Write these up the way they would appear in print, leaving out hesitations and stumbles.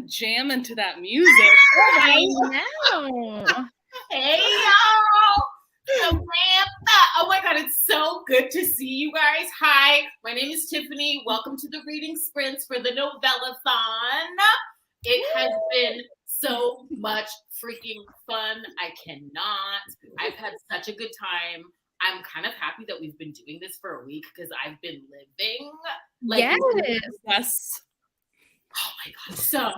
jamming to that music. I know. Hey, y'all. Samantha. Oh my God, it's so good to see you guys. Hi, my name is Tiffany. Welcome to the reading sprints for the Novellathon. It has been so much freaking fun. I cannot. I've had such a good time. I'm kind of happy that we've been doing this for a week because I've been living. Yes. Oh my God. So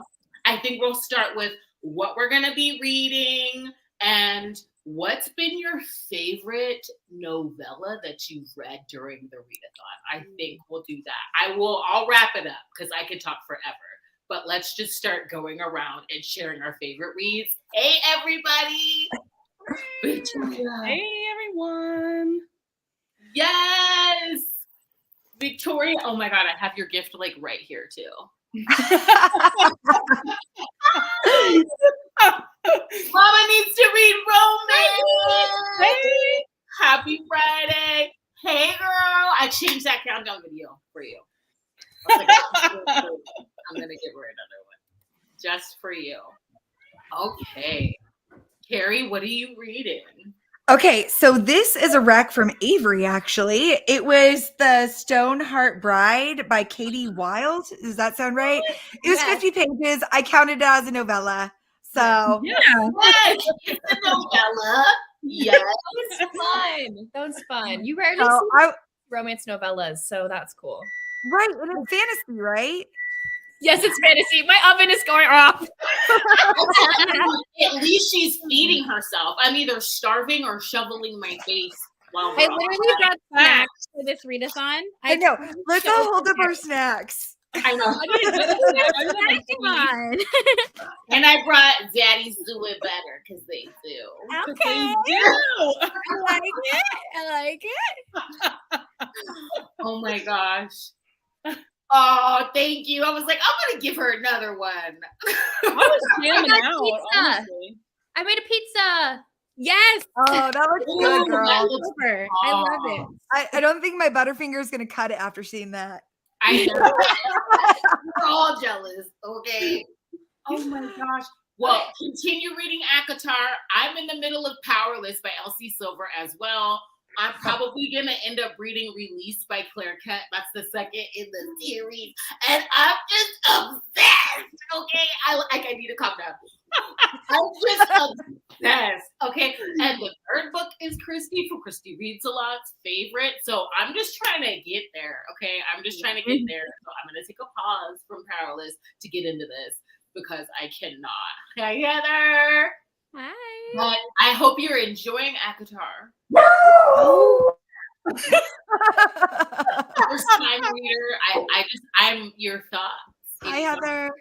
I think we'll start with what we're going to be reading and what's been your favorite novella that you've read during the readathon. I think we'll do that. I'll wrap it up because I could talk forever. But let's just start going around and sharing our favorite reads. Hey, everybody. Hey, everyone. Yes. Victoria. Oh my God, I have your gift like right here too. Mama needs to read romance. Hey. Happy Friday. Hey, girl. I changed that countdown video for you. I'm going to give her another one just for you. Okay. Carrie, what are you reading? Okay, so this is a rec from Avery, actually. It was The Stoneheart Bride by Katie Wilde. Does that sound right? It was 50 pages. I counted it as a novella. So yes, it's a novella. Yes. That was fun. You rarely see romance novellas, so that's cool. Right, and it's fantasy, right? Yes, it's fantasy. My oven is going off. At least she's feeding herself. I'm either starving or shoveling my face. While I literally brought snacks for this readathon. I know. Let's all hold up our snacks. I know. And I brought Daddy's Do It Better because they do. Okay. They do. I like it. Oh my gosh. Oh, thank you. I was like, I'm going to give her another one. I was jamming out, honestly. I made a pizza. Yes. Oh, that looks good, girl. I love it. I don't think my Butterfinger is going to cut it after seeing that. I know. We're all jealous, okay? Oh my gosh. Well, continue reading ACOTAR. I'm in the middle of Powerless by Elsie Silver as well. I'm probably going to end up reading Released by Claire Kett. That's the second in the series. And I'm just obsessed, okay? I need to calm down. I'm just obsessed, okay? And the third book is Christy from Christy Reads a Lot's favorite. So I'm just trying to get there, okay? I'm just trying to get there. So I'm going to take a pause from Powerless to get into this because I cannot. Hi, Heather. Hi. But I hope you're enjoying ACOTAR. First time reader. I'm your thoughts. Hi, Heather.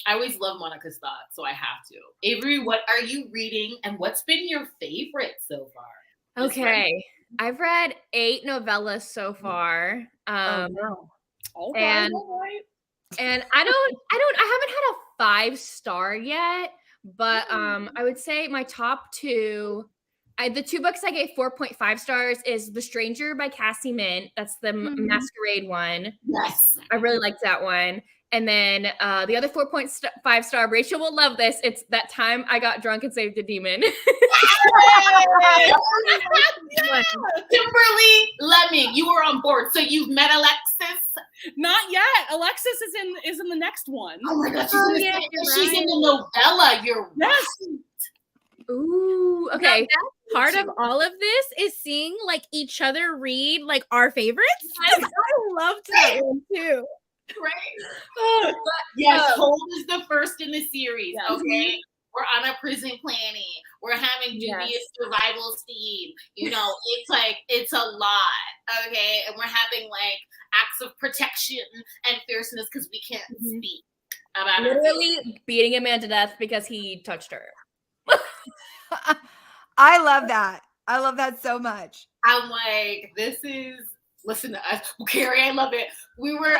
I always love Monica's thoughts, so I have to. Avery, what are you reading and what's been your favorite so far? Okay. I've read 8 novellas so far. And I haven't had a 5-star yet, but I would say my top 2, the 2 books I gave 4.5 stars is The Stranger by Cassie Mint. That's the Masquerade one. Yes. I really liked that one. And then the other 4.5 star, Rachel will love this. It's That Time I Got Drunk and Saved a Demon. Kimberly Lemon, you were on board. So you've met Alexis? Not yet. Alexis is in the next one. Oh my gosh, she's in the novella. You're yes. Ooh, okay. Part of all of this is seeing like each other read like our favorites. I loved that one too. Right. Yes, Hold is the first in the series. Yes. Okay. We're on a prison planning. We're having dubious survival scheme. You know, it's a lot. Okay. And we're having like acts of protection and fierceness because we can't speak about literally beating a man to death because he touched her. I love that. I love that so much. I'm like, this is listen to us. Well, Carrie, I love it. We were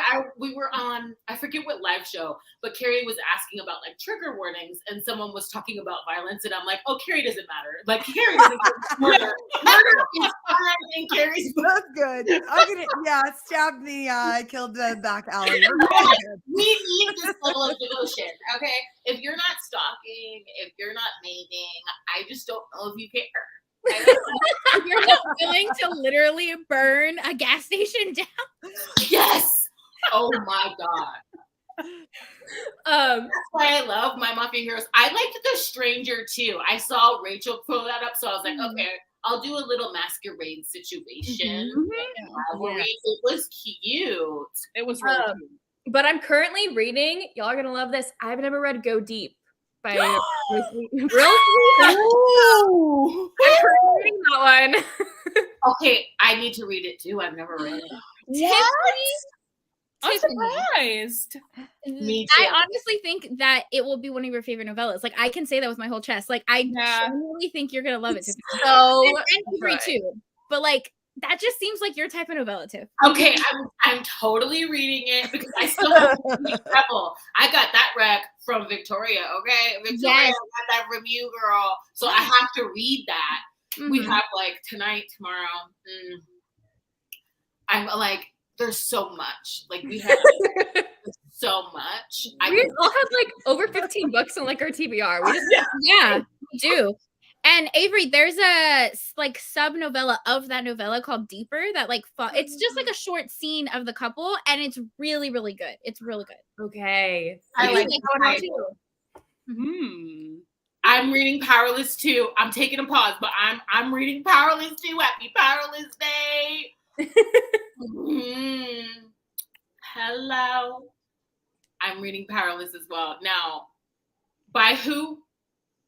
on, I forget what live show, but Carrie was asking about like trigger warnings, and someone was talking about violence, and I'm like, oh, Carrie doesn't matter. Like Carrie doesn't get murder. Murder is fine in Carrie's book. That's good. I'm gonna, stabbed me, killed the back alley. We need this level of devotion, okay? If you're not stalking, if you're not mating, I just don't know if you care. You're not willing to literally burn a gas station down. Yes. Oh my god. That's why I love My Mafia Heroes. I liked The Stranger too. I saw Rachel pull that up, so I was like, okay, I'll do a little masquerade situation. Rivalry. It was cute. It was really cute. But I'm currently reading. Y'all are gonna love this. I've never read Go Deep by really. Ooh. I'm currently reading that one. Okay, I need to read it too. I've never read it. What? I'm Tiffany. surprised. Me too. I honestly think that it will be one of your favorite novellas. Like I can say that with my whole chest. Like I genuinely think you're gonna love it. Tiffany. So and Avery too. But like that just seems like your type of novella too. Okay, I'm totally reading it because I still have to read Rebel. I got that rec from Victoria, okay? Victoria got that review, girl. So I have to read that. We have like tonight, tomorrow. I'm like, there's so much. Like we have so much. We all have like over 15 books on like our TBR. We just, We do. And Avery, there's a like sub novella of that novella called Deeper that like it's just like a short scene of the couple, and it's really, really good. It's really good. okay. I like that too. I'm reading Powerless too. I'm taking a pause, but I'm reading Powerless too. Happy Powerless Day. Hello. I'm reading Powerless as well. Now, by who?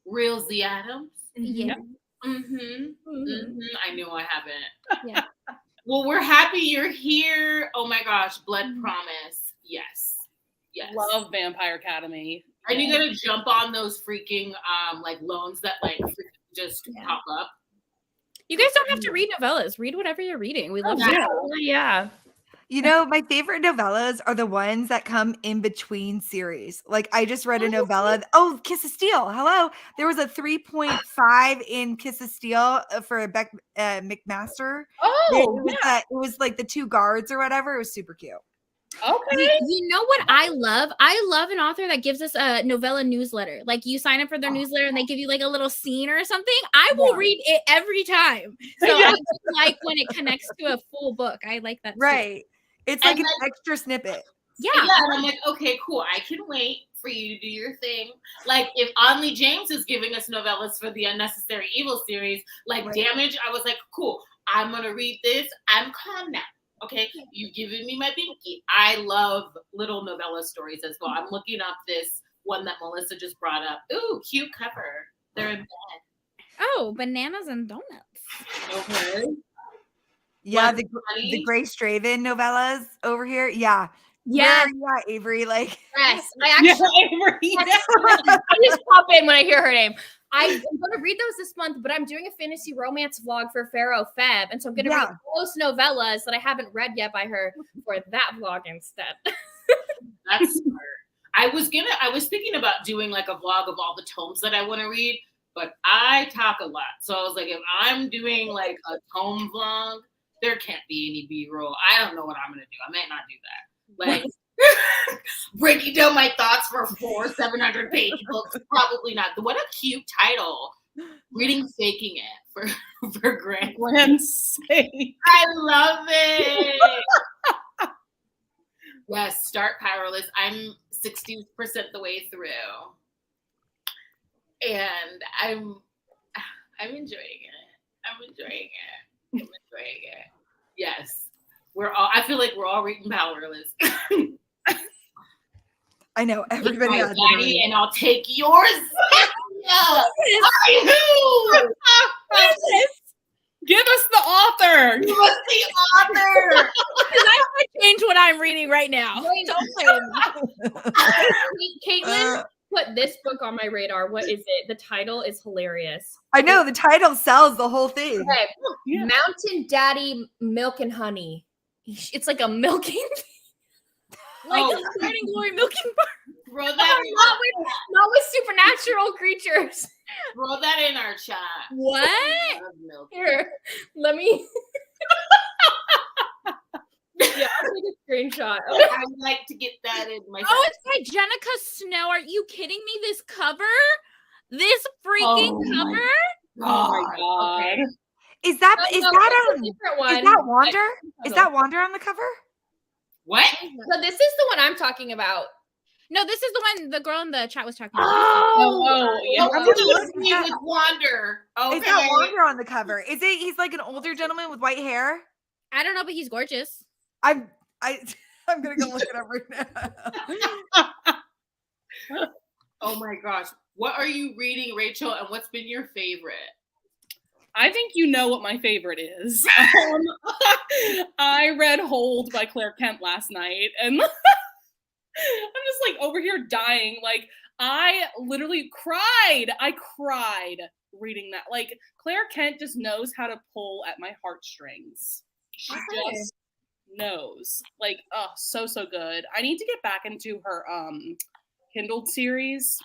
Real Z Adams. Yeah. I knew I haven't. Yeah. Well, we're happy you're here. Oh my gosh, Blood Promise. Yes. Love Vampire Academy. Are you gonna jump on those freaking like loans that like just pop up? You guys don't have to read novellas. Read whatever you're reading. We love that. Yeah. You know, my favorite novellas are the ones that come in between series. Like I just read a novella. Oh, Kiss of Steel. Hello. There was a 3.5 in Kiss of Steel for Beck McMaster. Oh, it was like the two guards or whatever. It was super cute. Okay. You know what I love? I love an author that gives us a novella newsletter. Like you sign up for their newsletter and they give you like a little scene or something. I will read it every time. So I just like when it connects to a full book. I like that. Right. It's like an extra snippet. Yeah. And I'm like, okay, cool. I can wait for you to do your thing. Like if Onley James is giving us novellas for the Unnecessary Evil series, like Damage, I was like, cool. I'm gonna read this. I'm calm now. Okay, you've given me my binky. I love little novella stories as well. I'm looking up this one that Melissa just brought up. Ooh, cute cover. They're in bed. Oh, bananas and donuts. Okay. Yeah, the Grace Draven novellas over here. Yeah. Yeah. Yeah, Avery. Like Yes. I actually Avery. I just pop in when I hear her name. I'm going to read those this month, but I'm doing a fantasy romance vlog for Pharaoh Feb. And so I'm going to read those novellas that I haven't read yet by her for that vlog instead. That's smart. I was thinking about doing like a vlog of all the tomes that I want to read, but I talk a lot. So I was like, if I'm doing like a tome vlog, there can't be any B-roll. I don't know what I'm going to do. I might not do that. Like breaking down my thoughts for 700 page books. Probably not. What a cute title. Reading Faking It for Grant's sake. I love it. Yes, start Powerless. I'm 60% the way through. And I'm enjoying it. Yes. I feel like we're all reading Powerless. I know everybody my has daddy, and I'll take yours. Give us the author. Give us the author. Because I want to change what I'm reading right now. Don't play with me. Caitlin put this book on my radar. What is it? The title is hilarious. I know the title sells the whole thing. Okay. Mountain Daddy Milk and Honey. It's like a milking, Like a Morning Glory milking bar. Throw that in, not with supernatural creatures. throw that in our chat. What? I love milk. Here, let me. Yeah, I'll take a screenshot. I'd like to get that in my. Oh, it's by Jenica Snow. Are you kidding me? This cover? This freaking cover? Oh my god. Okay. Is that No, is no, that it's a different one. is that Wander? Is that Wander on the cover? What? So this is the one I'm talking about. No, this is the one the girl in the chat was talking about. Oh, yeah. I'm gonna look at with that. Wander. Okay. Is that Wander on the cover? Is it? He's like an older gentleman with white hair. I don't know, but he's gorgeous. I'm gonna go look it up right now. Oh my gosh. What are you reading, Rachel? And what's been your favorite? I think you know what my favorite is. I read Hold by Claire Kent last night, and I'm just like over here dying. Like, I literally cried. I cried reading that. Like, Claire Kent just knows how to pull at my heartstrings. She just knows. Like, oh, so good. I need to get back into her Kindled series.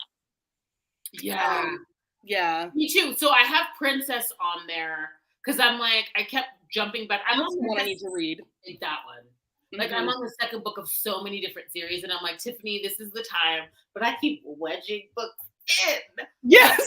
Yeah. Yeah. Me too. So I have Princess on there because I'm like, I kept jumping back. I'm That's on the one I need to read. like that one. Like I'm on the second book of so many different series, and I'm like, Tiffany, this is the time. But I keep wedging books in. Yes.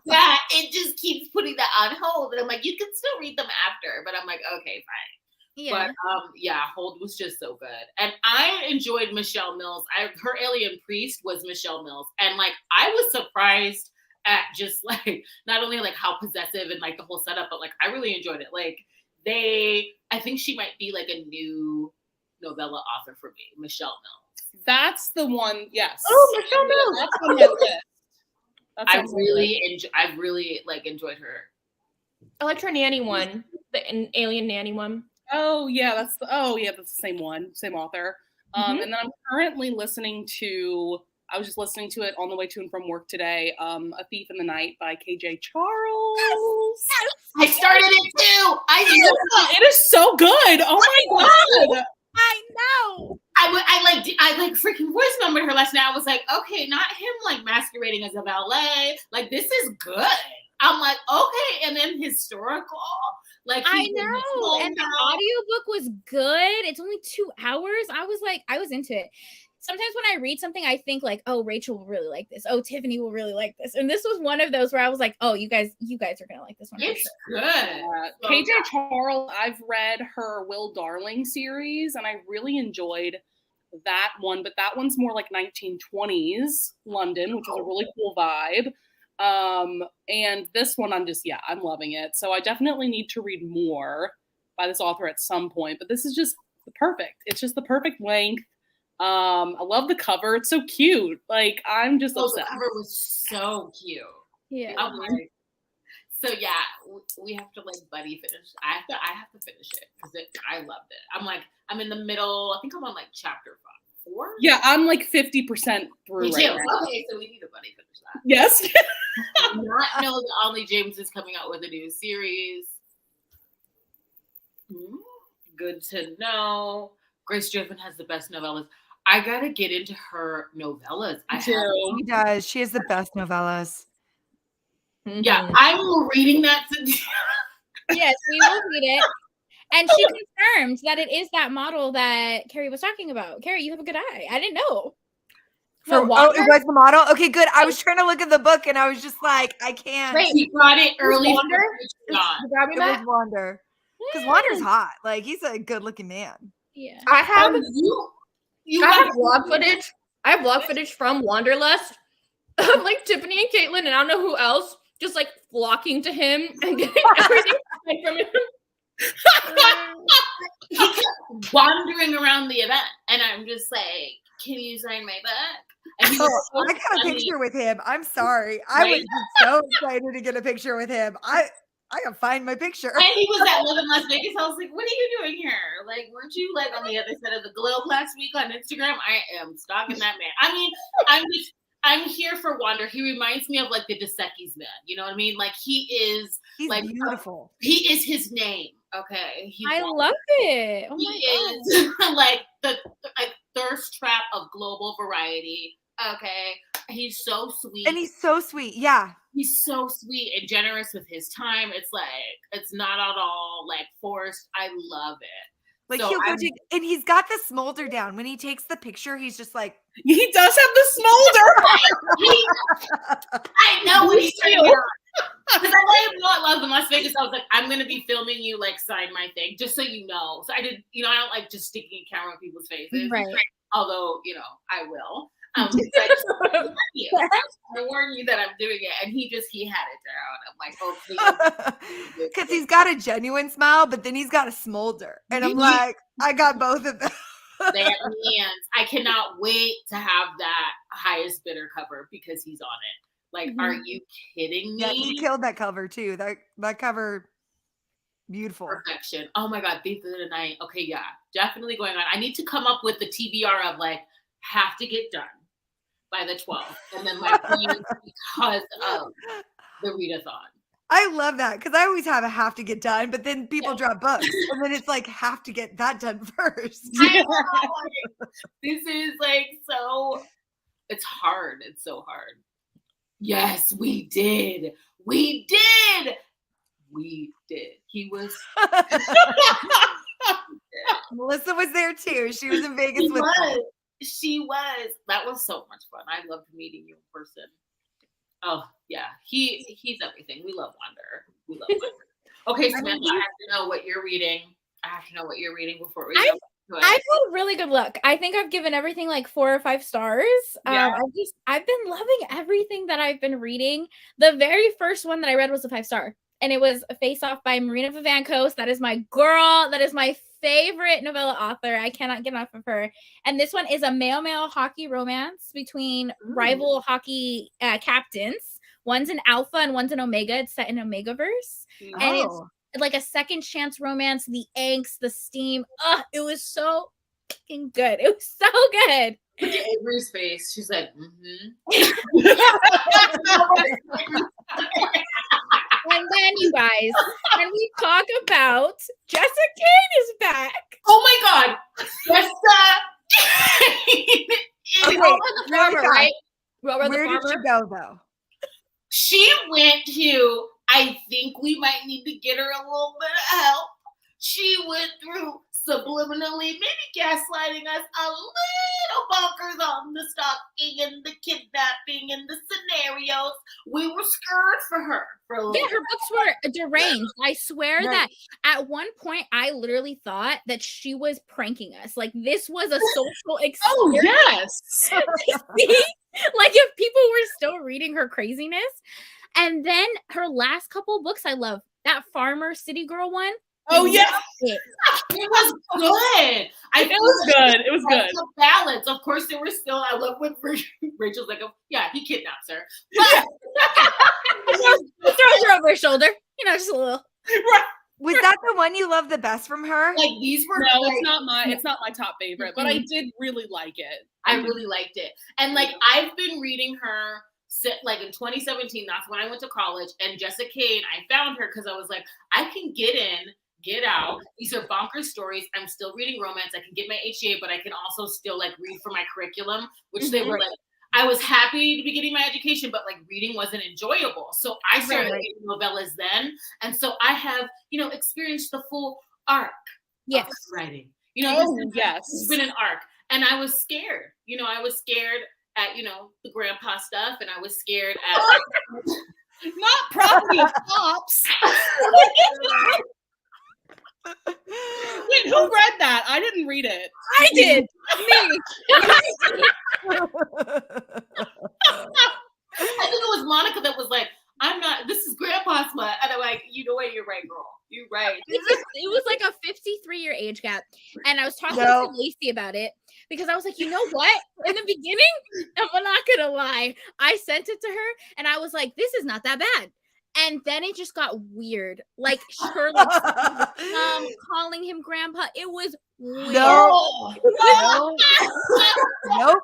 That it just keeps putting that on hold, and I'm like, you can still read them after. But I'm like, okay, fine. Yeah. But yeah, Hold was just so good, and I enjoyed Michelle Mills. Her Alien Priest was Michelle Mills, and like I was surprised at just like not only like how possessive and like the whole setup, but like I really enjoyed it. Like I think she might be like a new novella author for me, Michelle Mills. That's the one. Yes. Oh, Michelle Mills. That's on my list. That's I on my list. really like enjoyed her. I liked her nanny one, the alien nanny one. Oh yeah, that's the same one, same author. And then I'm currently listening to. I was just listening to it on the way to and from work today. A Thief in the Night by KJ Charles. I started it too. It is so good. Oh my god. I know. I like freaking voice numbered her last night. I was like, okay, not him like masquerading as a valet. Like this is good. I'm like, okay, and then historical. Like I know. And the audiobook was good. It's only 2 hours. I was into it. Sometimes when I read something, I think like, oh, Rachel will really like this. Oh, Tiffany will really like this. And this was one of those where I was like, oh, you guys are gonna like this one. It's for sure. good. KJ Charles, I've read her Will Darling series, and I really enjoyed that one, but that one's more like 1920s London, which is a really cool vibe. And this one I'm loving it. So I definitely need to read more by this author at some point, but this is just it's just the perfect length. I love the cover. It's so cute. Like I'm just obsessed. The cover was so cute. Yeah. I'm like, so yeah, we have to like buddy finish. I have to finish it because I loved it. I'm in the middle. I think I'm on like chapter 4. Yeah, I'm like 50% through. Me too. Right now. Okay, so we need to buddy finish that. Yes. I did not know that Ollie James is coming out with a new series. Good to know. Grace Driven has the best novellas. I gotta get into her novellas. She does. She has the best novellas. Yeah, I'm reading that. Yes, we will read it. And she confirmed that it is that model that Carrie was talking about. Carrie, you have a good eye. I didn't know. It was the model? Okay, good. I was trying to look at the book and I was just like, I can't. Wait, you got it early. Wander? It was Wander. Because Wander's hot. Like, he's a good looking man. Yeah. I have you I have vlog footage. I have vlog footage from Wanderlust of like Tiffany and Caitlin, and I don't know who else, just like flocking to him and getting everything from him. He kept wandering around the event, and I'm just like, "Can you sign my book?" And he was so I got a funny. picture with him. I'm sorry. I was just so excited to get a picture with him. I gotta find my picture. And he was at Live in Las Vegas. I was like, "What are you doing here? Like, weren't you like on the other side of the globe last week on Instagram?" I am stalking that man. I mean, I'm here for Wander. He reminds me of like the Desekis man. You know what I mean? Like he's like like beautiful. He is his name. Okay, I love it. Oh my God. Is like the thirst trap of global variety. Okay, he's so sweet, and he's so sweet. Yeah, he's so sweet and generous with his time. It's like it's not at all like forced. I love it. like So he'll go take, and he's got the smolder down. When he takes the picture, he's just like, He does have the smolder. I know what he's doing. Because I love in Las Vegas. I was like, I'm gonna be filming you like sign my thing, just so you know. So I did, I don't like just sticking a camera in people's faces. Right. Although, I will. I warn you that I'm doing it. And he had it down. I'm like, oh, please. because he's got a genuine smile, but then he's got a smolder. And I'm like, I got both of them. I cannot wait to have that highest bidder cover because he's on it. Like, are you kidding me? Yeah, he killed that cover too. That cover, beautiful. Perfection. Oh my God, Thief of the Night. Okay, yeah, definitely going on. I need to come up with the TBR of like, have to get done by the 12th. And then my plan is because of the readathon. I love that because I always have to get done, but then people drop books. And then it's like, have to get that done first. I know. This is like it's hard. It's so hard. Yes, we did. We did. He was. Melissa was there too. She was in Vegas with me. She was. That was so much fun. I loved meeting you in person. Oh yeah, he's everything. We love Wonder. Okay, Samantha, I have to know what you're reading. Before we go. I've had a really good look. I think I've given everything like 4 or 5 stars. Yeah. I've been loving everything that I've been reading. The very first one that I read was a 5-star, and it was Face Off by Marina Vivancos. That is my girl. That is my favorite novella author. I cannot get enough of her. And this one is a male hockey romance between rival hockey captains. One's an alpha and one's an omega. It's set in Omegaverse. And it's like a second chance romance, the angst, the steam. It was so fucking good. It was so good. Look at Avery's face. She's like, And then, you guys, when we talk about Jessica Kane is back. Oh my God. Jessica Okay, the farmer, right? Where did she go though? She went to, I think we might need to get her a little bit of help. She went through subliminally, maybe gaslighting us a little bonkers on the stalking and the kidnapping and the scenarios. We were scared for her for a little bit. Her books were deranged. I swear that at one point I literally thought that she was pranking us. Like this was a social experience. Oh yes. See? Like if people were still reading her craziness. And then her last couple books I love. That Farmer City Girl one. Oh yeah. It was good. It was good. The balance. Of course, there were still. I love when Rachel's like, oh, yeah, he kidnaps her. But throws her over her shoulder. Just a little. Right. Was that the one you loved the best from her? Like these were. No, like, it's not my top favorite, but I did really like it. I really liked it, and like I've been reading her. Like in 2017, that's when I went to college, and Jessica Kane, I found her because I was like, I can get in, get out. These are bonkers stories. I'm still reading romance. I can get my HA, but I can also still like read for my curriculum, which they were like, I was happy to be getting my education, but like reading wasn't enjoyable. So I started reading novellas then. And so I have, experienced the full arc of writing. Yes. It's been an arc. And I was scared. I was scared at, the grandpa stuff. And I was scared at not property of cops. Wait, who read that? I didn't read it. I did. Me. I think it was Monica that was like, this is grandpa's smut. And I'm like, you know what? You're right, girl. You're right. It was like a 53-year age gap. And I was talking to Lacey about it because I was like, you know what? In the beginning, I'm not going to lie. I sent it to her and I was like, this is not that bad. And then it just got weird. Like Sherlock's calling him grandpa. It was weird. No. Nope.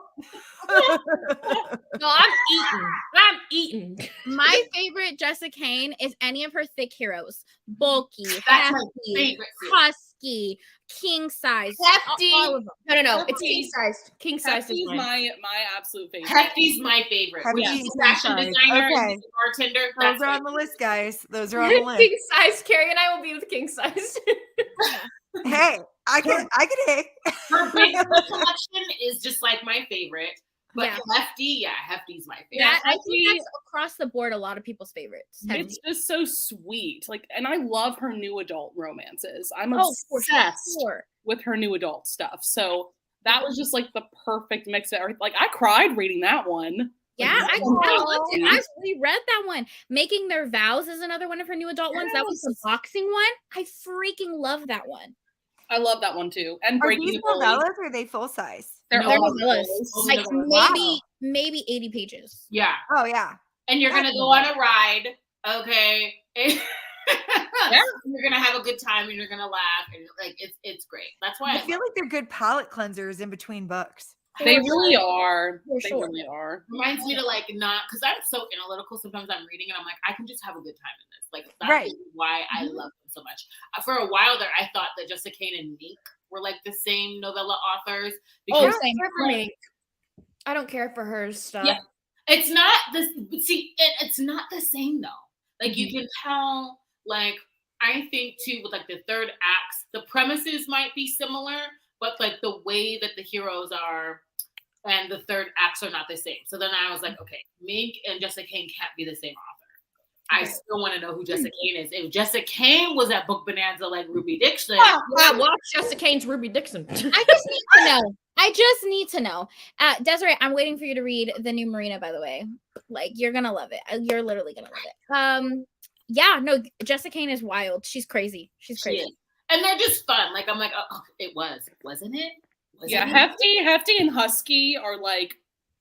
No, I'm eating. My favorite Jessica Kane is any of her thick heroes. Bulky, That's my hefty, favorite series. husky, king size. Hefty. All of them. No. It's king size. King size is Hefty's mine. my absolute favorite. Hefty's my favorite. Hefty When and she's king fashion size. designer Okay. and bartender. Those That's are my on the list, guys. Those are on the list. King size. Carrie and I will be with king size. Hey, I can hey. Her big girl collection is just like my favorite. But Yeah. Hefty's my favorite. Yeah, I think Hefty- that's across the board a lot of people's favorites. It's Hefty. just so sweet. Like, and I love her new adult romances. I'm Oh, for obsessed sure. with her new adult stuff. So that was just like the perfect mix of everything. Like, I cried reading that one. Yeah, I Like, loved it. I reread that one. Making Their Vows is another one of her new adult ones. That was the boxing one. I freaking love that one. I love that one too. And Are Breaking these the Bully. novellas or are they full size? They're No, all novellas. novellas. Like Wow. maybe 80 pages. Yeah. Oh yeah. And you're gonna go on a ride, okay? Yeah. You're gonna have a good time and you're gonna laugh and like it's great. That's why I feel like they're good palate cleansers in between books. They really are. For They sure. really are. reminds me to like not because I'm so analytical. Sometimes I'm reading and I'm like, I can just have a good time in this. Like that's Right. why I love them so much. For a while there, I thought that Jessica Kane and Meek were like the same novella authors. Oh, Because same. for me. I don't care for her stuff. Yeah. it's not this. See, it's not the same though. Like you can tell. Like I think too with like the third acts, the premises might be similar, but like the way that the heroes are. And the third acts are not the same. So then I was like, okay, Mink and Jessica Kane can't be the same author. I still want to know who Jessica Kane is. If Jessica Kane was at Book Bonanza like Ruby Dixon, Watch Jessica Kane's Ruby Dixon. I just need to know. I just need to know. Desiree, I'm waiting for you to read the new Marina, by the way. Like, you're going to love it. You're literally going to love it. Yeah, no, Jessica Kane is wild. She's crazy. She's she crazy. is. And they're just fun. Like, I'm like, oh, it wasn't it? Yeah, Hefty and Husky are like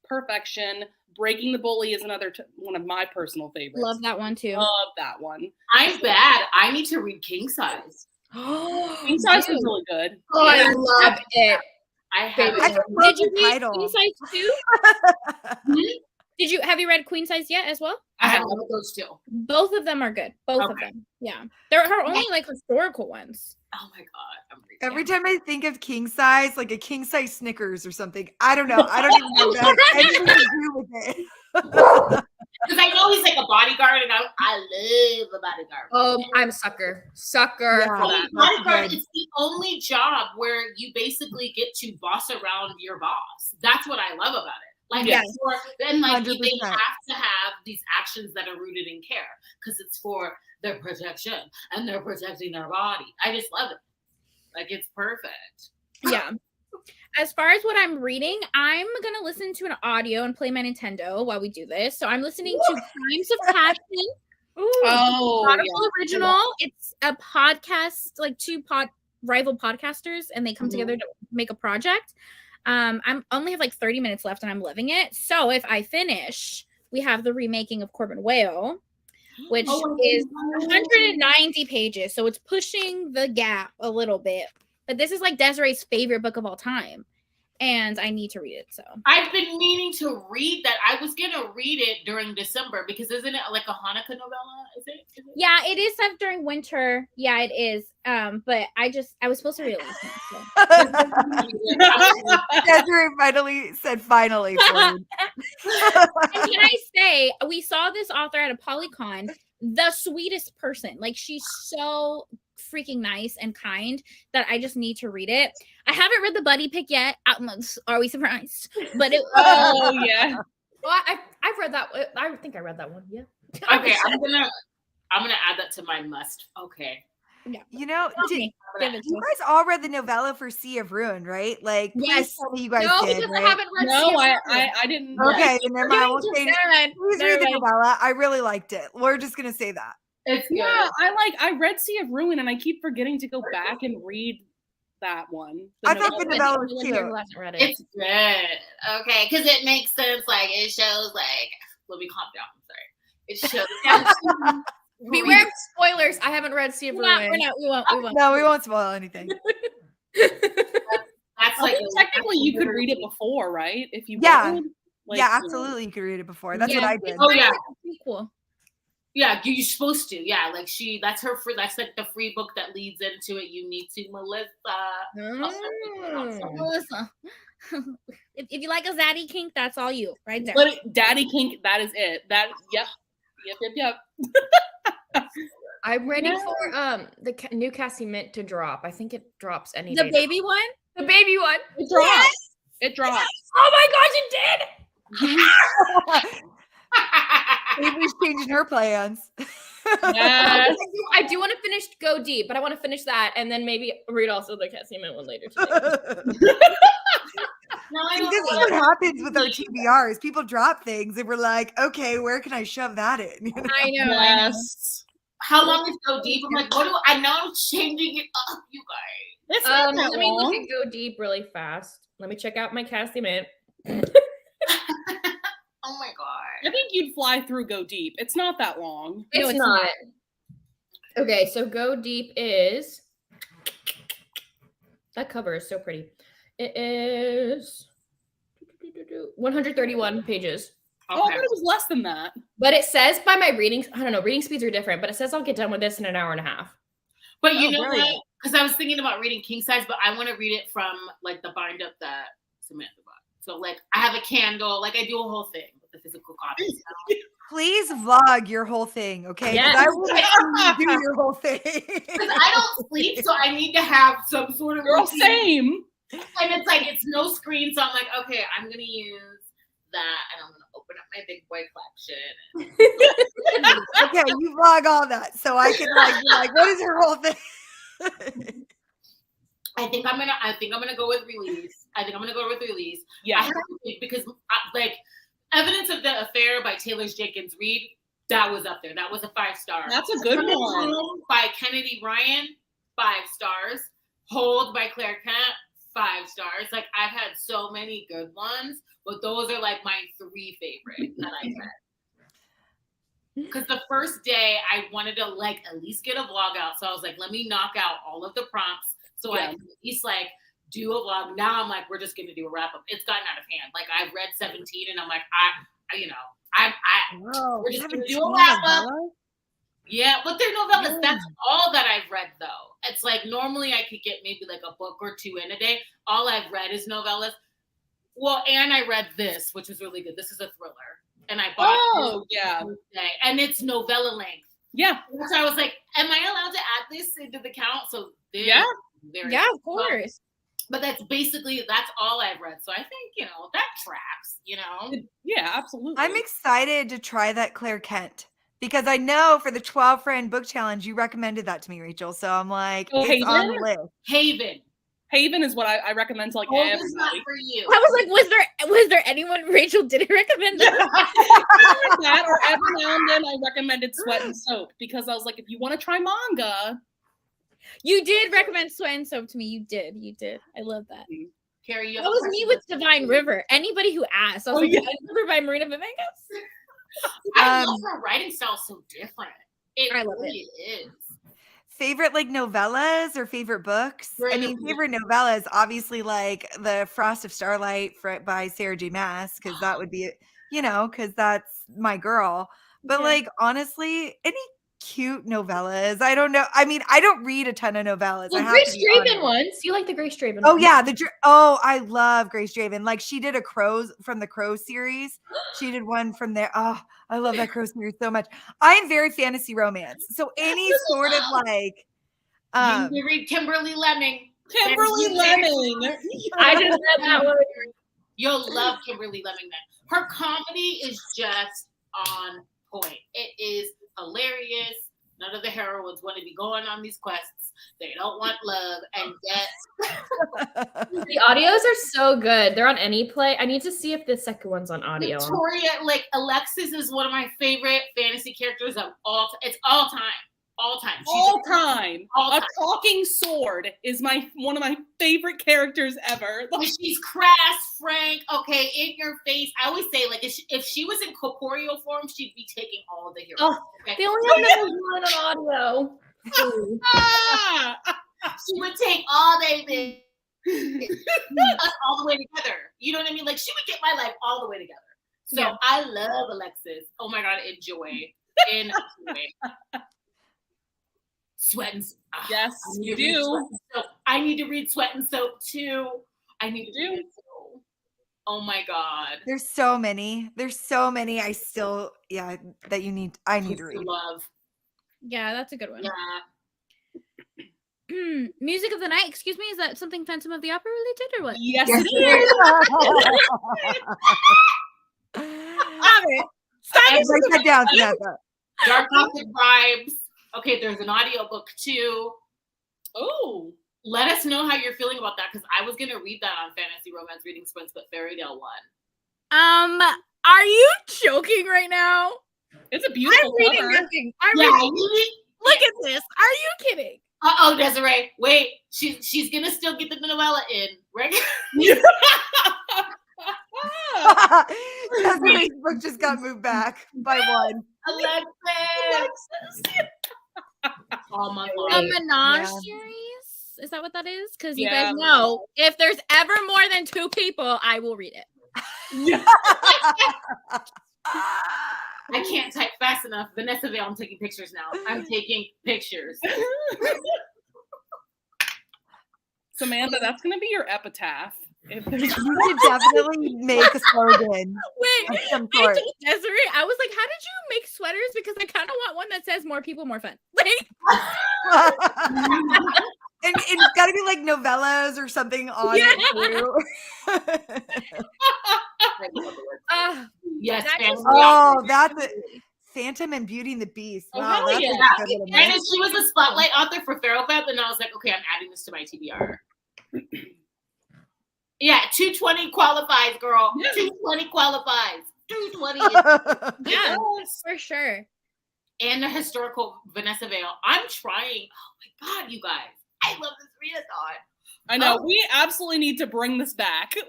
perfection. Breaking the Bully is another one of my personal favorites. Love that one, too. Love that one. I'm bad. I need to read King Size. King Size is really good. Oh, I love it. I have I it. just love Did you the read title. Queen Size too? Have you read Queen Size yet as well? I have all of those too. Both of them are good. Both of them. Yeah. They're her only like historical ones. Oh my god, I'm reading. Every time I think of king size, like a king size Snickers or something, I don't know. I don't even know what that has anything to do with it. Because I know he's like a bodyguard, and I love a bodyguard. Oh, I'm sucker Yeah. for that. Bodyguard good. is the only job where you basically get to boss around your boss. That's what I love about it. Like, Yes. then like 100%. they have to have these actions that are rooted in care because it's for their protection and they're protecting their body. I just love it. Like it's perfect. Yeah. As far as what I'm reading, I'm gonna listen to an audio and play my Nintendo while we do this. So I'm listening to Crimes of Passion. Oh, Audible original. It's a podcast, like two rival podcasters, and they come together to make a project. I'm only have like 30 minutes left, and I'm loving it. So if I finish, we have the remaking of Corbin Whale, which is 190 pages. So it's pushing the gap a little bit. But this is like Desiree's favorite book of all time. And I need to read it. So I've been meaning to read that. I was gonna read it during December because isn't it like a Hanukkah novella? Is it? yeah, it is set during winter. Yeah, it is. But I was supposed to read it last night. So. Desiree finally said finally. For you. And can I say, we saw this author at a Polycon, the sweetest person. Like, she's so freaking nice and kind that I just need to read it. I haven't read the Buddy Pick yet. Are we surprised? But it. Oh yeah. Well, I've read that. I think I read that one. Yeah. Okay, I'm gonna add that to my must. Okay. Yeah. You know, Okay. Give it to you me. guys all read the novella for Sea of Ruin, right? Like, please Yes. tell me you guys No, did, because right? I haven't read. No, Sea of I Ruin. didn't. Okay, then never mind. I won't say it. Never mind. Please Never read the mind. novella. I really liked it. We're just gonna say that. It's good. Yeah, I read Sea of Ruin, and I keep forgetting to go back and read that one. I thought the novella. novella was Anyone here who cute. hasn't read it. It's good. Okay, because it makes sense. Like it shows. Like let me calm down. I'm sorry. It shows. Beware of spoilers. I haven't read Sea of Ruin. We won't. No, we won't spoil anything. That's like technically you could read it before, right? If you Yeah. wanted. Like, Yeah, absolutely. You could read it before. That's what I did. Oh yeah. Cool. Yeah, you're supposed to. Yeah, like that's her free. That's like the free book that leads into it. You need to, Melissa. Melissa. If you like a zaddy kink, that's all you right there. But daddy kink, that is it. Yep. I'm ready for the new Cassie Mint to drop. I think it drops any The day. baby one? The baby one. It drops. It drops. Oh my gosh, it did. Avery's changing her plans. Yes. I do want to finish Go Deep, but I want to finish that and then maybe read also the Cassie Mint one later today. This is what happens with our TBRs. People drop things and we're like, okay, where can I shove that in? You know? I know. Yes. How long is Go Deep? I'm like, I know I'm changing it up, you guys. It's not that Let me look long. at Go Deep really fast. Let me check out my Cassie Mint. Oh my god. I think you'd fly through Go Deep. It's not that long. It's not. Okay, so Go Deep is. That cover is so pretty. It is 131 pages. Oh, I thought it was less than that. But it says by my readings, I don't know, reading speeds are different, but it says I'll get done with this in an hour and a half. But you know what? Because I was thinking about reading king size, but I want to read it from like the bind up that Samantha bought. So like I have a candle, like I do a whole thing with the physical copies. Please vlog your whole thing, okay? Yes. I want to do your whole thing. Because I don't sleep, so I need to have some sort of Girl, routine. same. And it's like it's no screen, so I'm like, okay, I'm gonna use that, and I'm gonna open up my big boy collection. Okay, you vlog all that, so I can be like, what is your whole thing? I think I'm gonna go with release. Yeah. I have to think because like Evidence of the Affair by Taylor Jenkins Reid, that was up there. That was a 5-star. That's a good one. Home by Kennedy Ryan, 5 stars. Hold by Claire Kent, 5 stars. Like I've had so many good ones, but those are like my 3 favorite that I read. Because the first day I wanted to like at least get a vlog out, so I was like, let me knock out all of the prompts so I can at least like do a vlog. Now I'm like, we're just gonna do a wrap up. It's gotten out of hand. Like I've read 17, and I'm like, we're just gonna do a wrap up. Yeah, but they're novellas. That's all that I've read, though. It's like normally I could get maybe like a book or 2 in a day. All I've read is novellas. Well, and I read this, which is really good. This is a thriller, and I bought it today, and it's novella length. Yeah. So I was like, am I allowed to add this into the count? So Yeah, of course. But that's all I've read. So I think, that tracks, Yeah, absolutely. I'm excited to try that Claire Kent because I know for the 12 friend book challenge, you recommended that to me, Rachel. So I'm like, it's on the list. Haven is what I recommend to like It's everybody. not for you. I was like, was there anyone Rachel didn't recommend that? That or every now and then I recommended Sweat and Soap because I was like, if you want to try manga. You did recommend Sweat and Soap to me. You did. I love that. Carrie, That was me with Divine River. Anybody who asked, I was like, Divine River by Marina Villegas. I love her writing style so different. I love really is. Favorite like novellas or favorite books? I mean, favorite novellas, obviously like The Frost of Starlight by Sarah J. Maas, because that would be, because that's my girl. But like, honestly, any cute novellas? I don't know. I mean, I don't read a ton of novellas. Well, Grace Draven ones. You like the Grace Draven Oh, ones? yeah. I love Grace Draven. Like she did a from the Crow series. She did one from there. Oh, I love that Crow series so much. I am very fantasy romance. So any sort of like you read Kimberly Lemming. Kimberly Lemming. I just read that one. You'll love Kimberly Lemming then. Her comedy is just on point. It is hilarious. None of the heroines want to be going on these quests. They don't want love, and yet the audios are so good. They're on Any Play. I need to see if the second one's on audio. Victoria, like Alexis, is one of my favorite fantasy characters of all. It's all time. All time. All time. A talking sword is one of my favorite characters ever. She's crass, frank, okay, in your face. I always say, like, if she was in corporeal form, she'd be taking all the heroes. Oh, okay? they only have one on audio. She would take all they us all the way together. You know what I mean? Like, she would get my life all the way together. So I love Alexis. Oh my God, enjoy. Sweat and Soap. Yes, you do. I need to read Sweat and Soap too. I need to do it too. Oh my God. There's so many. I still, that I need to read. Love. Yeah, that's a good one. Yeah. Music of the night. Excuse me. Is that something Phantom of the Opera related or what? Yes, it is. Write that down, Samantha. Dark Gothic vibes. Okay, there's an audiobook too. Oh. Let us know how you're feeling about that, because I was gonna read that on Fantasy Romance Reading Sprints, but Fairy Tale won. Are you joking right now? It's a beautiful cover. Look at this. Are you kidding? Uh-oh, Desiree. Wait, she's gonna still get the novella in, right? Desiree's book just got moved back by one. Alexis. Oh my God. The Menage series? Is that what that is? Because you guys know, if there's ever more than 2 people, I will read it. I can't type fast enough. Vanessa Vale, I'm taking pictures now. I'm taking pictures. Samantha, that's going to be your epitaph. You could definitely make a slogan. Wait, of some I sort. told Desiree, I was like, how did you make sweaters? Because I kind of want one that says more people, more fun. Like, and it's got to be like novellas or something on it too. Yes, that's it. Phantom and Beauty and the Beast. Wow, and she was a spotlight author for Ferrofab, and I was like, okay, I'm adding this to my TBR. Yeah, 220 qualifies, girl. 220 qualifies. 220. Yeah, for sure. And the historical Vanessa Vale. I'm trying. Oh my God, you guys. I love this readathon. I know. We absolutely need to bring this back. Sure.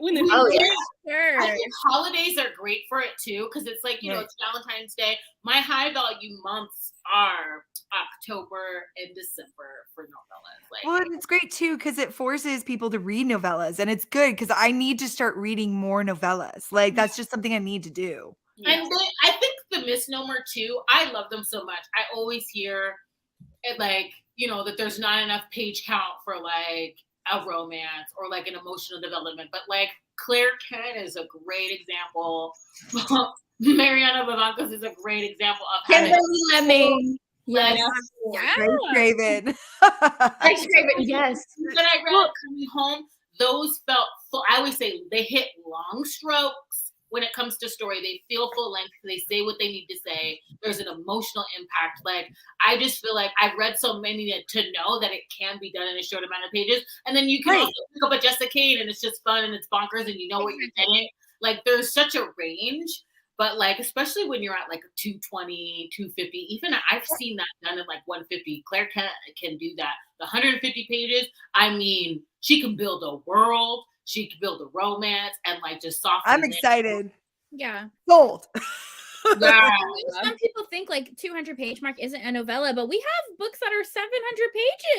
I think holidays are great for it too, because it's like, you know, it's Valentine's Day. My high value months are October and December for novellas. Like, well, and it's great too because it forces people to read novellas, and it's good because I need to start reading more novellas. Like that's just something I need to do. And I think the misnomer too, I love them so much. I always hear it, like, you know, that there's not enough page count for like a romance or like an emotional development, but like Claire Kane is a great example. Mariana Vivancos is a great example of how Lemming. Yes. Grace Craven. Yes. That I read coming home, those felt full. I always say they hit long strokes when it comes to story. They feel full length. They say what they need to say. There's an emotional impact. Like, I just feel like I've read so many to know that it can be done in a short amount of pages. And then you can also pick up a Jessica Kane and it's just fun and it's bonkers and you know what you're getting. Like, there's such a range. But like, especially when you're at like 220, 250, even I've seen that done at like 150. Claire can do that. The 150 pages, I mean, she can build a world. She can build a romance and like just soft. I'm excited. Yeah. Sold. Yeah. Some people think like 200 page mark isn't a novella, but we have books that are 700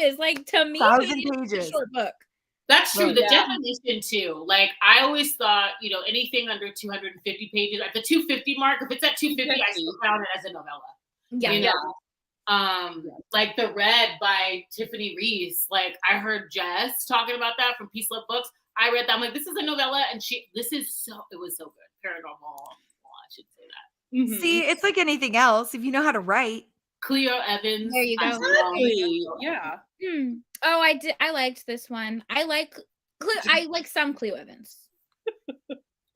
pages. Like, to me, 1,000 pages. A short book. That's true. The definition too. Like, I always thought, you know, anything under 250 pages, at the 250 mark, if it's at 250, I still count it as a novella. Yeah. You know? Like The Red by Tiffany Reese. Like, I heard Jess talking about that from Peace Love Books. I read that. I'm like, this is a novella, and it was so good. Paranormal. I should say that. Mm-hmm. See, it's like anything else. If you know how to write. Cleo Evans. There you go. Exactly. Yeah. Oh, I liked this one. I like some Cleo Evans.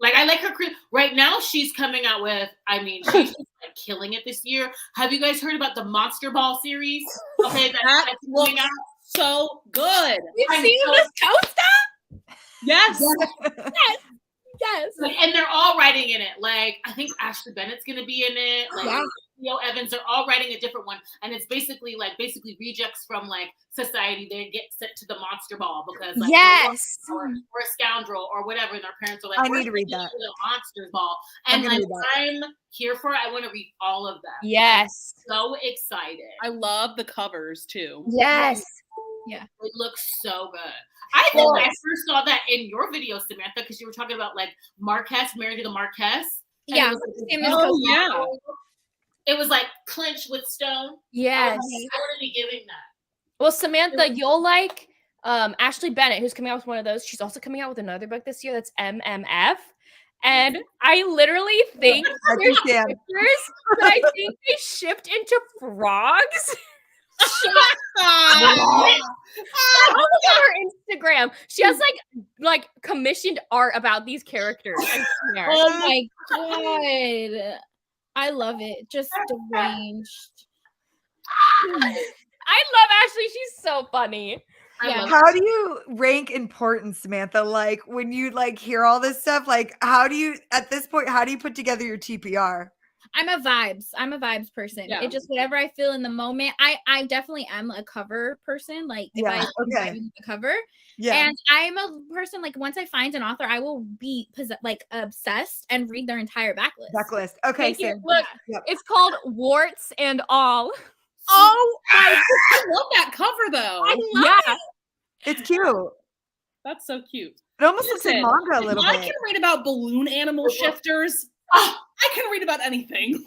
Like, I like her. Right now, she's coming out with, I mean, she's just like killing it this year. Have you guys heard about the Monster Ball series? Okay, that's coming out. So good. You've seen this Costa? Yes. Yes. Like, and they're all writing in it. Like, I think Ashley Bennett's gonna be in it. Like, Theo Evans, they're all writing a different one, and it's basically rejects from like society. They get sent to the monster ball because like Yes. or a scoundrel or whatever, and their parents are like, I need to read that. The monsters ball, and like I'm here for it. I want to read all of them. Yes. I'm so excited. I love the covers too. Yes. Yeah, it looks so good. I think I first saw that in your video, Samantha, because you were talking about like Marquez, married to the Marquez. Yeah. It was like clinch with stone. Yes. I want to be giving that. Well, Samantha, you'll like Ashley Bennett, who's coming out with one of those. She's also coming out with another book this year that's MMF. And I literally think there's pictures that I think they shipped into frogs. Look at her Instagram. She has like commissioned art about these characters. Oh my god. I love it. Just deranged. I love Ashley. She's so funny. Yeah. How do you rank importance, Samantha? Like when you like hear all this stuff, like how do you at this point, how do you put together your TPR? I'm a vibes person. Yeah. It just whatever I feel in the moment. I definitely am a cover person. Like if I the cover. Yeah. And I'm a person like once I find an author, I will be obsessed and read their entire backlist. Okay. Look, it's called Warts and All. Oh my! I love that cover though. I love it. It's cute. That's so cute. It almost looks like manga a little I bit. can read about balloon animal shifters. I can read about anything. There's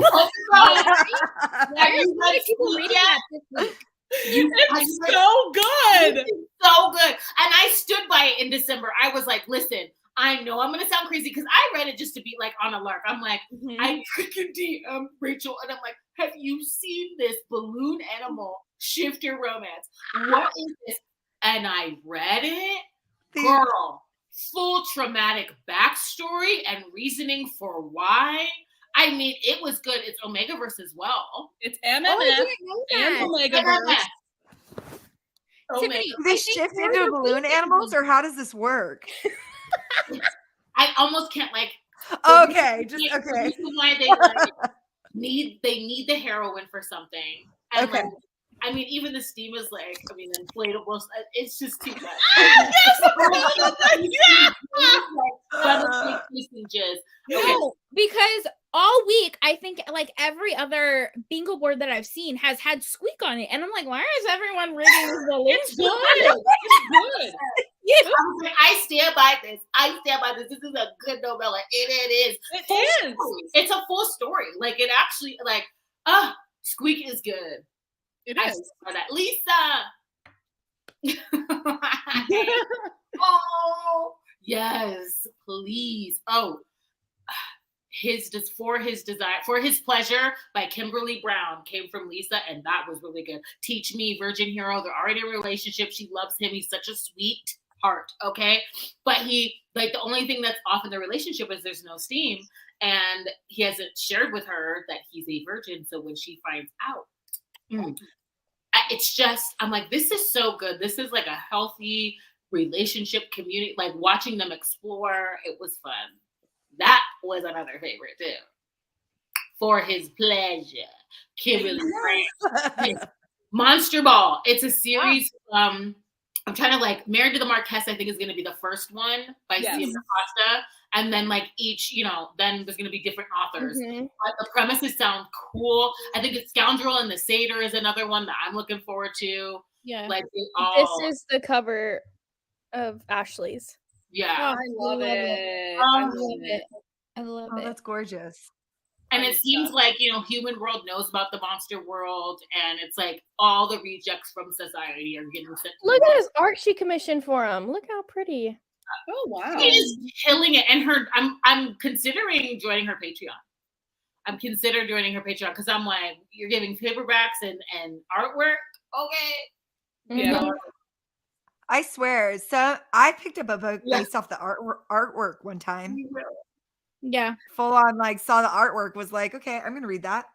people reading that this week. It's so good. It's so good. And I stood by it in December. I was like, listen, I know I'm gonna sound crazy because I read it just to be like on a lark. I'm like, I freaking DM Rachel, and I'm like, have you seen this balloon animal shifter romance? What is this? And I read it, girl. Full traumatic backstory and reasoning for why. I mean, it was good. It's Omegaverse as well. It's MMF and Omegaverse. Tiffany, Do they shift into balloon animals, or how does this work? I almost can't like. Okay, The reason why they need the heroine for something. And Okay. like, I mean, even the steam is like, I mean, inflatable. It's just too much. No, because all week I think like every other bingo board that I've seen has had squeak on it, and I'm like, why is everyone reading this balloon? It's good. It's good. Yeah, I stand by this. This is a good novella. It is. It is. It's a full story. Like it actually, like, Squeak is good. It I is. saw that. Lisa. Oh yes, please. Oh, for his pleasure by Kimberly Brown came from Lisa, and that was really good. Teach Me, Virgin Hero. They're already in a relationship. She loves him. He's such a sweet heart. Okay, but he like the only thing that's off in the relationship is there's no steam, and he hasn't shared with her that he's a virgin. So when she finds out. It's just, I'm like, this is so good. This is like a healthy relationship community, like watching them explore. It was fun. That was another favorite too. For his pleasure. Kimberly Brown. Monster Ball. It's a series. I'm trying to like, Married to the Marquez, I think is going to be the first one by CM Costa. And then like each, then there's going to be different authors. But the premises sound cool. I think it's Scoundrel and the Satyr is another one that I'm looking forward to. Yeah. Like This is the cover of Ashley's. Yeah. I love it. I love it. That's gorgeous. And it seems like, Human World knows about the monster world. And it's like all the rejects from society are getting sent. Look at this art she commissioned for him. Look how pretty. Oh wow. She is killing it. And I'm considering joining her Patreon. I'm considering joining her Patreon because I'm like, you're giving paperbacks and artwork. Okay. Yeah. I swear. So I picked up a book based off the artwork one time. Yeah. Full on, like, saw the artwork, was like, okay, I'm gonna read that.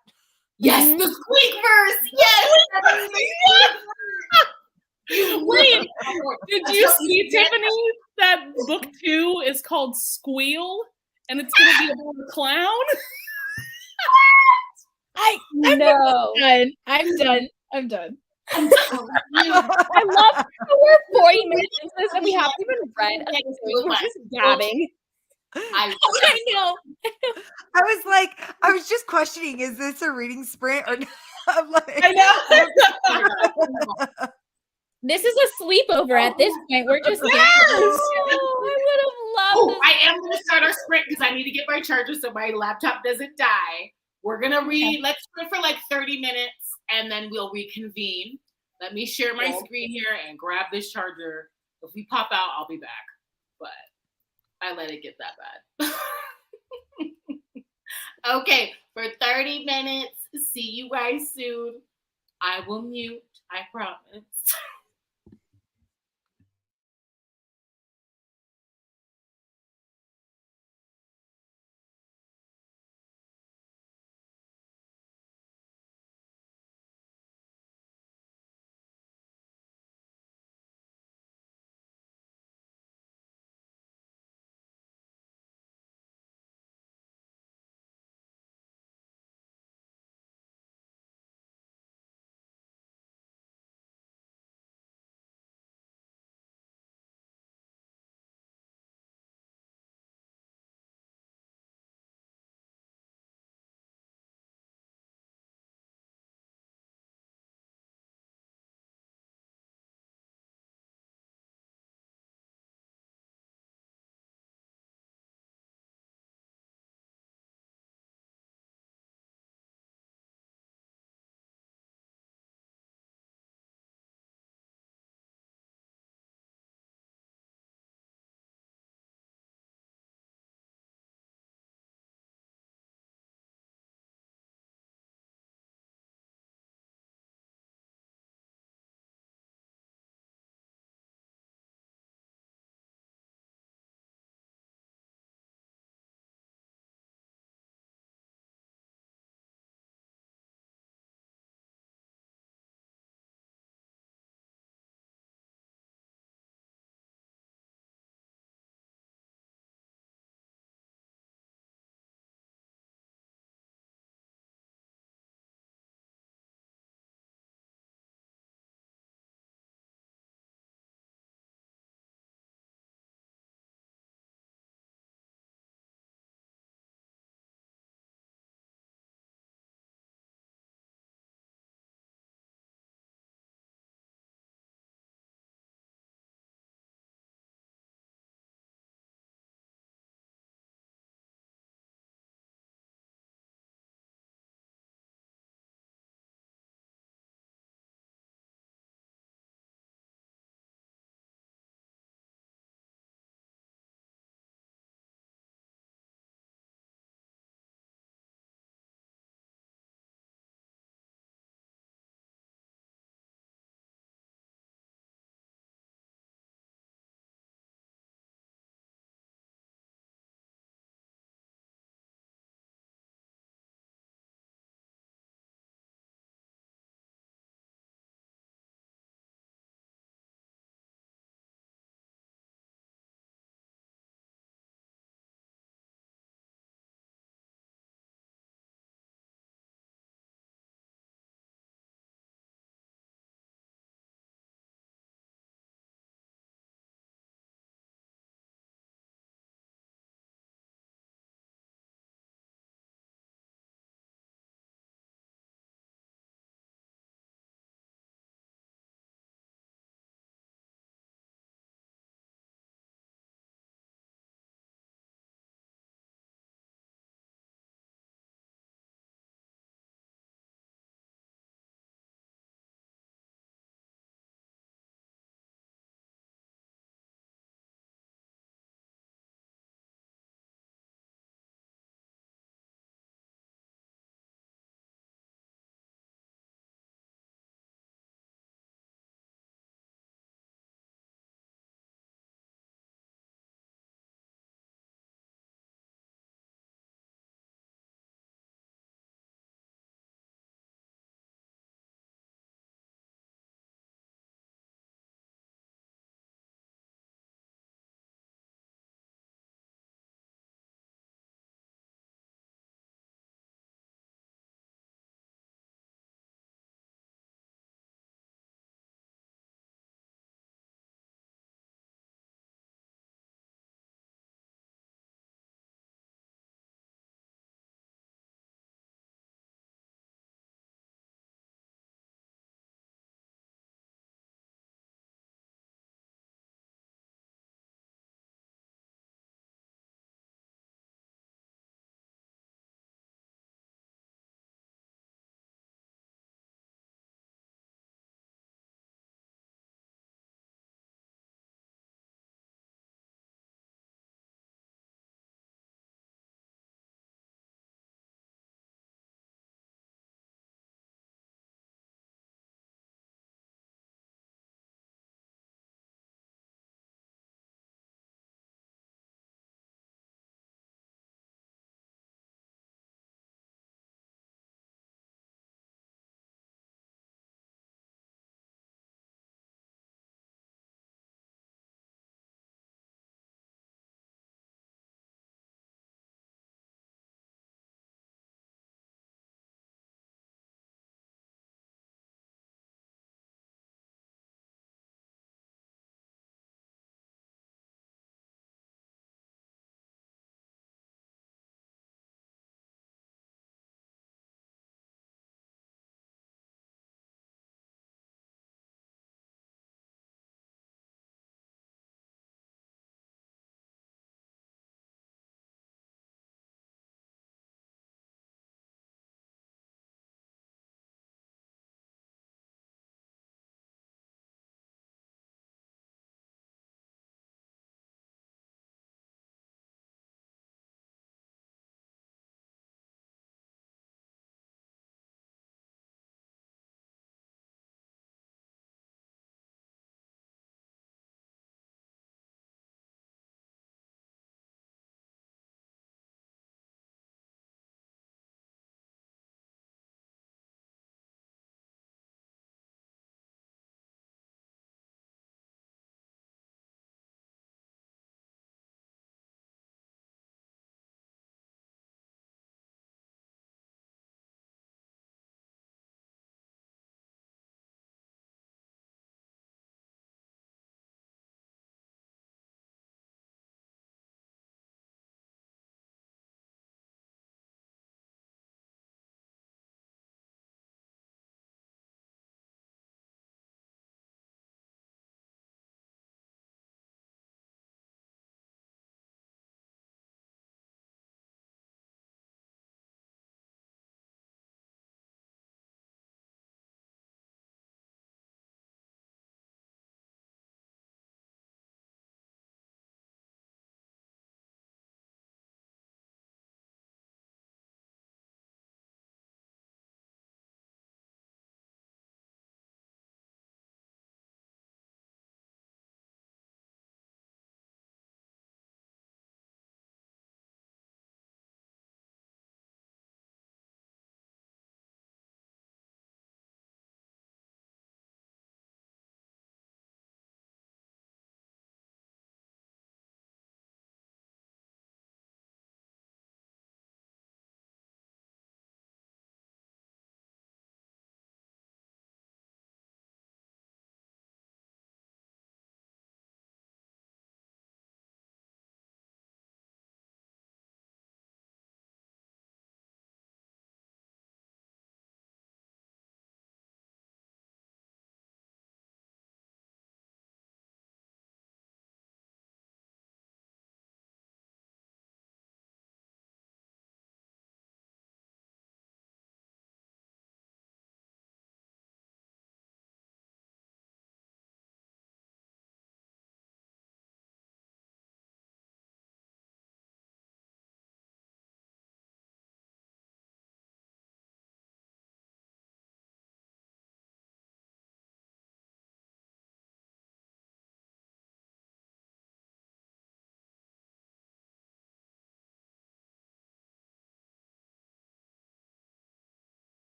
Yes, the Squeakverse. Yes. Wait, did you see, Tiffany, that book 2 is called Squeal, and it's going to be about a clown? I'm No. done. I'm done. I'm done. I'm telling you. I love how we're 40 minutes into this and we haven't even read. We're just gabbing. I know. I was just questioning, is this a reading sprint or not? I'm like, This is a sleepover at this point. We're just gabbing. Oh, I would have loved this. I am going to start our sprint because I need to get my charger so my laptop doesn't die. We're going to read. Let's sprint for like 30 minutes and then we'll reconvene. Let me share my screen here and grab this charger. If we pop out, I'll be back. But I let it get that bad. Okay, for 30 minutes. See you guys soon. I will mute. I promise.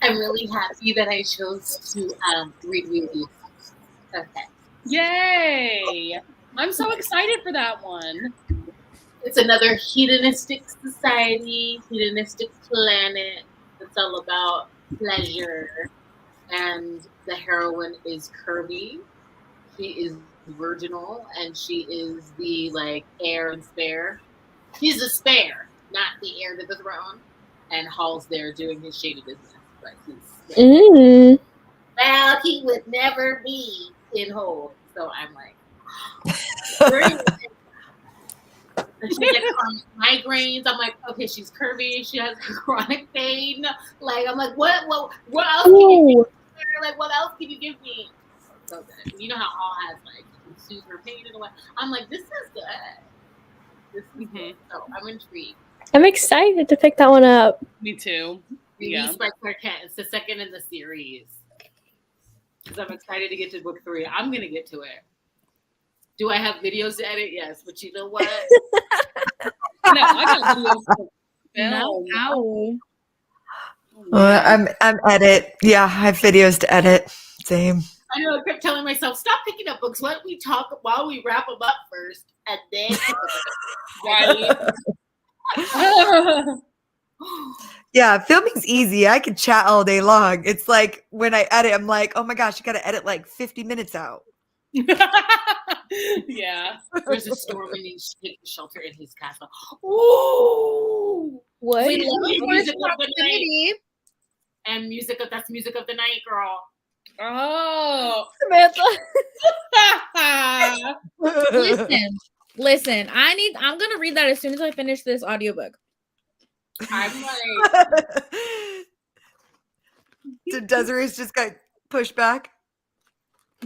I'm really happy that I chose to read with you. Okay. Yay! I'm so excited for that one. It's another hedonistic society, hedonistic planet. It's all about pleasure. And the heroine is curvy. She is virginal, and she is the heir and spare. He's the spare, not the heir to the throne. And Hall's there doing his shady business, but he's well, he would never be in Hall. So I'm like, and she gets chronic migraines. I'm like, okay, she's curvy. She has chronic pain. I'm like, what else can you give her? What else can you give me? So good. You know how Hall has you can soothe her pain in a way. I'm like, this is good. This is good. So I'm intrigued. I'm excited to pick that one up. Me too. Released by Claire Kent. It's the second in the series. Because I'm excited to get to book 3. I'm gonna get to it. Do I have videos to edit? Yes, but you know what? No, I got videos to film. No. I'm edit. Yeah, I have videos to edit. Same. I know. I kept telling myself, stop picking up books. Why don't we talk while we wrap them up first, and then Right. Yeah, filming's easy. I can chat all day long. It's like when I edit, I'm like, oh my gosh, you got to edit 50 minutes out. Yeah. There's a storm and he's taking shelter in his castle. Ooh! What? We love Music worship of the night. And that's music of the night, girl. Oh. Samantha. Listen. I'm gonna read that as soon as I finish this audiobook. I'm like, Desiree's just got pushed back.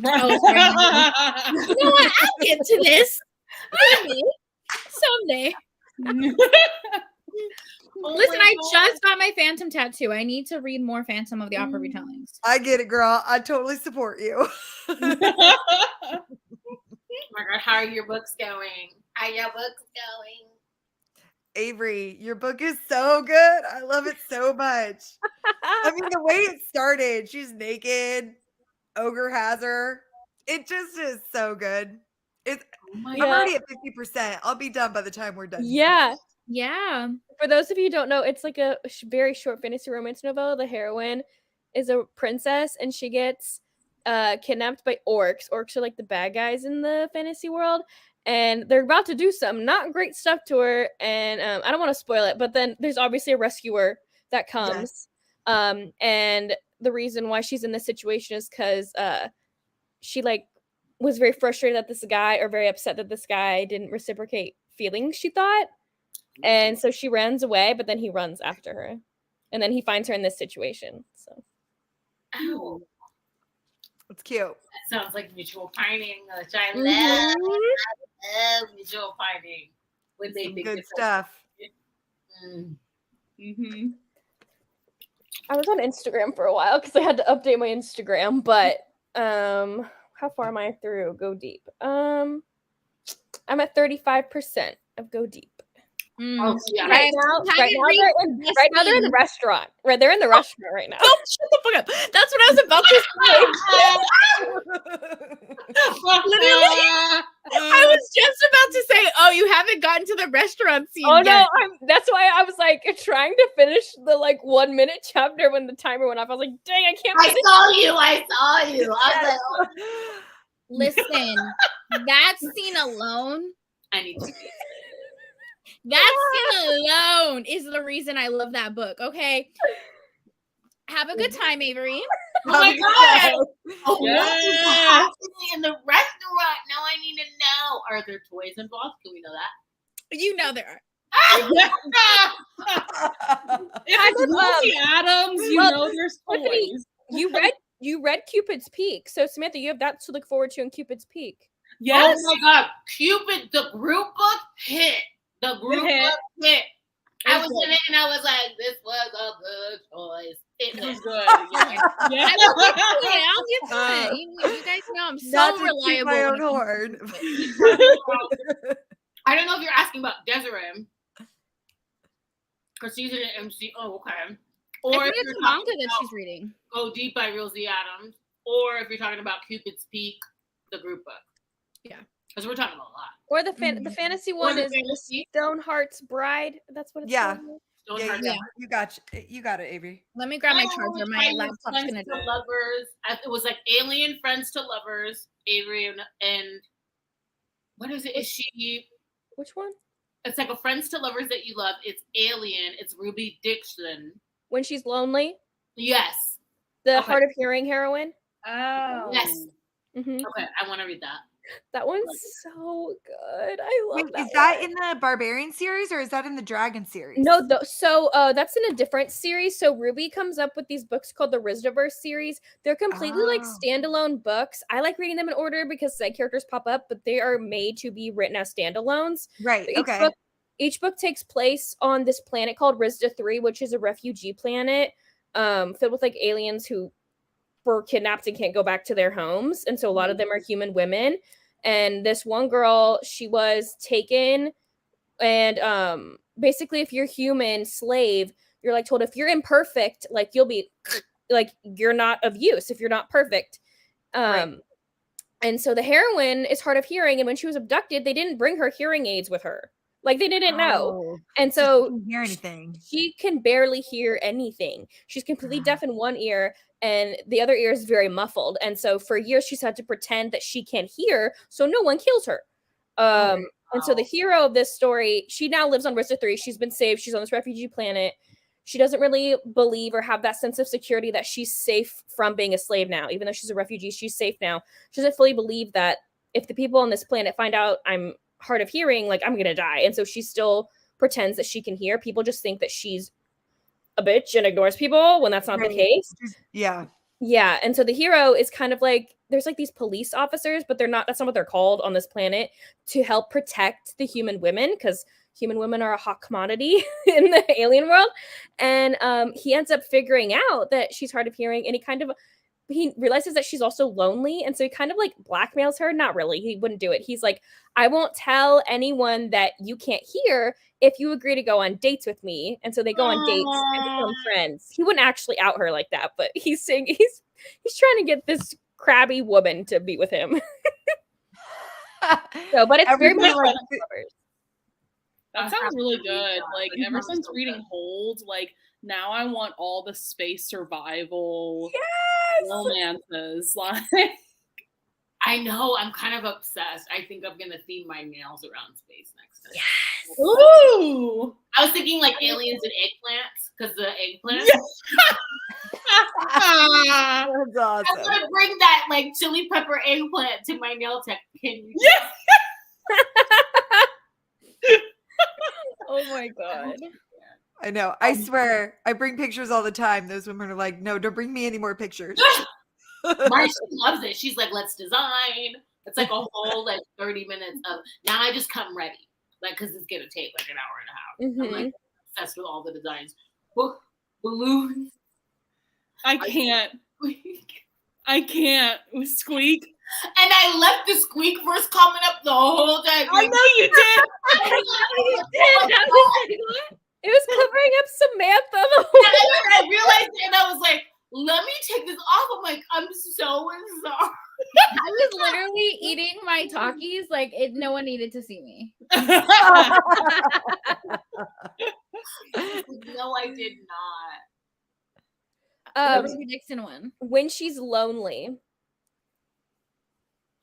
Oh, sorry. You know what? I'll get to this. Maybe. Someday. Listen, I just got my Phantom tattoo. I need to read more Phantom of the Opera retellings. I get it, girl. I totally support you. oh my God, how are your books going? How are your books going? Avery, your book is so good. I love it so much. I mean, the way it started, she's naked. Ogre has her. It just is so good. I'm already at 50%. I'll be done by the time we're done. Yeah. Yeah. For those of you who don't know, it's like a very short fantasy romance novella. The heroine is a princess, and she gets kidnapped by orcs. Orcs are like the bad guys in the fantasy world, and they're about to do some not great stuff to her. And I don't want to spoil it, but then there's obviously a rescuer that comes. Yes. And the reason why she's in this situation is because she was very frustrated that this guy, or very upset that this guy didn't reciprocate feelings, she thought. And so she runs away, but then he runs after her. And then he finds her in this situation. So it's cute. That sounds like mutual finding, which I love. I love mutual finding. When they think good stuff. Mm-hmm. I was on Instagram for a while because I had to update my Instagram, but how far am I through Go Deep? I'm at 35% of Go Deep. Oh, yeah. Right now they're in the restaurant. Right, they're in the restaurant right now. Oh, shut the fuck up. That's what I was about to say. Literally, I was just about to say, oh, you haven't gotten to the restaurant scene yet. No, that's why I was trying to finish the 1 minute chapter when the timer went off. I was like, dang, I can't finish. I saw you. I was like, listen, that scene alone, I need to see it. That scene alone is the reason I love that book. Okay. Have a good time, Avery. Oh my God. Oh, what is happening in the restaurant? Now I need to know. Are there toys involved? Can we know that? You know there are. If it's Lucy Adams, you know there's toys. You read Cupid's Peak. So Samantha, you have that to look forward to in Cupid's Peak. Yes. Oh my God. Cupid, the group book hit. The group book hit. I was in it and I was like, this was a good choice. It was good. Yeah. I'll get to it. You guys know I'm so reliable. My own horn. I don't know if you're asking about Desiree. Because she's in an MC. Oh, okay. Or I if think you're it's talking manga that about she's reading. Go Deep by Rosie Adams, or if you're talking about Cupid's Peak, the group book. Yeah. Because we're talking about a lot. Or the fantasy one the is fantasy. Stoneheart's Bride. That's what it's Yeah. called. Stoneheart's Yeah. You got it, Avery. Let me grab my Oh, charger. My Friends laptop's to gonna die. Lovers. It was like Alien, Friends to Lovers, Avery, and what is it? Is she? Which one? It's like a Friends to Lovers that you love. It's Alien. It's Ruby Dixon. When she's lonely. Yes. The Okay. hard of hearing heroine. Oh. Yes. Mm-hmm. Okay, I want to read that. That one's so good. I love Wait, that. is that one. in the Barbarian series or is that in the Dragon series? No, so that's in a different series. So Ruby comes up with these books called the Rizdaverse series. They're completely like Oh. standalone books. I like reading them in order because side characters pop up, but they are made to be written as standalones. Right. So Okay. each book takes place on this planet called Rizda 3, which is a refugee planet filled with like aliens who were kidnapped and can't go back to their homes. And so a lot of them are human women. And this one girl, she was taken, and basically if you're human slave, you're like told if you're imperfect, like you'll be like you're not of use if you're not perfect. Right. And so the heroine is hard of hearing, and when she was abducted, they didn't bring her hearing aids with her. Like they didn't know. Oh, And so so she didn't hear anything. she can barely hear anything. She's completely deaf in one ear, and the other ear is very muffled. And so for years, she's had to pretend that she can't hear, so no one kills her. And so the hero of this story, she now lives on Rista 3. She's been saved. She's on this refugee planet. She doesn't really believe or have that sense of security that she's safe from being a slave now. Even though she's a refugee, she's safe now. She doesn't fully believe that if the people on this planet find out I'm hard of hearing, like I'm going to die. And so she still pretends that she can hear. People just think that she's a bitch and ignores people when that's not the case. Yeah. Yeah. And so the hero is kind of like, there's like these police officers, but that's not what they're called on this planet, to help protect the human women, because human women are a hot commodity in the alien world. And he ends up figuring out that she's hard of hearing, and he realizes that she's also lonely. And so he kind of like blackmails her. Not really. He wouldn't do it. He's like, I won't tell anyone that you can't hear if you agree to go on dates with me. And so they go on dates and become friends. He wouldn't actually out her like that, but he's saying he's trying to get this crabby woman to be with him. So, but it's very much like that sounds really good. Like ever since reading Hold, like now I want all the space survival romances. Like I know, I'm kind of obsessed. I think I'm gonna theme my nails around space next time. Yes. Ooh. I was thinking like aliens and eggplants, because the eggplants. That's I'm awesome. gonna bring that like chili pepper eggplant to my nail tech. Can you? Oh my god. I know. I swear. I bring pictures all the time. Those women are like, no, don't bring me any more pictures. Marcy loves it. She's like, let's design. It's like a whole like 30 minutes of now I just come ready. Like, because it's gonna take like an hour and a half. I'm like obsessed with all the designs. Balloons. I can't. With Squeak. And I left the squeak verse coming up the whole time. I know you did. It was covering up Samantha the And whole I realized it, and I was like, let me take this off. I'm like, I'm so sorry. I was literally eating my Takis like no one needed to see me. No, I did not. Ruby Dixon one. When she's lonely.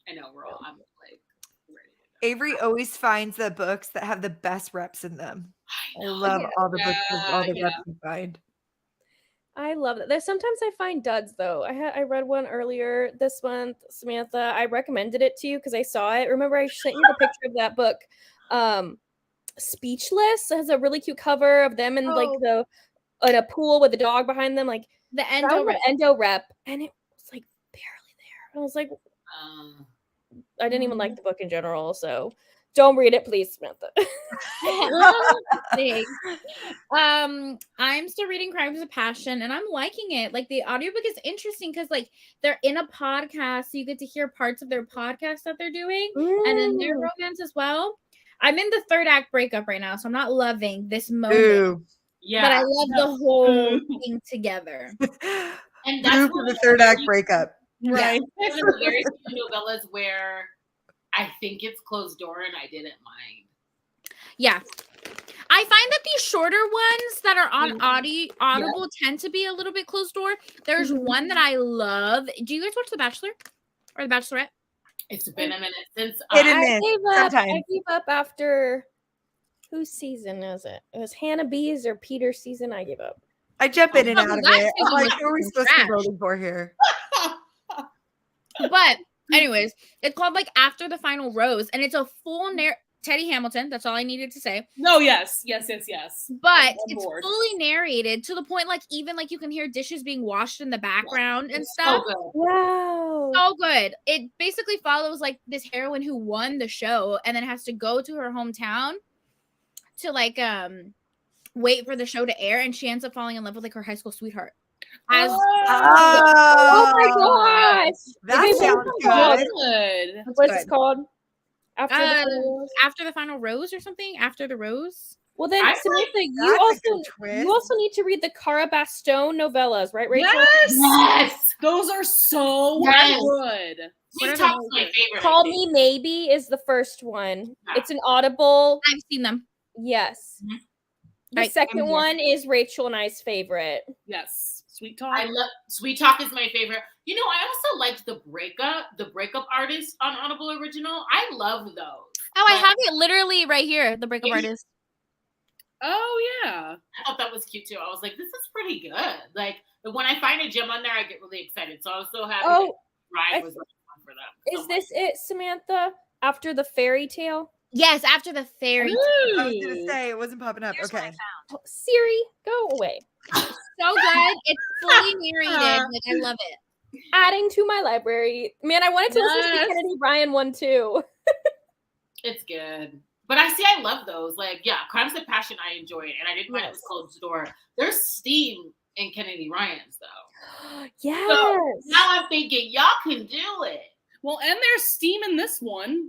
I know, we're all, I'm like, ready. Avery always finds the books that have the best reps in them. I love all the books with all the reps you find. I love that. There's sometimes I find duds though. I read one earlier this month, Samantha. I recommended it to you because I saw it. Remember, I sent you the picture of that book. Speechless. It has a really cute cover of them in like in a pool with a dog behind them, like the endo rep, and it was like barely there. I was like, I didn't even like the book in general, so don't read it, please, Samantha. I'm still reading Crimes of Passion, and I'm liking it. Like the audiobook is interesting because like they're in a podcast, so you get to hear parts of their podcast that they're doing, and then their romance as well. I'm in the third act breakup right now, so I'm not loving this moment. Ooh. Yeah. But I love the whole thing together. And Boo that's for one the of third act very- Right. breakup. One of the very few novellas where I think it's closed door and I didn't mind. Yeah. I find that these shorter ones that are on Audible tend to be a little bit closed door. There's one that I love. Do you guys watch The Bachelor or The Bachelorette? It's been a minute since Hit and I miss. I Sometimes. gave up after whose season is it? It was Hannah B's or Peter's season. I gave up. I jump in and Oh, out of that it. I'm season like, was who are we fucking supposed to be trash. voting for here? But anyways, it's called like After the Final Rose, and it's a full Teddy Hamilton. That's all I needed to say. No, yes. But I'm on it's board. fully narrated to the point, like even like you can hear dishes being washed in the background and It's stuff. so good. Wow. So good. It basically follows like this heroine who won the show and then has to go to her hometown to like wait for the show to air, and she ends up falling in love with like her high school sweetheart. As Oh my gosh. That Okay, sounds good. good. Good. What's good. this called? After the Uh, Final Rose? After the Final Rose or something? After the Rose? Well then, I Samantha, you That's a good twist. also need to read the Cara Bastone novellas, right, Rachel? Yes. Yes. Those are so Yes. good. Sweet are Talk's those? my favorite. Call I think. Me Maybe is the first one. Yeah. It's an Audible. I've seen them. Yes. Mhm. The Right, second I'm here. one is Rachel and I's favorite. Yes. Sweet Talk. I love Sweet Talk is my favorite. You know, I also liked the breakup artist on Audible Original. I love those. Oh, I But have it literally right here. The Breakup Artist. Oh yeah. I thought that was cute too. I was like, this is pretty good. Like when I find a gem on there, I get really excited. So I was so happy Oh, that Ryan I- was like one for them. Is So this it, Samantha? After the fairy tale? Yes, After the Fairy. I was gonna say it wasn't popping up. Here's what I Okay. Oh, Siri, go away. So good. It's fully narrated. Like I love it. Adding to my library. Man, I wanted to listen to the Yes. Kennedy Ryan one too. it's good. But I love those. Like, yeah, Crimes of Passion, I enjoy it. And I didn't find it was closed door. There's steam in Kennedy Ryan's, though. Yes. Now I'm thinking, y'all can do it. Well, and there's steam in this one.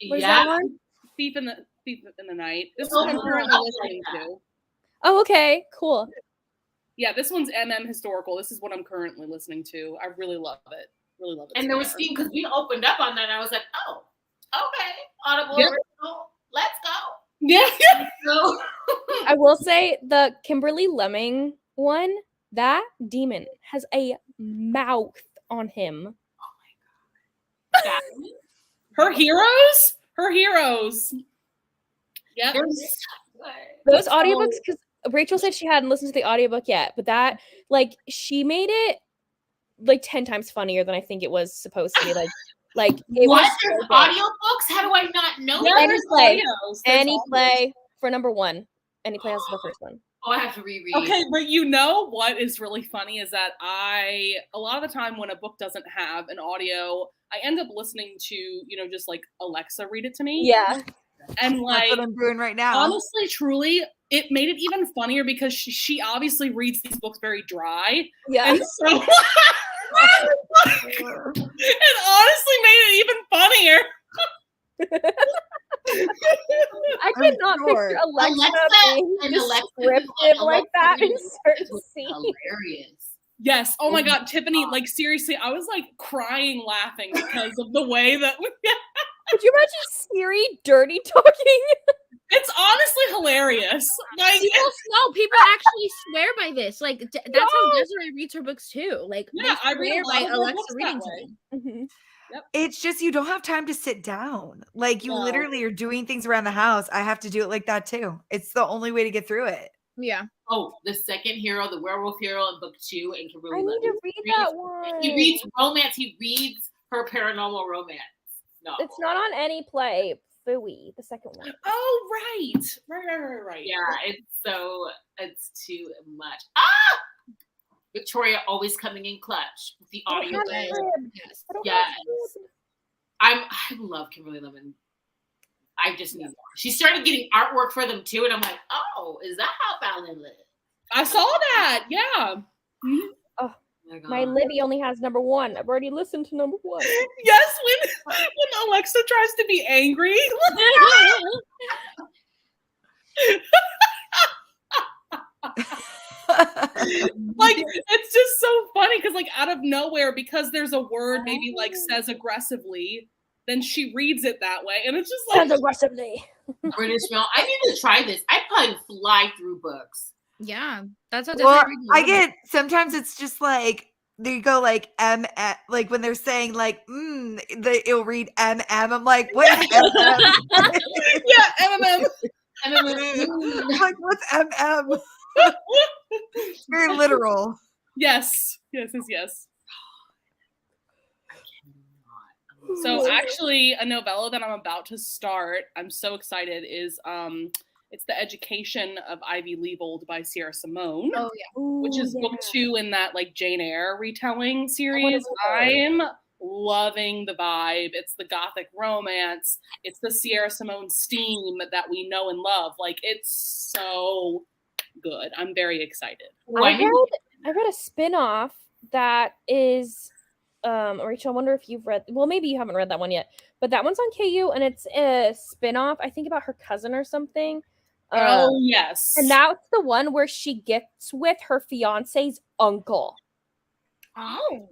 What is that Yeah. one? Thief in the Night. This Oh, is what I'm currently I like listening that. to. Oh, okay. Cool. Yeah, this one's historical. This is what I'm currently listening to. I really love it. Really love it. And so there was far. steam because we opened up on that. And I was like, oh, okay. Audible Yep. Original. Let's go. Yeah. So, I will say the Kimberly Lemming one, that demon has a mouth on him. that- Her heroes. Her heroes. Yep. they're so good. Those So- audiobooks, because Rachel said she hadn't listened to the audiobook yet, but that, like, she made it like 10 times funnier than I think it was supposed to be. Like it What? was so There's good. audiobooks? How do I not know Yeah, that? Any there's play. audios. There's Any audios. play for number one. Any play has the first one. Oh, I have to reread. Okay, but you know what is really funny is that a lot of the time when a book doesn't have an audio, I end up listening to, just like Alexa read it to me. Yeah. And That's like, what I'm doing right now. honestly, truly, it made it even funnier because she obviously reads these books very dry. Yeah. And so it honestly made it even funnier. I I'm cannot sure. picture Alexa Alexa being and Alexa descriptive like that in Alexa certain was scenes. hilarious. Yes. Oh my Oh God, my Tiffany, God. like seriously, I was like crying laughing because of the way that Could you imagine Siri dirty talking? it's honestly hilarious. Like, People actually swear by this. Like that's how Desiree reads her books too. Like Yeah, I they read a swear lot by of her Alexa books that reading to way. them. It's just you don't have time to sit down. Like you No. literally are doing things around the house. I have to do it like that too. It's the only way to get through it. Yeah. Oh, the second hero, the werewolf hero in book 2, and Kimberly I need to read that one. He reads romance. He reads her paranormal romance. No, It's not on any play. Fooey, the second one. oh right. Yeah, it's too much. Victoria always coming in clutch with the I don't audio. have play. it. Yes. I don't Yes. have it. I love Kimberly Lemon. I just need more. She started getting artwork for them too, and I'm like, oh, is that how Fallon lives? I saw that. Yeah. Mhm. Oh my God. My Libby only has number one. I've already listened to number one. Yes, when Alexa tries to be angry. Like, it's just so funny because, like, out of nowhere, because there's a word maybe like says aggressively, then she reads it that way, and it's just like aggressively. British male. I need to try this. I probably fly through books. Yeah, that's how Well, Disney I get sometimes it's just like they go like like when they're saying like it'll read I'm like, what is yeah, MMM. I'm like, what's very literal. Yes. So actually, a novella that I'm about to start, I'm so excited, is it's The Education of Ivy Leibold by Sierra Simone. Oh yeah. Which is book 2 in that like Jane Eyre retelling series. I'm loving the vibe. It's the gothic romance. It's the Sierra Simone steam that we know and love. Like, it's so good. I'm very excited. I read a spin-off that is Rachel, I wonder if you've read, well, maybe you haven't read that one yet, but that one's on KU and it's a spin-off, I think, about her cousin or something. Oh, yes. And that's the one where she gets with her fiance's uncle. Oh.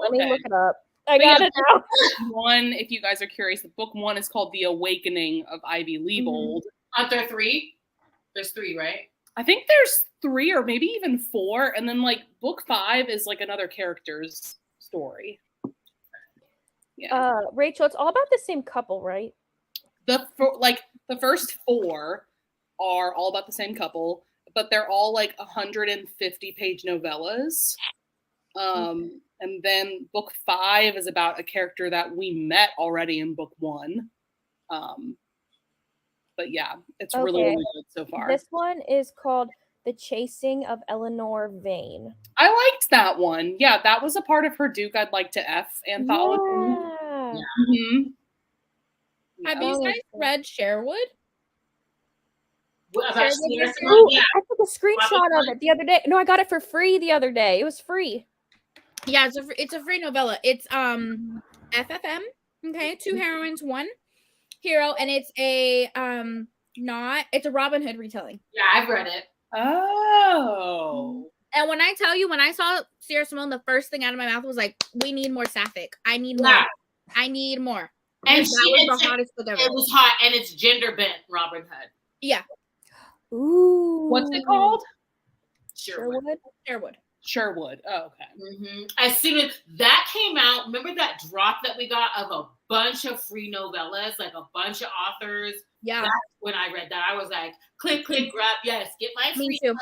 Let me look it up. I got it now. One, if you guys are curious, book 1 is called The Awakening of Ivy Leibold. Aren't there 3? There's 3, right? I think there's 3 or maybe even 4, and then like book 5 is like another character's story. Yeah. Rachel, it's all about the same couple, right? The first 4 are all about the same couple, but they're all like 150-page novellas. And then book 5 is about a character that we met already in book 1. But yeah, it's really, really good so far. This one is called The Chasing of Eleanor Vane. I liked that one. Yeah, that was a part of her Duke I'd Like to F anthology. Yeah. Mm-hmm. Have you guys read Sherwood? I took a screenshot of it the other day. No, I got it for free the other day. It was free. Yeah, it's a free novella. It's FFM. Okay, 2 heroines, 1 hero, and it's a it's a Robin Hood retelling. Yeah, I've read it. Oh. And when I tell you, when I saw Sierra Simone, the first thing out of my mouth was like, "We need more sapphic. I need more. I need more." And that was the hottest book ever. It was hot, and it's gender bent Robin Hood. Yeah. Ooh. What's it called? Sherwood. Sherwood. Oh, okay. Mm-hmm. As soon as that came out, remember that drop that we got of a bunch of free novellas, like a bunch of authors? Yeah. That's when I read that. I was like, click, grab, yes, get my free book.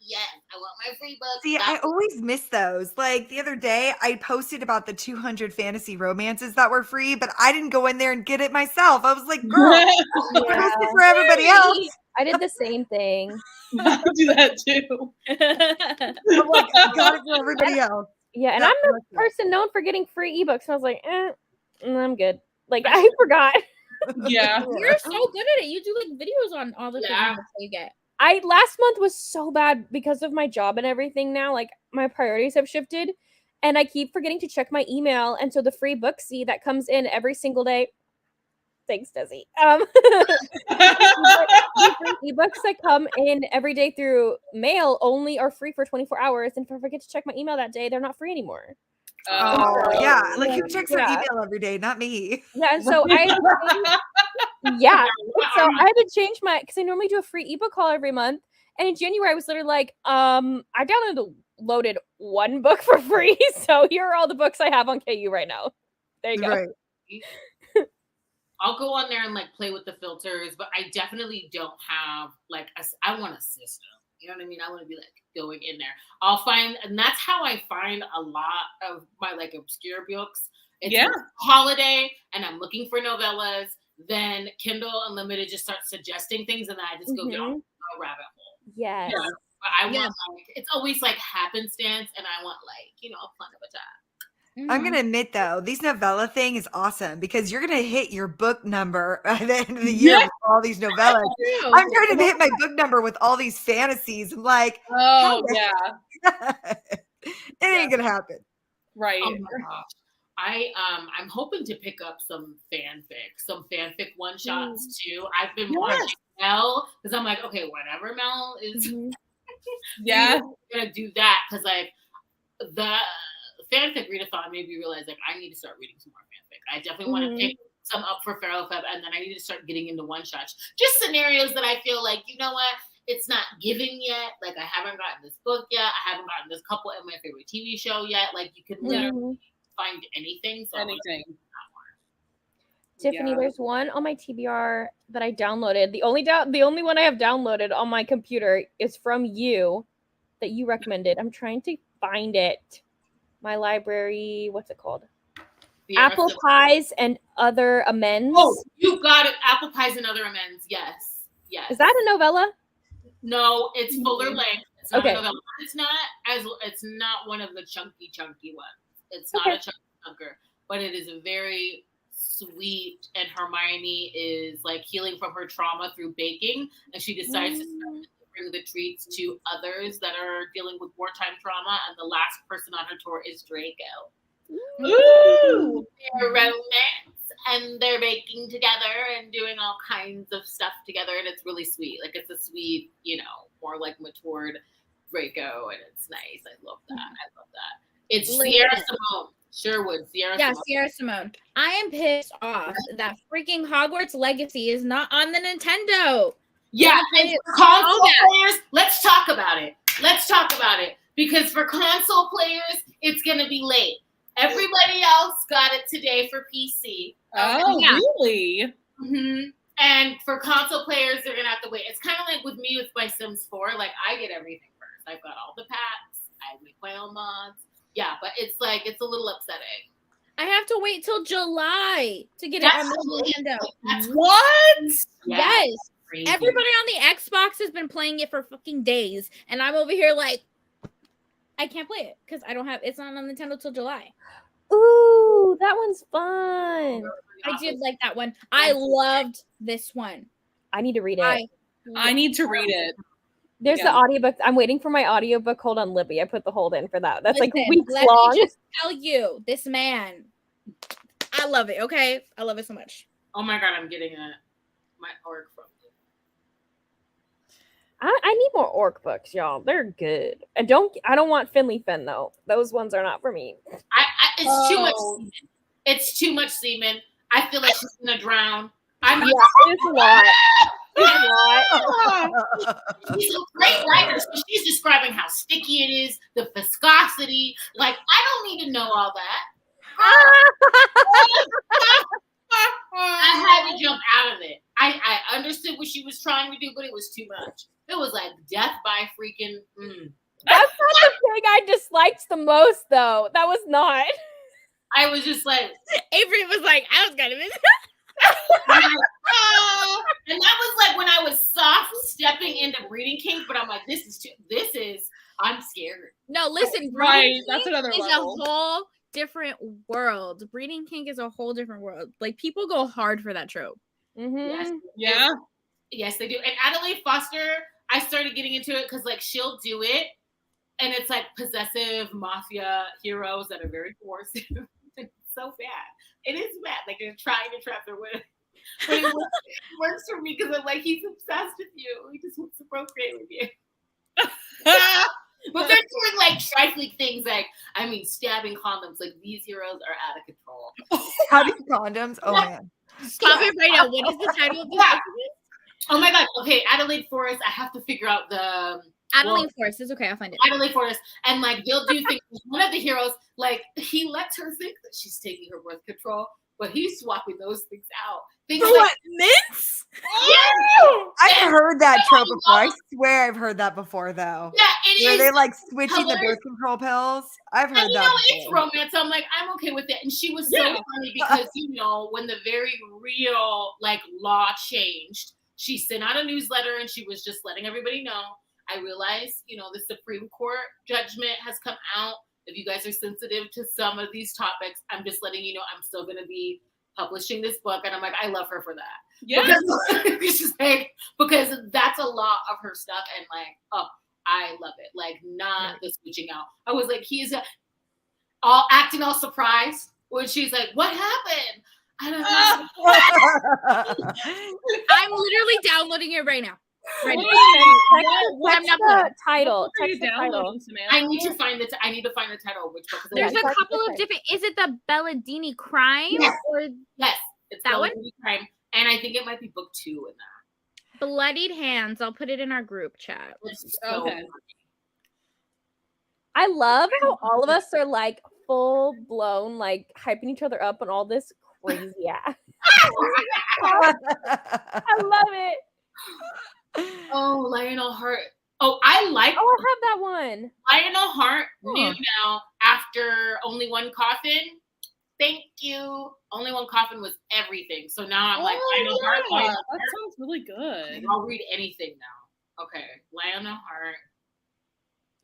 Yes, I want my free book. See, I always miss those. Like the other day, I posted about the 200 fantasy romances that were free, but I didn't go in there and get it myself. I was like, girl, post it for everybody else. I did the same thing. I do that too. I'm like, I got it for everybody else. Yeah, and I'm the person known for getting free ebooks. And I was like, I'm good. Like, I forgot. Yeah. You're so good at it. You do like videos on all the things that you get. Last month was so bad because of my job and everything now. Like, my priorities have shifted. And I keep forgetting to check my email. And so the free Booksy that comes in every single day. Thanks, Desi. The free ebooks that come in every day through mail only are free for 24 hours. And if I forget to check my email that day, they're not free anymore. Oh, yeah. Like, who checks their email every day? Not me. Yeah, and so I had to change my, because I normally do a free ebook haul every month. And in January, I was literally like, I downloaded 1 book for free. So here are all the books I have on KU right now. There you go. Right. I'll go on there and like play with the filters, but I definitely don't have like I want a system. You know what I mean? I want to be like going in there. I'll find, and that's how I find a lot of my like obscure books. It's holiday, and I'm looking for novellas. Then Kindle Unlimited just starts suggesting things, and then I just go get on a rabbit hole. Yes. Yeah. But I want like, it's always like happenstance, and I want like, you know, a fun of a time. I'm going to admit, though, these novella thing is awesome because you're going to hit your book number at the end of the year with all these novellas. I'm trying to hit my book number with all these fantasies. I'm like, it ain't going to happen. Right. Oh my gosh. I'm hoping to pick up some fanfic one shots too. I've been watching Mel because I'm like, okay, whatever Mel is Yeah. I'm gonna do that because like the fanfic readathon made me realize like I need to start reading some more fanfic. I definitely want to pick some up for Feral Feb, and then I need to start getting into one shots. Just scenarios that I feel like, you know what, it's not giving yet. Like I haven't gotten this book yet. I haven't gotten this couple in my favorite TV show yet. Like you can literally find anything. So Anything. Tiffany, there's one on my TBR that I downloaded. The only one I have downloaded on my computer is from you that you recommended. I'm trying to find it. My library, what's it called? Apple Pies and Other Amends. Oh, you got it. Apple Pies and Other Amends. Yes. Yes. Is that a novella? No, it's fuller length. It's not Okay. a novella. It's not one of the chunky ones. It's not a chunky chunker, but it is a very sweet, and Hermione is like healing from her trauma through baking, and she decides to bring the treats to others that are dealing with wartime trauma, and the last person on her tour is Draco. Ooh. They're romance, and they're baking together and doing all kinds of stuff together, and it's really sweet. Like it's a sweet, more like matured Draco, and it's nice. I love that. It's Sierra Simone. Sherwood, Sierra Simone. Sierra Simone. I am pissed off that freaking Hogwarts Legacy is not on the Nintendo. Yeah, and for console players, let's talk about it. Because for console players, it's going to be late. Everybody else got it today for PC. Oh, really? Mm-hmm. And for console players, they're going to have to wait. It's kind of like with me with my Sims 4. Like, I get everything first. I've got all the packs. I make my own mods. Yeah, but it's a little upsetting. I have to wait till July to get it on the Nintendo. What? Yes. Crazy. Everybody on the Xbox has been playing it for fucking days, and I'm over here like, I can't play it because it's not on Nintendo till July. Ooh, that one's fun. I did like that one. I loved this one. I need to read it. I need to read it. There's the audiobook. I'm waiting for my audiobook. Hold on, Libby. I put the hold in for that. That's like weeks let long. Me just tell you, this man, I love it. Okay, I love it so much. Oh my god, I'm getting my orc from you. I need more orc books, y'all. They're good. I don't want Finley Finn though. Those ones are not for me. It's too much semen. It's too much semen. I feel like she's gonna drown. It's a lot. It's a lot. She's a great writer, so she's describing how sticky it is, the viscosity. Like, I don't need to know all that. I had to jump out of it. I understood what she was trying to do, but it was too much. It was like death by freaking. That's not the thing I disliked the most, though. That was not. I was just like, Avery was like, I was kind of into and that was like when I was soft stepping into Breeding Kink, but I'm like, I'm scared. No, listen, Right, that's another is level. a whole different world. Breeding Kink is a whole different world. Like, people go hard for that trope. Mm-hmm. Yes, they do. And Adelaide Foster, I started getting into it because like she'll do it, and it's like possessive mafia heroes that are very coercive. It's so bad. It is bad. Like they're trying to trap their women. But it works for me because I'm like, he's obsessed with you. He just wants to procreate with you. But they're doing like trifling things like, stabbing condoms. Like these heroes are out of control. Stabbing condoms? Oh man. Stop it right now. What is the title of this book? Oh my god. Okay, Adelaide Forest. I have to figure out the Adeline Force is okay. I'll find it. Adelaide Forest, and like they'll do things. One of the heroes, like he lets her think that she's taking her birth control, but he's swapping those things out. Things For like, what? Mints? yeah, I've heard that trope before. I swear I've heard that before, though. yeah, it Where is. they like switching the hilarious. birth control pills. I've heard And that. it's romance. So I'm like, I'm okay with it. And she was so funny because when the very real like law changed, she sent out a newsletter and she was just letting everybody know. I realize, the Supreme Court judgment has come out. If you guys are sensitive to some of these topics, I'm just letting you know I'm still going to be publishing this book. And I'm like, I love her for that. Yeah. Because that's a lot of her stuff. And like, I love it. Like, not the switching out. I was like, he's acting all surprised when she's like, what happened? I don't know. I'm literally downloading it right now. Ready. What's the title? What are you Text the title. downloading, Samantha? I need to find the title of which book. There's Yeah, a that's couple the of thing. different. Is it the Belladini Crime Yes. or Yes, it's That one? Belladini Crime, and I think it might be book 2 in that. Bloodied Hands? I'll put it in our group chat. It's so Okay. funny. I love how all of us are like full blown, like hyping each other up on all this crazy ass. I love it. Oh, Lionel Hart. Oh, I like Oh, I have that one. Lionel Hart new now after Only One Coffin. Thank you. Only One Coffin was everything. So now I'm like, Lionel Hart. yeah, Lionel that Hart. sounds really good. I'll read anything now. Okay. Lionel Hart.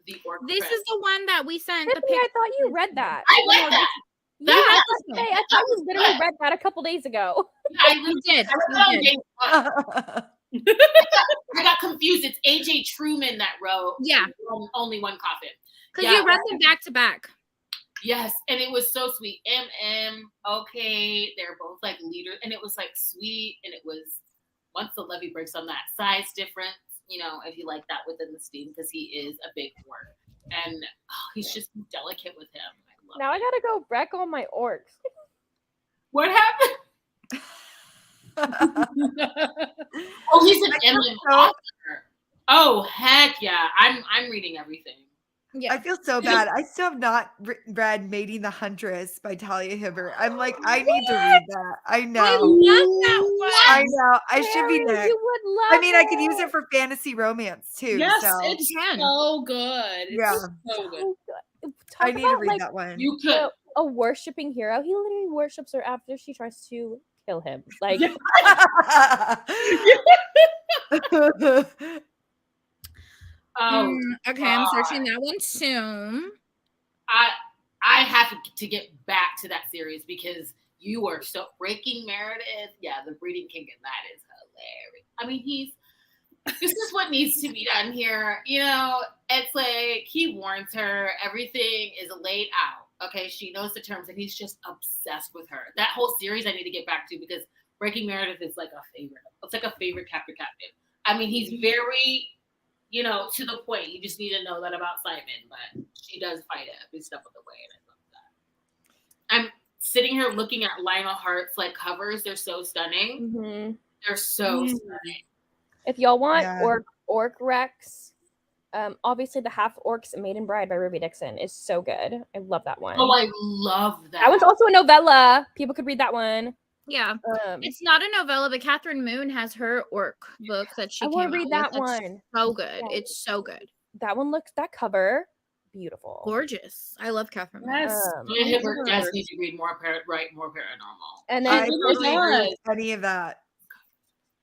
The Orc This Press. is the one that we sent the Tiffany, I picture. thought you read that. I like that. Yeah, That- Hey, I thought you literally read that a couple days ago. you did. I read You that on did. day 1. I got confused. It's AJ Truman that wrote Yeah, Only One Coffin. because Yeah. you read them back to back. Yes, and it was so sweet. Okay, they're both like leaders, and it was like sweet, and it was once the levee breaks on that size difference, if you like that within the steam, because he is a big orc, and he's just delicate with him. I love Now it. I gotta go wreck all my orcs. What happened? Oh, he's an MM author. Oh heck yeah! I'm reading everything. Yeah. I feel so bad. I still have not read Mating the Huntress by Talia Hibbert. I'm like, I need to read that. I know. I love that one. I know. I should be Carrie, next. you would love I mean, I could use it for fantasy romance too. Yes, so it's can. so good. It's Yeah. so good. So good. Talk I need to about, read like, that one. You could. a worshipping hero. He literally worships her after she tries to kill him. Like, Oh, Okay, I'm searching that one soon. I have to get back to that series because you are so Breaking Meredith. Yeah, the breeding king, and that is hilarious. I mean, this is what needs to be done here. It's like he warns her, everything is laid out. Okay, she knows the terms, and he's just obsessed with her. That whole series I need to get back to because Breaking Meredith is like a favorite. It's like a favorite captive. I mean, he's very, to the point. You just need to know that about Simon, but she does fight every step of the way, and I love that. I'm sitting here looking at Lionel Hart's like covers. They're so stunning. mhm. They're so stunning. If y'all want Yeah. orc Rex, obviously the Half Orcs Maiden Bride by Ruby Dixon is so good. I love that one. Oh, I love that. That one's also a novella. People could read that one. Yeah, it's not a novella, but Catherine Moon has her orc book that she I came want out to read with. that That's one. So good. Yeah. It's so good. That cover, beautiful. Gorgeous. I love Catherine Moon. Yes. Julia Hibbert does need to read write more paranormal. And I then totally agree does. with any of that.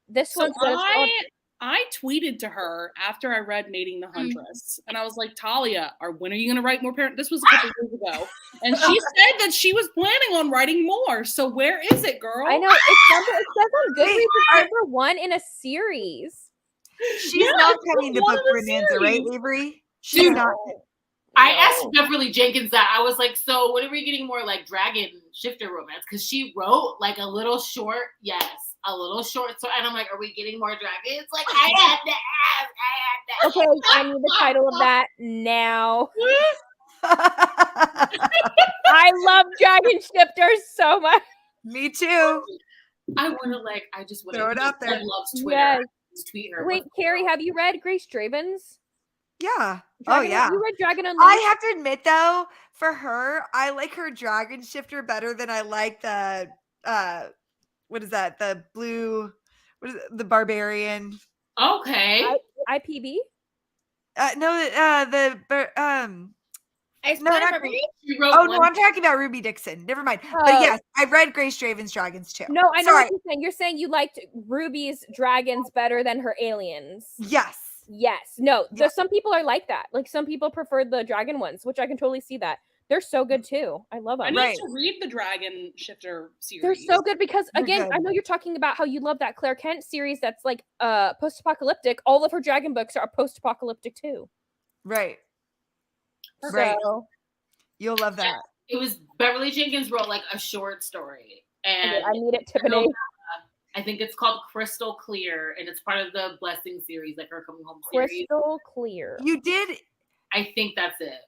this So one's good as well. I tweeted to her after I read Mating the Huntress, and I was like, Talia, when are you going to write more parent? This was a couple years ago, and she said that she was planning on writing more. So where is it, girl? I know it says on Goodreads it's number 1 in a series. She's not coming to one book of the Bonanza, right, series. Avery? She's Dude, not. I asked Beverly Jenkins that. I was like, so when are we getting more like dragon shifter romance? Because she wrote like a little short, a little short. So, and I'm like, are we getting more dragons? Like, I had to ask. Okay, I need the title of that now. I love dragon shifters so much. Me too. I want to I just want to Throw it out there. loves Twitter. Yes. Just tweet her. Wait, Carrie, have you read Grace Draven's? Yeah. Dragon, yeah. You read Dragon Unleashed? I have to admit though, for her, I like her dragon shifter better than I like the what is that? The blue, what is it? The barbarian. Okay. IPB? No, Ice No, Planet not Barbarian? She wrote oh no, one- I'm talking about Ruby Dixon. Never mind. Oh. But yes, I've read Grace Draven's Dragons too. No, I know Sorry. what you're saying. You're saying you liked Ruby's dragons better than her aliens. Yes. Yes. No, Yeah. some people are like that. Like some people prefer the dragon ones, which I can totally see that. They're so good too. I love I them. need Right. to read the Dragon Shifter series. They're so good because They're again, I good. know you're talking about how you love that Claire Kent series that's like post-apocalyptic. All of her dragon books are post-apocalyptic too. Right. Right. So You'll love that. It was Beverly Jenkins wrote like a short story, and I need it, Tiffany. I think it's called Crystal Clear, and it's part of the Blessing series, like her coming home series. Crystal Clear. You did. I think that's it.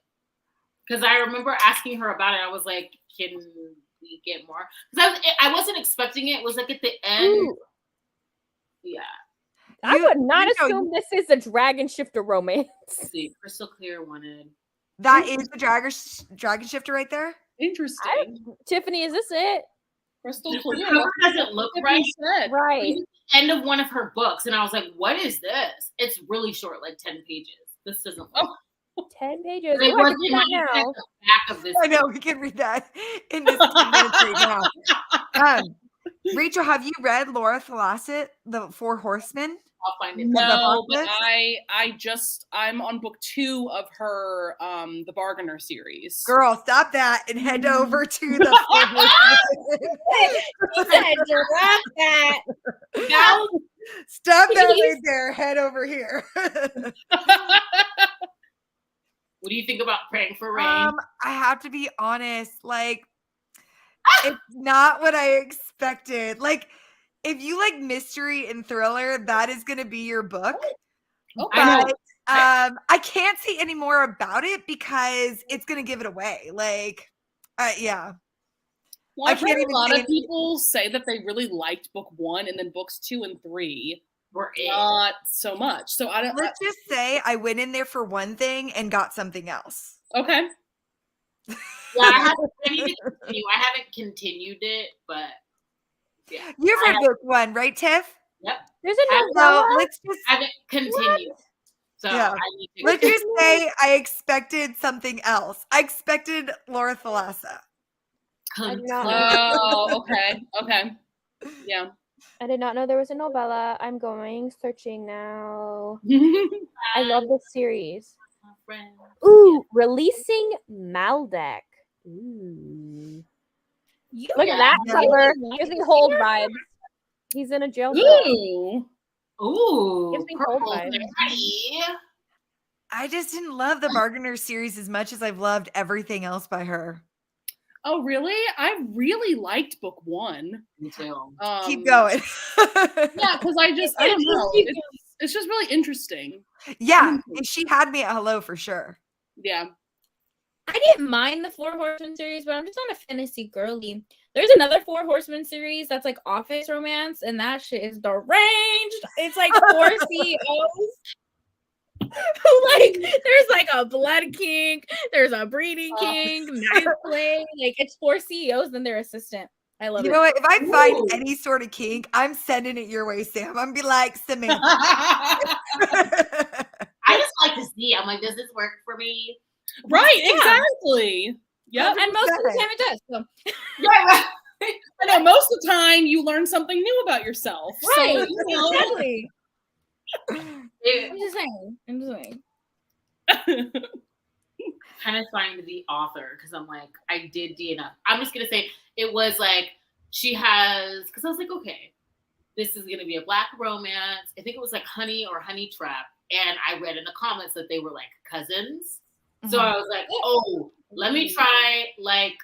Because I remember asking her about it. I was like, "Can we get more?" Because I wasn't expecting it. It was like at the end. Ooh. Yeah. I would not assume this is a dragon shifter romance. Let's see, Crystal Clear wanted. That is the dragon shifter right there. Interesting. Tiffany, is this it? Crystal The Clear. cover doesn't look right. Right. End of one of her books, and I was like, "What is this?" It's really short, like 10 pages. This doesn't look. 10 pages. It Oh, I was can read that now. the back of this. I know we can read that in this 10 minutes right now. Rachel, have you read Laura Thalasset, The Four Horsemen? I'll find it. No, but I'm on book 2 of her the Bargainer series. Girl, stop that and head over to the Four Horsemen. She said, drop that. Now, Stop that right there. Head over here. what do you think about Praying for Rain? I have to be honest, like it's not what I expected. Like, if you like mystery and thriller, that is gonna be your book. Okay. But I can't say any more about it because it's gonna give it away. Like, yeah. Well, I've I can't heard a even lot say of people say that they really liked book 1, and then books 2 and 3 Were not so much. So I don't. Let's just say I went in there for one thing and got something else. Okay. Yeah, I need to continue. I haven't continued it, but yeah. You've read book 1, right, Tiff? Yep. There's a So novella. let's just I haven't continued. So Yeah. I need to let's just say I expected something else. I expected Laura Thalasset. I did not know. Oh, okay. Okay. Yeah. I did not know there was a novella. I'm going searching now. I love this series. Ooh, Releasing Malbec. Ooh. Look at that Yeah. cover. Gives me hold vibes. He's in a jail cell. Ooh. Ooh, Gives me cold purple vibes. pretty. I just didn't love the Bargainer series as much as I've loved everything else by her. Oh, really? I really liked book 1. Me too. Keep going. Yeah, because I don't know. It's just really interesting. Yeah, she had me at hello for sure. Yeah. I didn't mind the Four Horsemen series, but I'm just not a fantasy girly. There's another Four Horsemen series that's like office romance, and that shit is deranged. It's like 4 CEOs. Like there's like a blood king, there's a breeding king, knife play. Like it's 4 CEOs, then their assistant. I love You it. know what? If I find Ooh. any sort of kink, I'm sending it your way, Sam. I'm gonna be like, Samantha. I just like to see. I'm like, does this work for me? Right, exactly. Yep. And most of the time it does. So. Yeah, I know most of the time you learn something new about yourself. Right. So, you know. Exactly. It I'm just saying. kind of find the author because I'm like, I did DNF. I'm just gonna say it was like she has because I was like, okay, this is gonna be a Black romance. I think it was like Honey or Honey Trap, and I read in the comments that they were like cousins. So I was like, oh, let me try like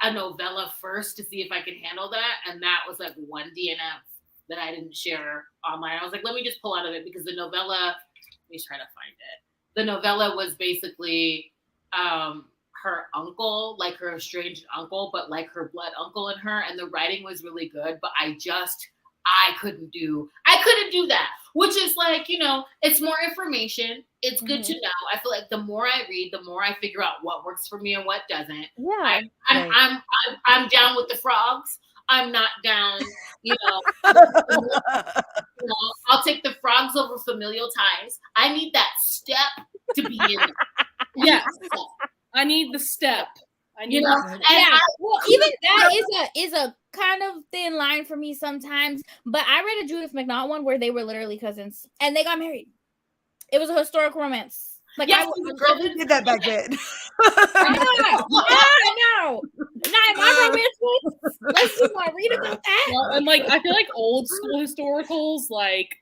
a novella first to see if I can handle that. And that was like one DNF that I didn't share online. I was like, let me just pull out of it because the novella, let me try to find it. The novella was basically her uncle, like her estranged uncle, but like her blood uncle in her. And the writing was really good, but I couldn't do that, which is like, you know, it's more information. It's good to know. I feel like the more I read, the more I figure out what works for me and what doesn't. Yeah. I'm down with the frogs. I'm not down, you know, I'll take the frogs over familial ties. I need that step to be in it. Yes. I need the step. I need Yeah. Well, even that is a kind of thin line for me sometimes. But I read a Judith McNaught one where they were literally cousins and they got married. It was a historical romance. Like yes, They did that back then. No. Not in my romance books. Let's just not read about that. Well, and like I feel like old school historicals, like,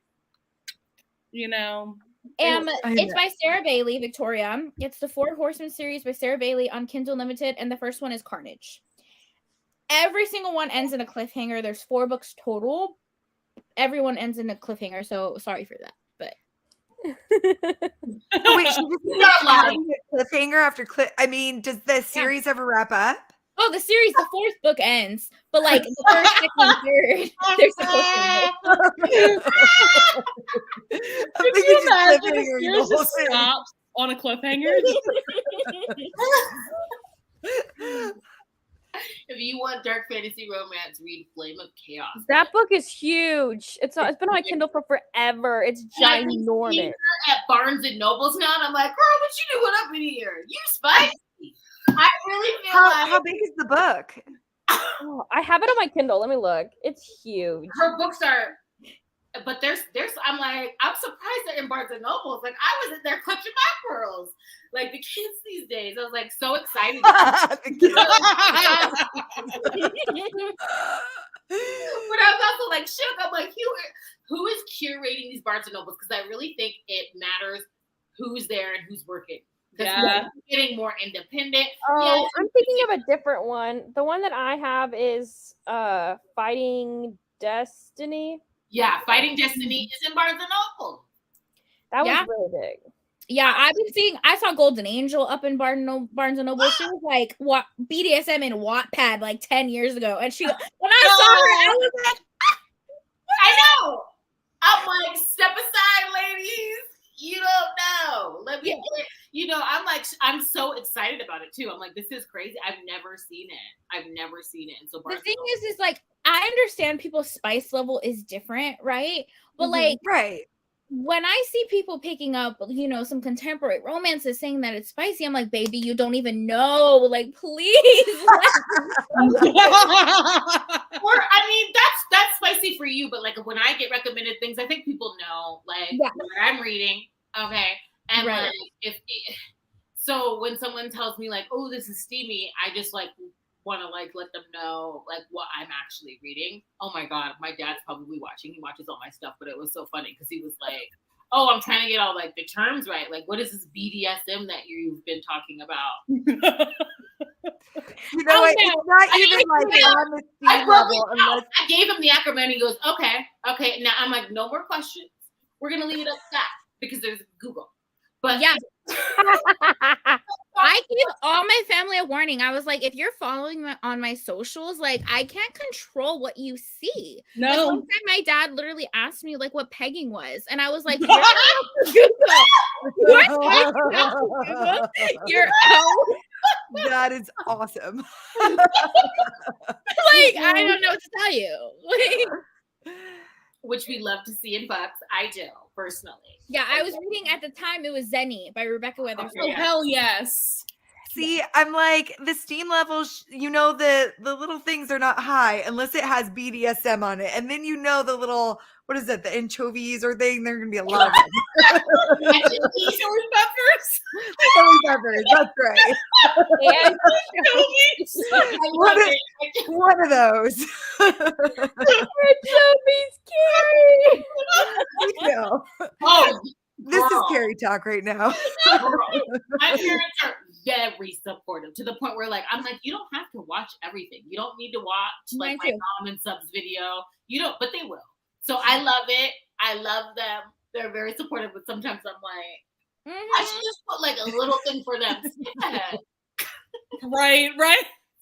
you know. It's by Sarah Bailey, Victoria. It's the Four Horsemen series by Sarah Bailey on Kindle Limited, and the first one is Carnage. Every single one ends in a cliffhanger. There's 4 books total. everyone ends in a cliffhanger. So sorry for that. But Oh, wait, she just keeps having a cliffhanger after I mean, does the series ever wrap up? oh, the series, the 4th book ends, but like the first, second, and third, there's a cliffhanger. I'm Could thinking you just imagine the cliffhanger series the whole just thing. stops on a cliffhanger? If you want dark fantasy romance, read Flame of Chaos. That book is huge. It's been on my Kindle for forever. It's I've been seeing ginormous. her at Barnes and Nobles now, and I'm like, girl, what you doing up in here? You spicy. I really feel How big is the book? Oh, I have it on my Kindle. Let me look. It's huge. her books are, but there's I'm like, I'm surprised they're in Barnes and Nobles. Like I was in there clutching my pearls. Like the kids these days, I was like so excited. But I was also like shook. I'm like, who is curating these Barnes and Nobles? Because I really think it matters who's there and who's working. Because we're getting more independent. Oh, I'm thinking of a different one. The one that I have is Fighting Destiny. Yeah, Fighting Destiny is in Barnes and Noble. That was really big. Yeah, I saw Golden Angel up in Barnes and Noble. She was like what BDSM in Wattpad like 10 years ago. And when I saw her, I was like, I know. I'm like, step aside, ladies. You don't know. Let me get, I'm so excited about it too. I'm like, this is crazy. I've never seen it. And so the thing is like I understand people's spice level is different, right? But like when I see people picking up, some contemporary romances saying that it's spicy, I'm like, baby, you don't even know. Like, please. Or I mean, that's spicy for you, but like when I get recommended things, I think people know like what I'm reading. Okay. And like so when someone tells me like, oh, this is steamy, I just like want to like let them know like what I'm actually reading. Oh my God, my dad's probably watching. He watches all my stuff, but it was so funny because he was like, oh, I'm trying to get all like the terms right. Like, what is this BDSM that you've been talking about? You know what? It's not even like on the steam level. I gave him the acronym and he goes, okay. Now I'm like, no more questions. We're gonna leave it at that because there's Google. But yeah. I gave all my family a warning. I was like, if you're following me on my socials, like I can't control what you see. No. Like, one time my dad literally asked me like what pegging was. And I was like, you're out. That is awesome. Like, I don't know what to tell you. Which we love to see in books. I do, personally. Yeah, I was reading at the time, it was Zenny by Rebecca Weatherspoon. Oh, hell yes. See, I'm like, the steam levels, the little things are not high unless it has BDSM on it. And then the little, what is it, the anchovies or thing, they're going to be a lot of them. Chili peppers. Chili peppers, that's right. And one of those. Anchovies, Carrie. Oh, this is Carrie talk right now. My parents are very supportive to the point where I'm like, you don't have to watch everything. You don't need to watch my mom and subs video. You don't, but they will. So I love it. I love them. They're very supportive, but sometimes I'm like, I should just put a little thing for them. Skip ahead. Right.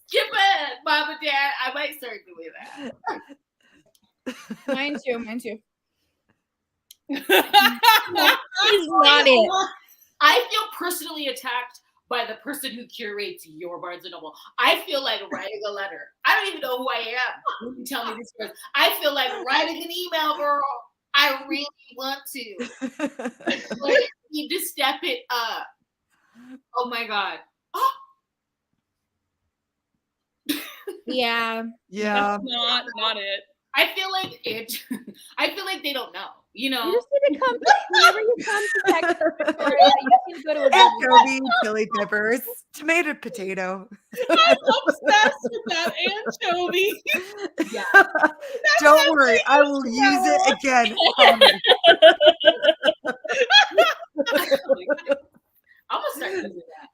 Skip ahead, Mom and Dad. I might start doing that. Mine too. He's not it. I feel personally attacked by the person who curates your Barnes & Noble. I feel like writing a letter. I don't even know who I am when you tell me this first. I feel like writing an email, girl. I really want to. You need to step it up. Oh my God. Oh. Yeah. That's not it. I feel like they don't know. You just need to come. Whenever you come to Texas, Victoria, you need to go to a anchovy, chili peppers, tomato, potato. I'm obsessed with that anchovy. Yeah. Don't worry, I will use it again. I'm gonna start using that.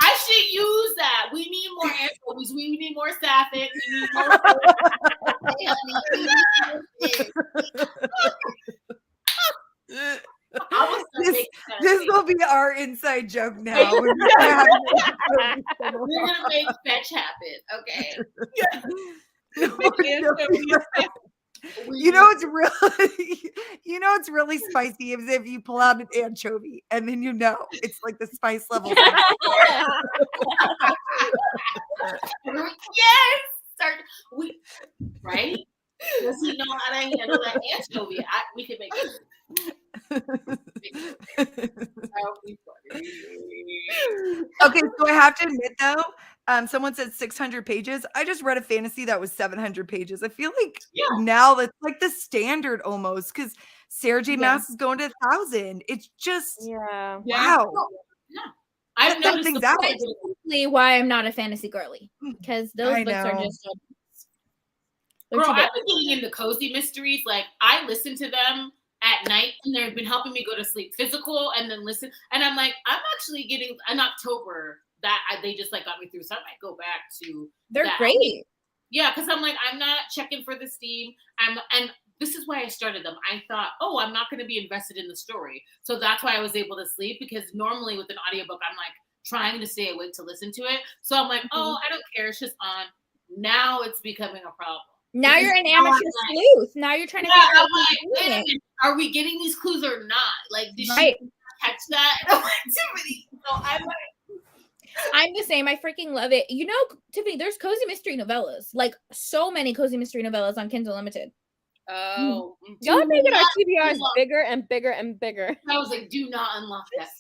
I should use that. We need more anchovies. We need more saffron. We need more. inside joke now. We're We're gonna make fetch happen, okay? You know it's really spicy is if you pull out an anchovy and then you know it's like the spice level. Yes, right? Does he know how to handle that anchovy? We could make it. Okay, so I have to admit though, someone said 600 pages. I just read a fantasy that was 700 pages. I feel like now that's like the standard almost because Sarah J. Maas is going to 1,000. It's just wow. Yeah. I've Check noticed things out. That's simply why I'm not a fantasy girly, because those books are just Girl, I've been getting into cozy mysteries. Like I listen to them at night, and they've been helping me go to sleep. Physical, and then listen. And I'm like, I'm actually getting in October that they just like got me through. So I might go back to. They're that. great. Yeah, because I'm like, I'm not checking for the steam. And this is why I started them. I thought, oh, I'm not going to be invested in the story. So that's why I was able to sleep, because normally with an audiobook, I'm like trying to stay awake to listen to it. So I'm like, oh, I don't care. It's just on. Now it's becoming a problem. Now you're an amateur sleuth. Now you're trying to figure out wait a minute, are we getting these clues or not? Like, did she catch that? Tiffany. So I'm the same. I freaking love it. You know, Tiffany, there's cozy mystery novellas. Like so many cozy mystery novellas on Kindle Unlimited. Oh, y'all making our TBRs bigger and bigger and bigger. I was like, do not unlock that.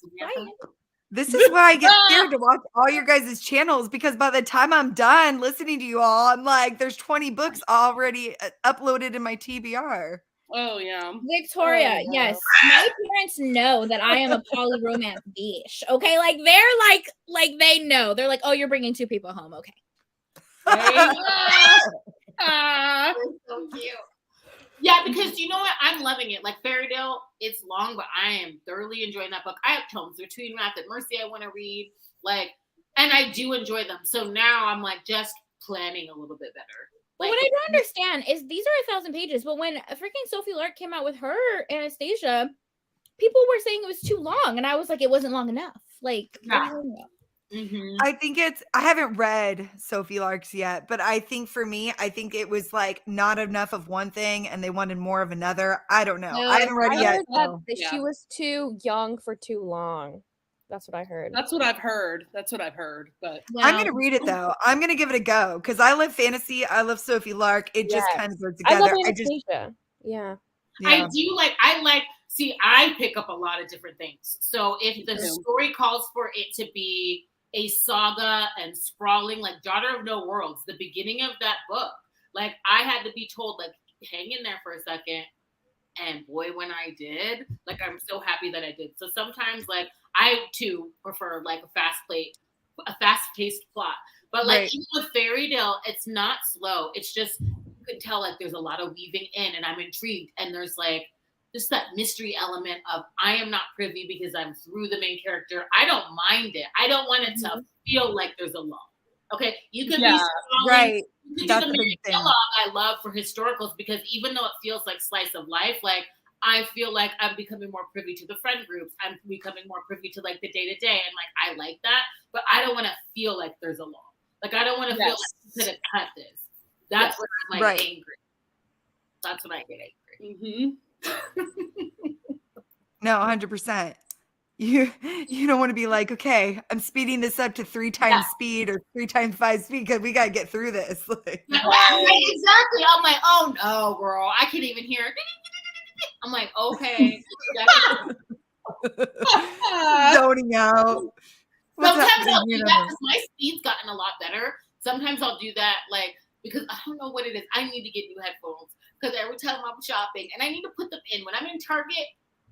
This is why I get scared to watch all your guys' channels, because by the time I'm done listening to you all, I'm like, there's 20 books already uploaded in my TBR. Oh, yeah. Victoria, yes. My parents know that I am a poly romance bitch. Okay, like they're like they know. They're like, oh, you're bringing 2 people home. Okay. So cute. Yeah, because you know what? I'm loving it. Like Fairy Tale, it's long, but I am thoroughly enjoying that book. I have tomes between Wrath and Mercy I want to read. Like, and I do enjoy them. So now I'm like just planning a little bit better. But what I don't understand is these are 1,000 pages, but when freaking Sophie Lark came out with her Anastasia, people were saying it was too long, and I was like, it wasn't long enough. Like, I think I haven't read Sophie Lark's yet, but I think for me, I think it was like not enough of one thing and they wanted more of another. I don't know. I haven't read it yet. She was too young for too long. That's what I heard. That's what I've heard. But I'm going to read it though. I'm going to give it a go because I love fantasy. I love Sophie Lark. It just kind of goes together. I love Anastasia. I do see, I pick up a lot of different things. So if the story calls for it to be a saga and sprawling, like Daughter of No Worlds, the beginning of that book, like I had to be told, like, hang in there for a second. And boy, when I did, like, I'm so happy that I did. So sometimes, like, I too prefer like a fast-paced plot. But like even with Fairy Tale, it's not slow. It's just, you could tell like there's a lot of weaving in, and I'm intrigued. And there's like just that mystery element of I am not privy because I'm through the main character. I don't mind it. I don't want it to feel like there's a lull. Okay, you can be right. You can do the dialogue I love for historicals, because even though it feels like slice of life, like I feel like I'm becoming more privy to the friend groups. I'm becoming more privy to like the day-to-day, and like I like that, but I don't want to feel like there's a lull. Like I don't want to feel like you could have cut this. That's when I'm like angry. That's when I get angry. No, 100%. You don't want to be like, okay, I'm speeding this up to 3 times speed or 3 times 5 speed because we got to get through this. Like, exactly. I'm like, oh no, girl, I can't even hear it. I'm like, okay. Zoning out. Sometimes I'll do that because my speed's gotten a lot better. Sometimes I'll do that, like, because I don't know what it is. I need to get new headphones because every time I'm shopping and I need to put them in. When I'm in Target,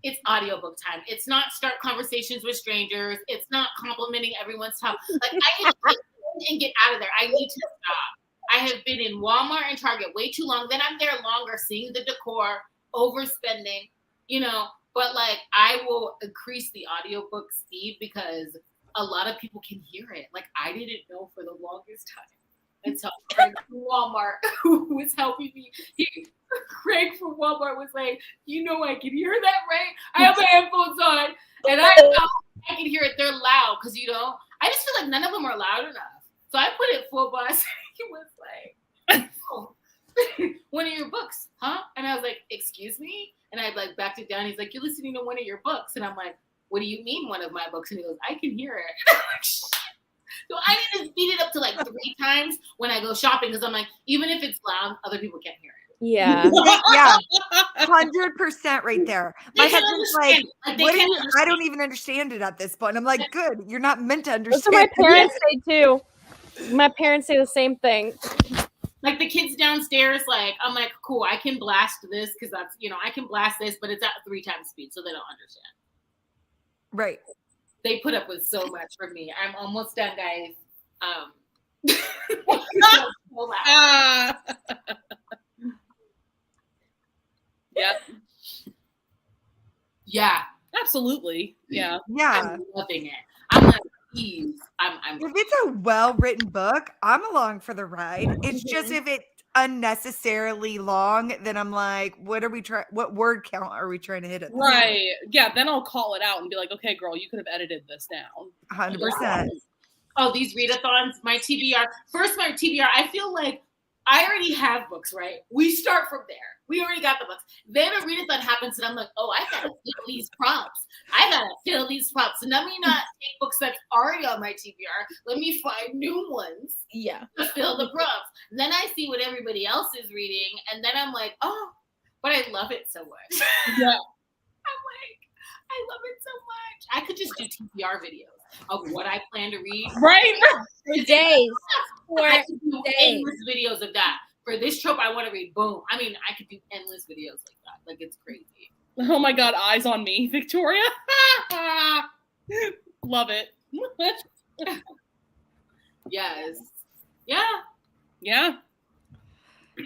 it's audiobook time. It's not start conversations with strangers. It's not complimenting everyone's top. Like, I need to get in and get out of there. I need to stop. I have been in Walmart and Target way too long. Then I'm there longer, seeing the decor, overspending, but like I will increase the audiobook speed because a lot of people can hear it. Like I didn't know for the longest time until Walmart who was helping me. Craig from Walmart was like, you know I can hear that, right? I have my headphones on, and I know I can hear it. They're loud because I just feel like none of them are loud enough. So I put it full blast. He was like, oh, one of your books, huh? And I was like, excuse me? And I like backed it down. He's like, you're listening to one of your books. And I'm like, what do you mean one of my books? And he goes, I can hear it. And I'm like, shit. So I need to speed it up to like 3 times when I go shopping because I'm like, even if it's loud, other people can't hear it. Yeah. Yeah, 100% right there. My husband's like, what do you? I don't even understand it at this point. I'm like, good. You're not meant to That's understand. what my parents say too. My parents say the same thing. Like the kids downstairs, like I'm like, cool, I can blast this because that's I can blast this, but it's at 3 times speed, so they don't understand. Right. They put up with so much from me. I'm almost done, guys. Yep. Yeah. Absolutely. Yeah. Yeah. I'm loving it. I'm like, please. If it's a well-written book, I'm along for the ride. It's just if it's unnecessarily long, then I'm like, what word count are we trying to hit at this point? Right. Yeah. Then I'll call it out and be like, okay, girl, you could have edited this down. 100%. Oh, these readathons, my TBR. First, my TBR, I feel like I already have books, right? We start from there. We already got the books. Then a readathon happens, and I'm like, oh, I gotta fill these prompts. So let me not take books that's already on my TBR. Let me find new ones. Yeah. To fill the prompts. Then I see what everybody else is reading, and then I'm like, oh, but I love it so much. Yeah. I'm like, I love it so much. I could just do TBR videos of what I plan to read. Right. For days. I could do endless videos of that. For this trope, I want to read. Boom. I mean, I could do endless videos like that. Like, it's crazy. Oh my God, eyes on me, Victoria. Love it. Yes. Yeah. Yeah.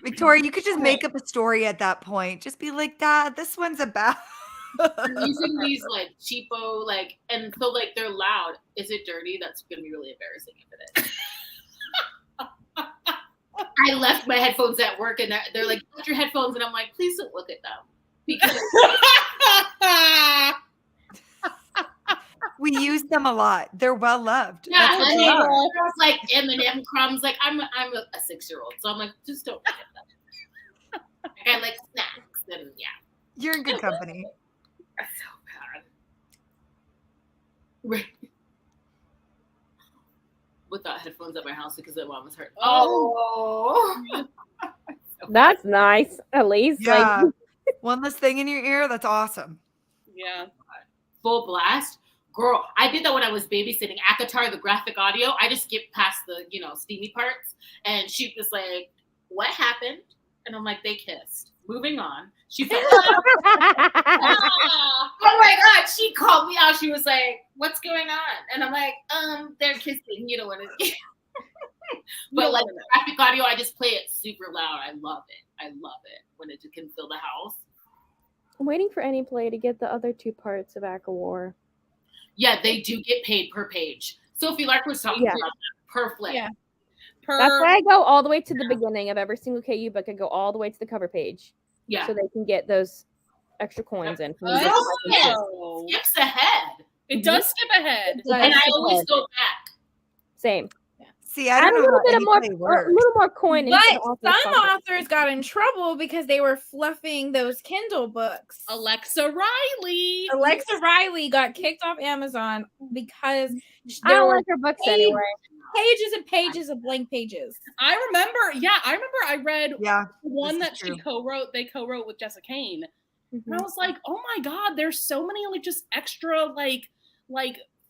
Victoria, you could just make up a story at that point. Just be like, Dad, this one's about. I'm using these like cheapo, like, and so like they're loud. Is it dirty? That's gonna be really embarrassing if it is. I left my headphones at work, and they're like, "Put your headphones," and I'm like, "Please don't look at them." Because We use them a lot. They're well loved. yeah, That's what and they are. it's like M&M crumbs. Like I'm a 6-year-old, so I'm like, just don't look at them. I like snacks, and yeah, You're in good company. that's so bad. Right. Without headphones at my house because my mom was hurt. Oh, That's nice, at least. Yeah. Like, One less thing in your ear. That's awesome. Yeah. full blast. Girl, I did that when I was babysitting Akatar, the graphic audio. I just skipped past the, steamy parts. And she was like, what happened? And I'm like, they kissed. Moving on. She said, oh my God. She called me out. She was like, what's going on? And I'm like, they're kissing. You don't want to. But like graphic audio, I just play it super loud. I love it. When it can fill the house. I'm waiting for any play to get the other 2 parts of Aka War. Yeah, they do get paid per page. Sophie Lark was talking about that. Per flip. Yeah. That's why I go all the way to the beginning of every single KU book. I go all the way to the cover page. Yeah. So they can get those extra coins in. From the Oh. Skips ahead. It does skip ahead. And I always go back. Same. See, I Add don't a know little how bit of more, anything a works. little more coin. into the But author's some pocket. authors got in trouble because they were fluffing those Kindle books. Alexa Riley. Alexa Riley got kicked off Amazon because I there don't were like her books pages- anyway. pages and pages of blank pages. I remember I read Yeah. the one this that is she true. they co-wrote with Jessica Kane. Mhm. And I was like, oh my God, there's so many like just extra like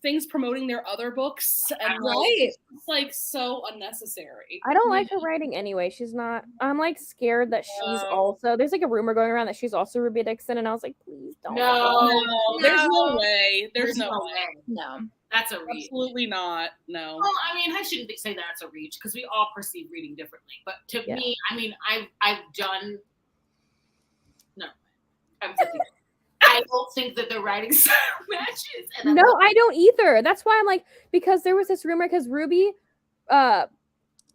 things promoting their other books. And like, Right. it's like so unnecessary. I don't like her writing anyway. She's not. I'm like scared that she's also. There's like a rumor going around that she's also Ruby Dixon, and I was like, please don't. No. There's no way. There's no no way. way. No. That's a reach. Absolutely not. No. Well, I mean, I shouldn't say that's a reach because we all perceive reading differently. But to Yeah. me, I mean, I've done. No, I'm thinking. I don't think that the writing style matches. And No, I don't either. That's why I'm like, because there was this rumor because Ruby has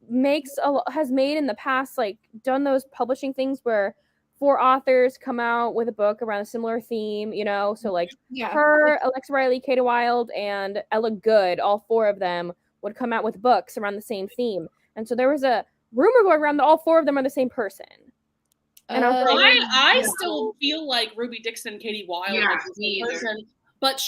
made in the past, like done those publishing things where 4 authors come out with a book around a similar theme, you know? So like Yeah. her, Alexa Riley, Katie Wilde, and Ella Good, all 4 of them would come out with books around the same theme. And so there was a rumor going around that all 4 of them are the same person. And I was like, I still feel like Ruby Dixon, Katie Wilde is the same person. But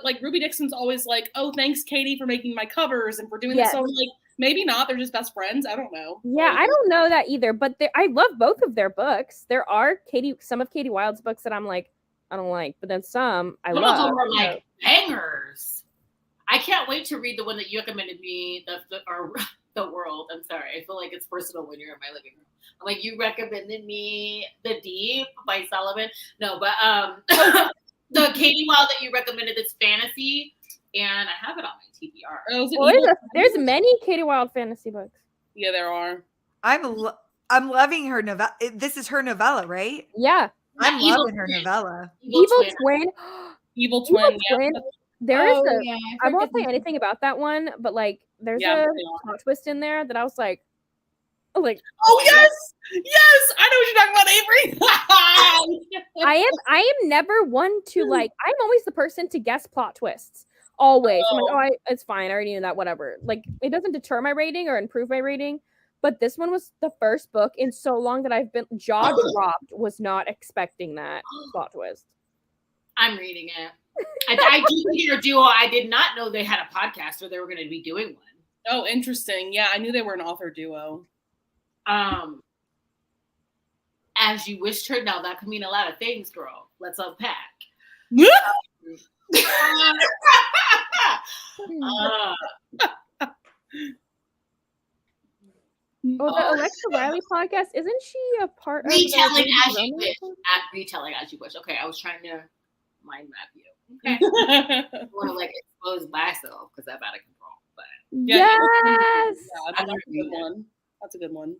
like Ruby Dixon's always like, oh, thanks, Katie, for making my covers and for doing this. So like, maybe not. They're just best friends. I don't know. Yeah, I don't know that either. But I love both of their books. There are some of Katie Wilde's books that I'm like, I don't like, but then some I love. Some of them are like bangers. I can't wait to read the one that you recommended me, The World. I'm sorry. I feel like it's personal when you're in my living room. I'm like, you recommended me The Deep by Sullivan. No, but the Katie Wilde that you recommended, this fantasy, and I have it on my TBR. There's many Katie Wilde fantasy books. Yeah, there are. I'm loving her novella. This is her novella, right? Yeah. I'm loving her novella. Evil Twin. Evil Twin. There is I won't say anything about that one, but like there's a plot twist in there that I was like, oh yes, I know what you're talking about, Avery. I am never one to like. I'm always the person to guess plot twists. Always. I'm like, it's fine. I already knew that. Whatever. Like, it doesn't deter my rating or improve my rating. But this one was the first book in so long that I've been jaw dropped. Was not expecting that plot twist. I'm reading it. I do hear a duo. I did not know they had a podcast or they were going to be doing one. Oh, interesting. Yeah, I knew they were an author duo. As you wished her. Now that could mean a lot of things, girl. Let's unpack. Well, the Alexa Riley podcast, isn't she a part of Retelling as you wish? At Retelling as you wish. Okay, I was trying to mind map you. Okay. I want to like expose myself because I'm out of control. But yes, that's a good one. That's a good one.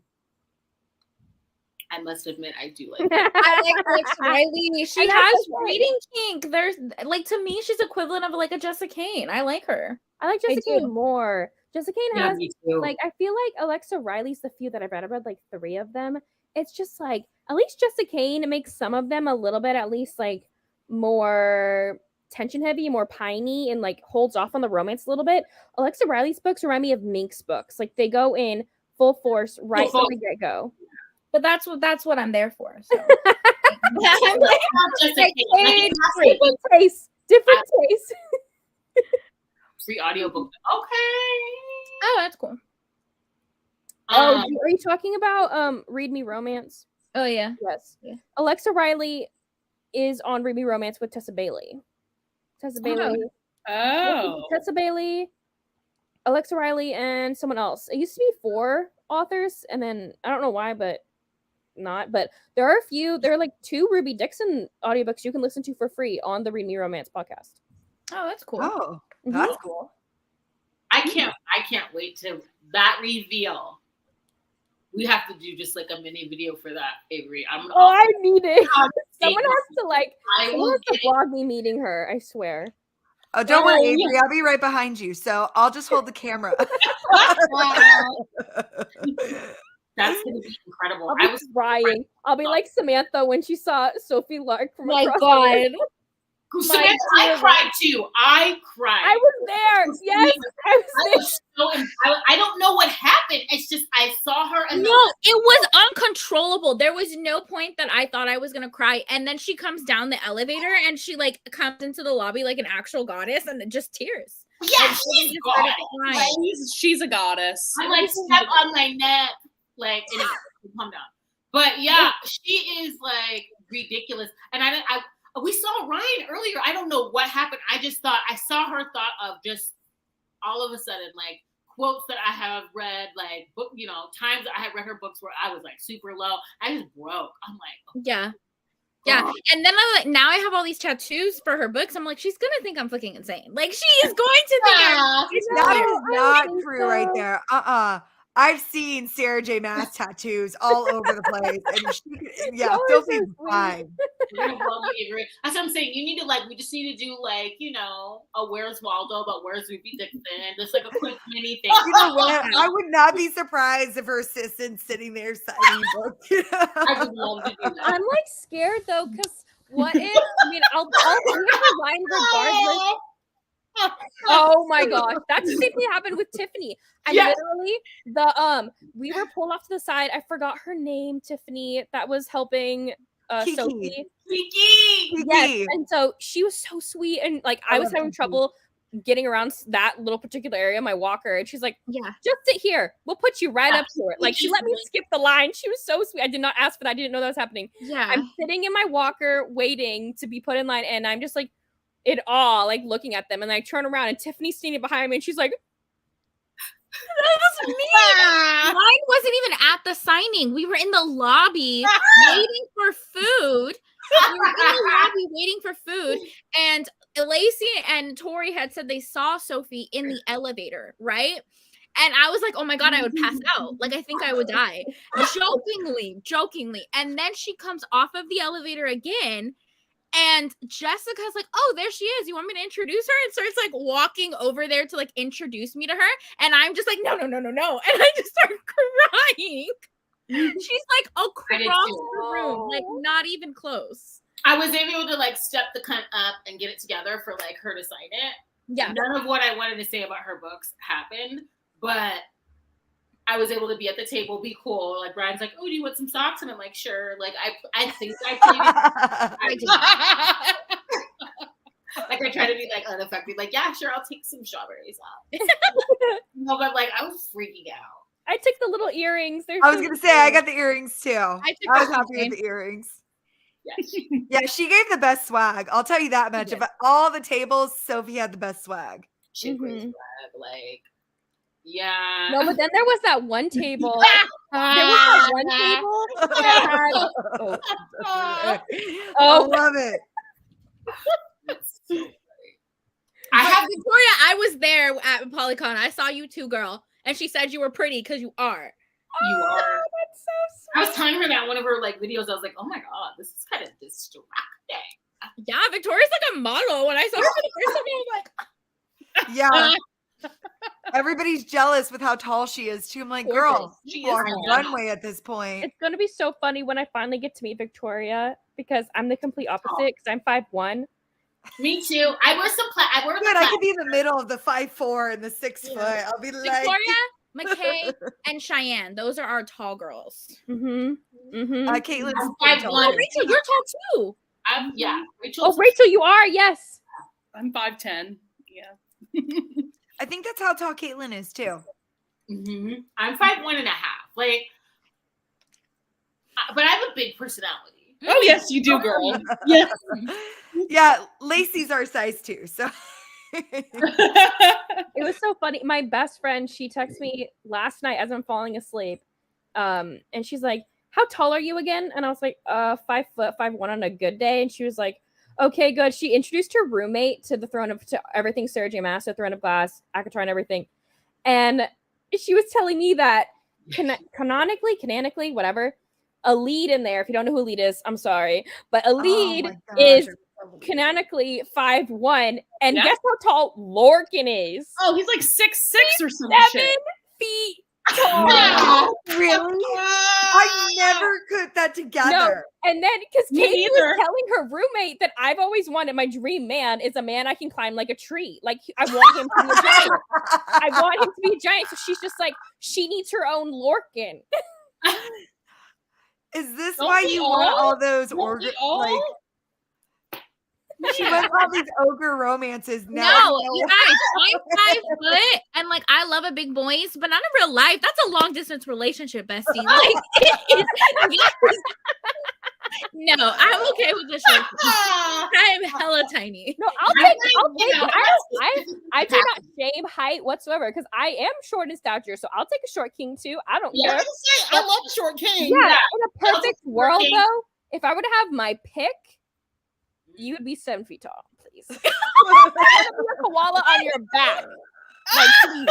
I must admit, I do like. I like Alexa Riley. She has reading kink. There's like, to me, she's equivalent of like a Jessica Kane. I like her. I like Jessica Kane more. Jessica Kane has like, I feel like Alexa Riley's the few that I've read. I've read like 3 of them. It's just like, at least Jessica Kane makes some of them a little bit at least like more tension heavy, more piney, and like holds off on the romance a little bit. Alexa Riley's books remind me of Mink's books. Like they go in full force right from the get go. But that's what I'm there for. So. Different taste. Free audiobook. Okay. Oh, that's cool. Are you talking about Read Me Romance? Oh yeah. Yes. Yeah. Alexa Riley is on Read Me Romance with Tessa Bailey. Tessa Bailey, Alexa Riley, and someone else. It used to be 4 authors, and then I don't know why, but not. But there are a few. There are like 2 Ruby Dixon audiobooks you can listen to for free on the Read Me Romance podcast. Oh, that's cool. Oh, that's cool. I can't wait to that reveal. We have to do just like a mini video for that, Avery. I need it. Someone has to vlog me meeting her. I swear. Oh, don't worry, Avery. I'll be right behind you. So I'll just hold the camera. That's going to be incredible. I was crying. I'll be like Samantha when she saw Sophie Lark from my God. Samantha, I cried too. I cried. I was there. Yes, I was there. I don't know what happened. It's just I saw her. And no, it was uncontrollable. There was no point that I thought I was gonna cry. And then she comes down the elevator and she like comes into the lobby like an actual goddess and just tears. Yeah, she's a goddess. I'm like, step on my neck. Like, anyway, calm down. But yeah, she is like ridiculous. And we saw Ryan earlier. I don't know what happened. I saw her thought of just all of a sudden, like quotes that I have read, like book, times that I had read her books where I was like super low. I just broke. I'm like, yeah. And then I'm like, now I have all these tattoos for her books. I'm like, she's gonna think I'm fucking insane. Like she is going to think that is not true right there. I've seen Sarah J. Maas tattoos all over the place. And Y'all are Filthy's so sweet. fine. We're gonna blow you, Avery. That's what I'm saying. You need to we just need to do a Where's Waldo, but Where's Ruby Dixon? Just like a quick mini thing. You know what? I would not be surprised if her assistant's sitting there signing books. I would love to do that. I'm like scared though, because what if? I mean, I'll read the line regardless. Oh my gosh, that simply happened with Tiffany. And literally, we were pulled off to the side. I forgot her name, Tiffany, that was helping Sophie. Kiki. Yes, and so she was so sweet, and like I was having trouble getting around that little particular area, my walker, and she's like, Yeah. just sit here. We'll put you right up to it. Like she let me skip the line. She was so sweet. I did not ask for that. I didn't know that was happening. Yeah. I'm sitting in my walker waiting to be put in line, and I'm just like in awe, like looking at them, and I turn around and Tiffany's standing behind me, and she's like, that was me. Mine wasn't even at the signing. We were in the lobby waiting for food. We were in the lobby waiting for food, and Lacey and Tori had said they saw Sophie in the elevator, right? And I was like, oh my God, I would pass out. Like, I think I would die. Jokingly. And then she comes off of the elevator again. And Jessica's like, oh, there she is. You want me to introduce her? And starts like walking over there to like introduce me to her. And I'm just like, no. And I just start crying. She's like across the room, like not even close. I was able to like step the cunt up and get it together for like her to sign it. Yeah. None of what I wanted to say about her books happened, but I was able to be at the table, be cool. Like Brian's like, oh, do you want some socks? And I'm like, sure. Like I think I played like I try to be like unaffected. Like, yeah, sure, I'll take some strawberries off. No, but like I was freaking out. I took the little earrings. I was gonna say I got the earrings too. I was happy with the earrings. Yes. Yeah, she gave the best swag. I'll tell you that much. Of all the tables, Sophie had the best swag. She had great swag. Like, yeah. No, but then there was that one table. That had, I love it. Victoria, I was there at Polycon. I saw you too, girl. And she said you were pretty because you are. You are. That's so sweet. I was telling her that one of her like videos. I was like, oh my God, this is kind of distracting. Yeah, Victoria's like a model. When I saw her for the first time, I was like, yeah. Everybody's jealous with how tall she is too. I'm like, girl, she she's on is the runway at this point. It's gonna be so funny when I finally get to meet Victoria because I'm the complete opposite because I'm 5'1". Me too. I wear some. Good, I could be in the middle of the 5'4" and the 6 foot. I'll be like Victoria, McKay, and Cheyenne. Those are our tall girls. Mm-hmm. Mm-hmm. Caitlin's I'm 5'1". Oh, Rachel, you're tall too. Yeah. Oh, Rachel, you are. Yes. I'm 5'10". Yeah. I think that's how tall Caitlin is too. Mm-hmm. I'm 5'1.5". Like, but I have a big personality. Oh yes, you do, girl. Yes. Yeah, Lacey's our size too. So It was so funny. My best friend, she texted me last night as I'm falling asleep. And she's like, how tall are you again? And I was like, 5 foot, 5'1" on a good day. And she was like, okay, good. She introduced her roommate to to everything Sarah J. Maas, Throne of Glass, Akatar, and everything. And she was telling me that canonically, whatever, a lead in there, if you don't know who a lead is, I'm sorry, but a lead is canonically 5'1", and guess how tall Lorcan is? Oh, he's like 6'6" or some 7 shit. feet Wow. really? I never put that together. No, and then because Me Katie was neither. telling her roommate that I've always wanted my dream man is a man I can climb like a tree. Like I want him to be a giant. I want him to be a giant. So she's just like, she needs her own Lorcan. Is this Don't why we you all? want all those Don't we all? like? She went all these ogre romances. Now No, you guys, I'm 5 foot, and like I love a big boys, but not in real life. That's a long distance relationship, bestie. Like, it is. No, I'm okay with the short. I am hella tiny. No, I'll take it. I do not shame height whatsoever because I am short in stature, so I'll take a short king too. I don't care. I love short king. Yeah, in a perfect world though, if I were to have my pick, you would be 7 feet tall, please. I would be a koala on your back. Like, please.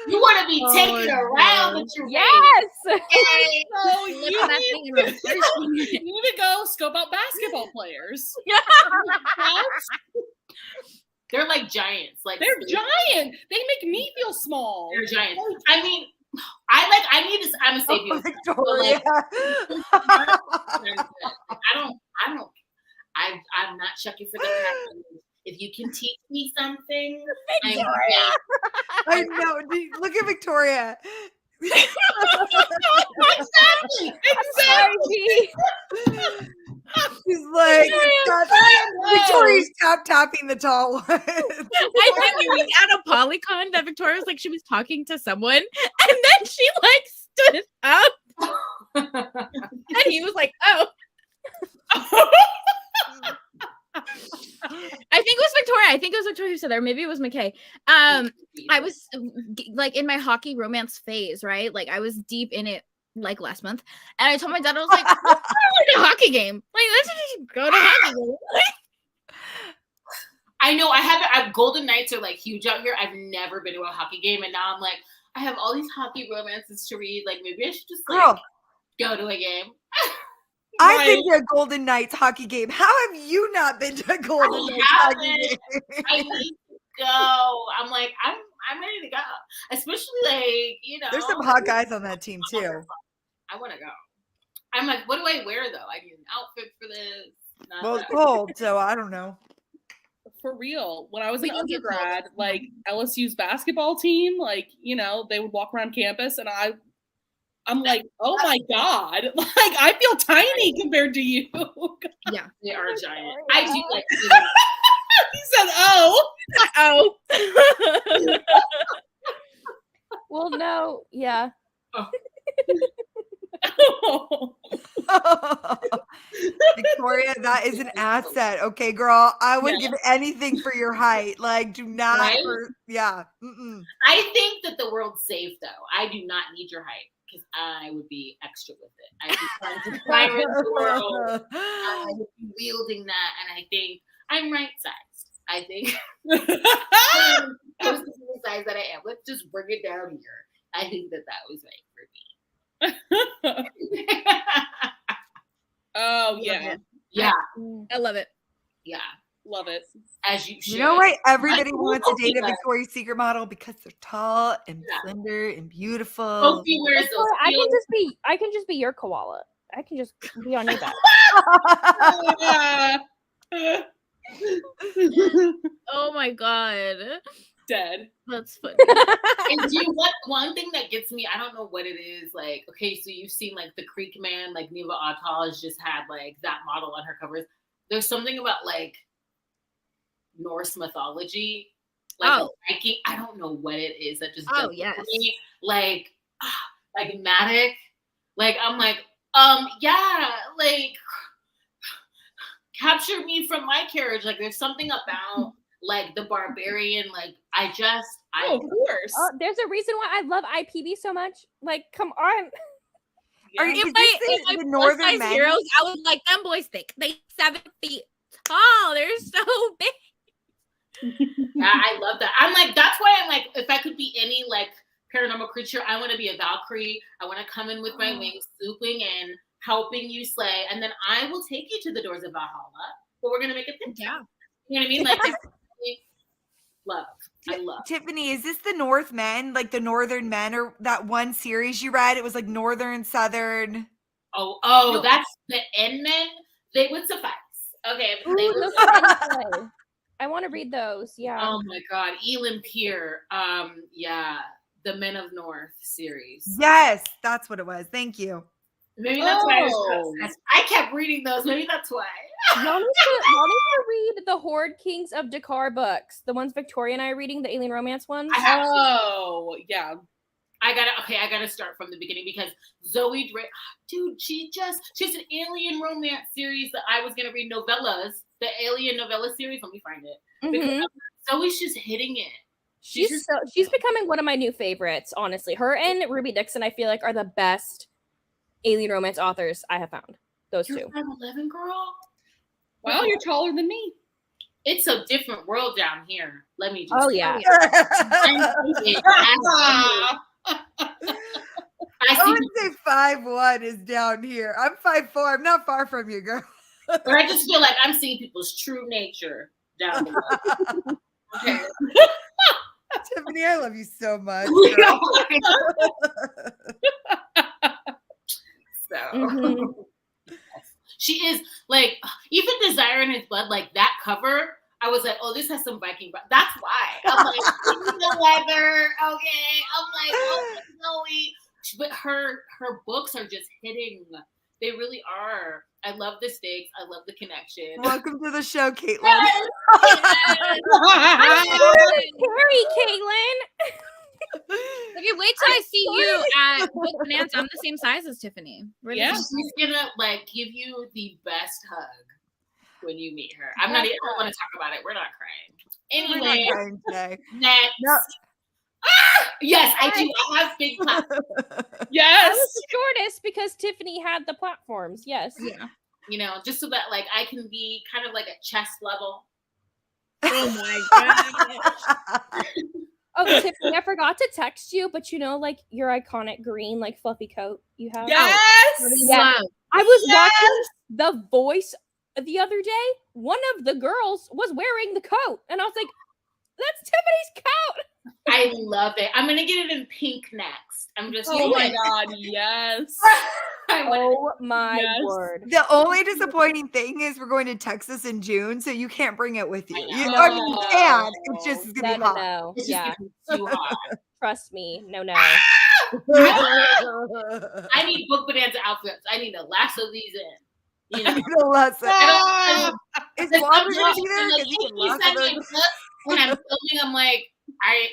You want gotta be taken around with your Yes. Okay. So Flip that thing in reverse. you need to go scope out basketball players. They're like giants. Like They're giant. They make me feel small. They're giants. I mean, I'm a savior. Victoria. I'm not checking for the package. If you can teach me something, I know. Look at Victoria. Exactly. She's like, Victoria's tapping the tall one. I think it was at a Polycon that Victoria was like, she was talking to someone, and then she like stood up, and he was like, "Oh." I think it was Victoria who said that, or maybe it was McKay. I was like in my hockey romance phase, right? Like I was deep in it like last month, and I told my dad, I was like, "Let's go to a hockey game. Like let's just go to a hockey game." I know Golden Knights are like huge out here. I've never been to a hockey game, and now I'm like, I have all these hockey romances to read. Like maybe I should just like go to a game. I've been to a Golden Knights hockey game. How have you not been to a Golden Knights hockey game? I need to go. I'm like, I'm ready to go. Especially like, there's some hot guys on that team too. I want to go. I'm like, what do I wear though? I need an outfit for this. Well, it's cold, so I don't know. For real, when I was an undergrad, like LSU's basketball team, like they would walk around campus, and I'm like, oh my god, like I feel tiny compared to you. Yeah, they are giant. I do like. He said, "Oh." Well, no, yeah. Victoria, that is an asset. Okay, girl. I would give anything for your height. Like, do not. Right? Mm-mm. I think that the world's safe, though. I do not need your height because I would be extra with it. I'd be trying to pirate the world. I would be wielding that, and I think I'm right sized. I think I'm the size that I am. Let's just bring it down here. I think that was right for me. Oh yeah. I love it. Yeah, love it. As you should. You know what? Everybody wants to date a Victoria's Secret model because they're tall and slender and beautiful. Sophie wears those I can just be your koala. I can just be on your back. Oh my god. Dead. That's funny. And one thing that gets me, I don't know what it is. Like, okay, so you've seen like the Creek Man, like Novellathon has just had like that model on her covers. There's something about like Norse mythology, like Viking. I don't know what it is that just does it for me. Like Matic. Like I'm like, like capture me from my carriage. Like there's something about like the barbarian. Like of course. There's a reason why I love IPB so much. Like, come on. If I plus size heroes, I was like, them boys thick. They 7 feet tall. They're so big. Yeah, I love that. I'm like, that's why I'm like, if I could be any like paranormal creature, I want to be a Valkyrie. I want to come in with my wings, swooping in, helping you slay, and then I will take you to the doors of Valhalla. But we're gonna make a thing. Yeah. You know what I mean? Like love. I love. Tiffany, is this the Northmen, like the Northern Men, or that one series you read? It was like Northern, Southern. Oh, that's the End Men. They would suffice. Okay. I want to read those. Yeah. Oh my God, Elin Pier. The Men of North series. Yes, that's what it was. Thank you. Maybe that's why I kept reading those. Maybe that's why. Y'all need to read the Horde Kings of Dakar books. The ones Victoria and I are reading, the alien romance ones. Yeah. I gotta start from the beginning because Zoe Drake, dude, she's an alien romance series that I was gonna read novellas, the alien novella series. Let me find it. Because Zoe's just hitting it. She's becoming one of my new favorites, honestly. Her and Ruby Dixon, I feel like, are the best alien romance authors I have found. Those You're two. 5'11", girl. Wow, you're taller than me. It's a different world down here. Let me just. Oh yeah. Big 5'1" is down here. I'm 5'4". I'm not far from you, girl. But I just feel like I'm seeing people's true nature down below. Okay. Tiffany, I love you so much. So she is like, even Desire in His Blood, like that cover, I was like, oh, this has some Viking, but that's why. I'm like, the leather, okay. I'm like, oh, Chloe. But her books are just hitting. They really are. I love the stakes. I love the connection. Welcome to the show, Caitlin. Yes. Carrie, Caitlin. Okay, wait till I see you at Book Bonanza. I'm the same size as Tiffany. She's gonna like give you the best hug when you meet her. I don't want to talk about it. We're not crying. Anyway, next. No. Yes, I do. I have big platforms. Yes. I was the shortest because Tiffany had the platforms. Yes. Yeah. You know, just so that like I can be kind of like at chest level. Oh my god. Oh, Tiffany, I forgot to text you, but you know, like your iconic green, like fluffy coat you have. Yes. Yeah. I was watching The Voice the other day. One of the girls was wearing the coat, and I was like, "That's Tiffany's coat." I love it. I'm gonna get it in pink next. I'm just. Oh my god. Yes. Oh my word. The only disappointing thing is we're going to Texas in June, so you can't bring it with you. You can. It's just gonna be hot. No. It's Yeah. just too hot. Trust me. No. I need Book Bonanza outfits. I need to lasso these in. You know. Is Wander gonna be there? Like, when I'm filming, I'm like, I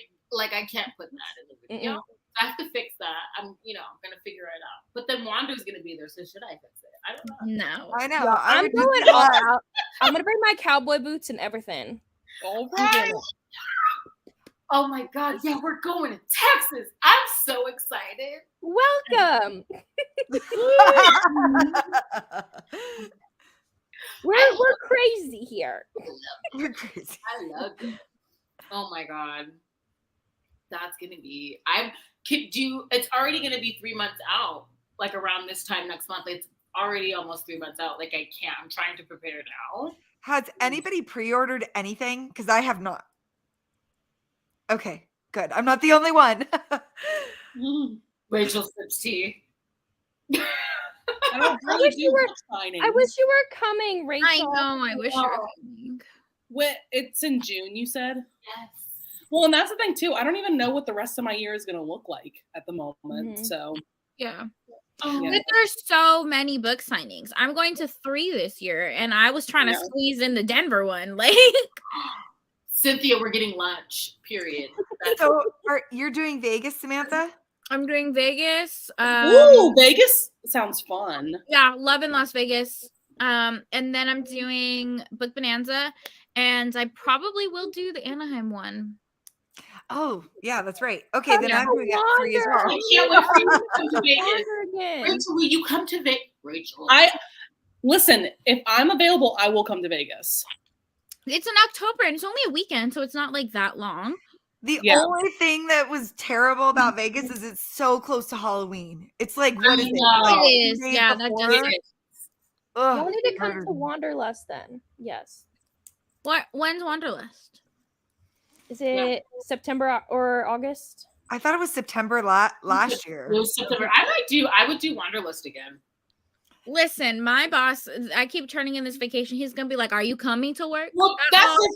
can't put that in the video. I have to fix that. I'm gonna figure it out. But then Wanda's gonna be there, so should I fix it? I don't know. No. I know. Yeah, I'm going all out. I'm gonna bring my cowboy boots and everything. All right. Oh my god, yeah, we're going to Texas. I'm so excited. Welcome. We're crazy here. You're crazy. I love it. Oh my god. That's gonna be it's already gonna be 3 months out, like around this time next month. It's already almost 3 months out. Like I'm trying to prepare now. Has anybody pre-ordered anything? Because I have not. Okay, good. I'm not the only one. Rachel sips tea. I wish you were coming, Rachel. I know. I wish you were coming. It's in June, you said? Yes. Well, and that's the thing too. I don't even know what the rest of my year is going to look like at the moment. Mm-hmm. So yeah. Oh, But there's so many book signings. I'm going to 3 this year, and I was trying to squeeze in the Denver one. Like, Cynthia, we're getting lunch. Period. So you're doing Vegas, Samantha? I'm doing Vegas. Ooh, Vegas sounds fun. Yeah, love in Las Vegas. And then I'm doing Book Bonanza, and I probably will do the Anaheim one. Oh, yeah, that's right. Okay, then I'm doing it 3 as well. I can't wait for you to come to Vegas. Rachel, will you come to Vegas? Rachel. Listen, if I'm available, I will come to Vegas. It's in October, and it's only a weekend, so it's not like that long. The only thing that was terrible about Vegas is it's so close to Halloween. It's like, what is it? It is. Yeah, that does. Y'all need to come to Wanderlust then. Yes. When's Wanderlust? Is it September or August? I thought it was September last year. It was September. I would do Wanderlust again. Listen, my boss, I keep turning in this vacation. He's going to be like, are you coming to work? Well, that's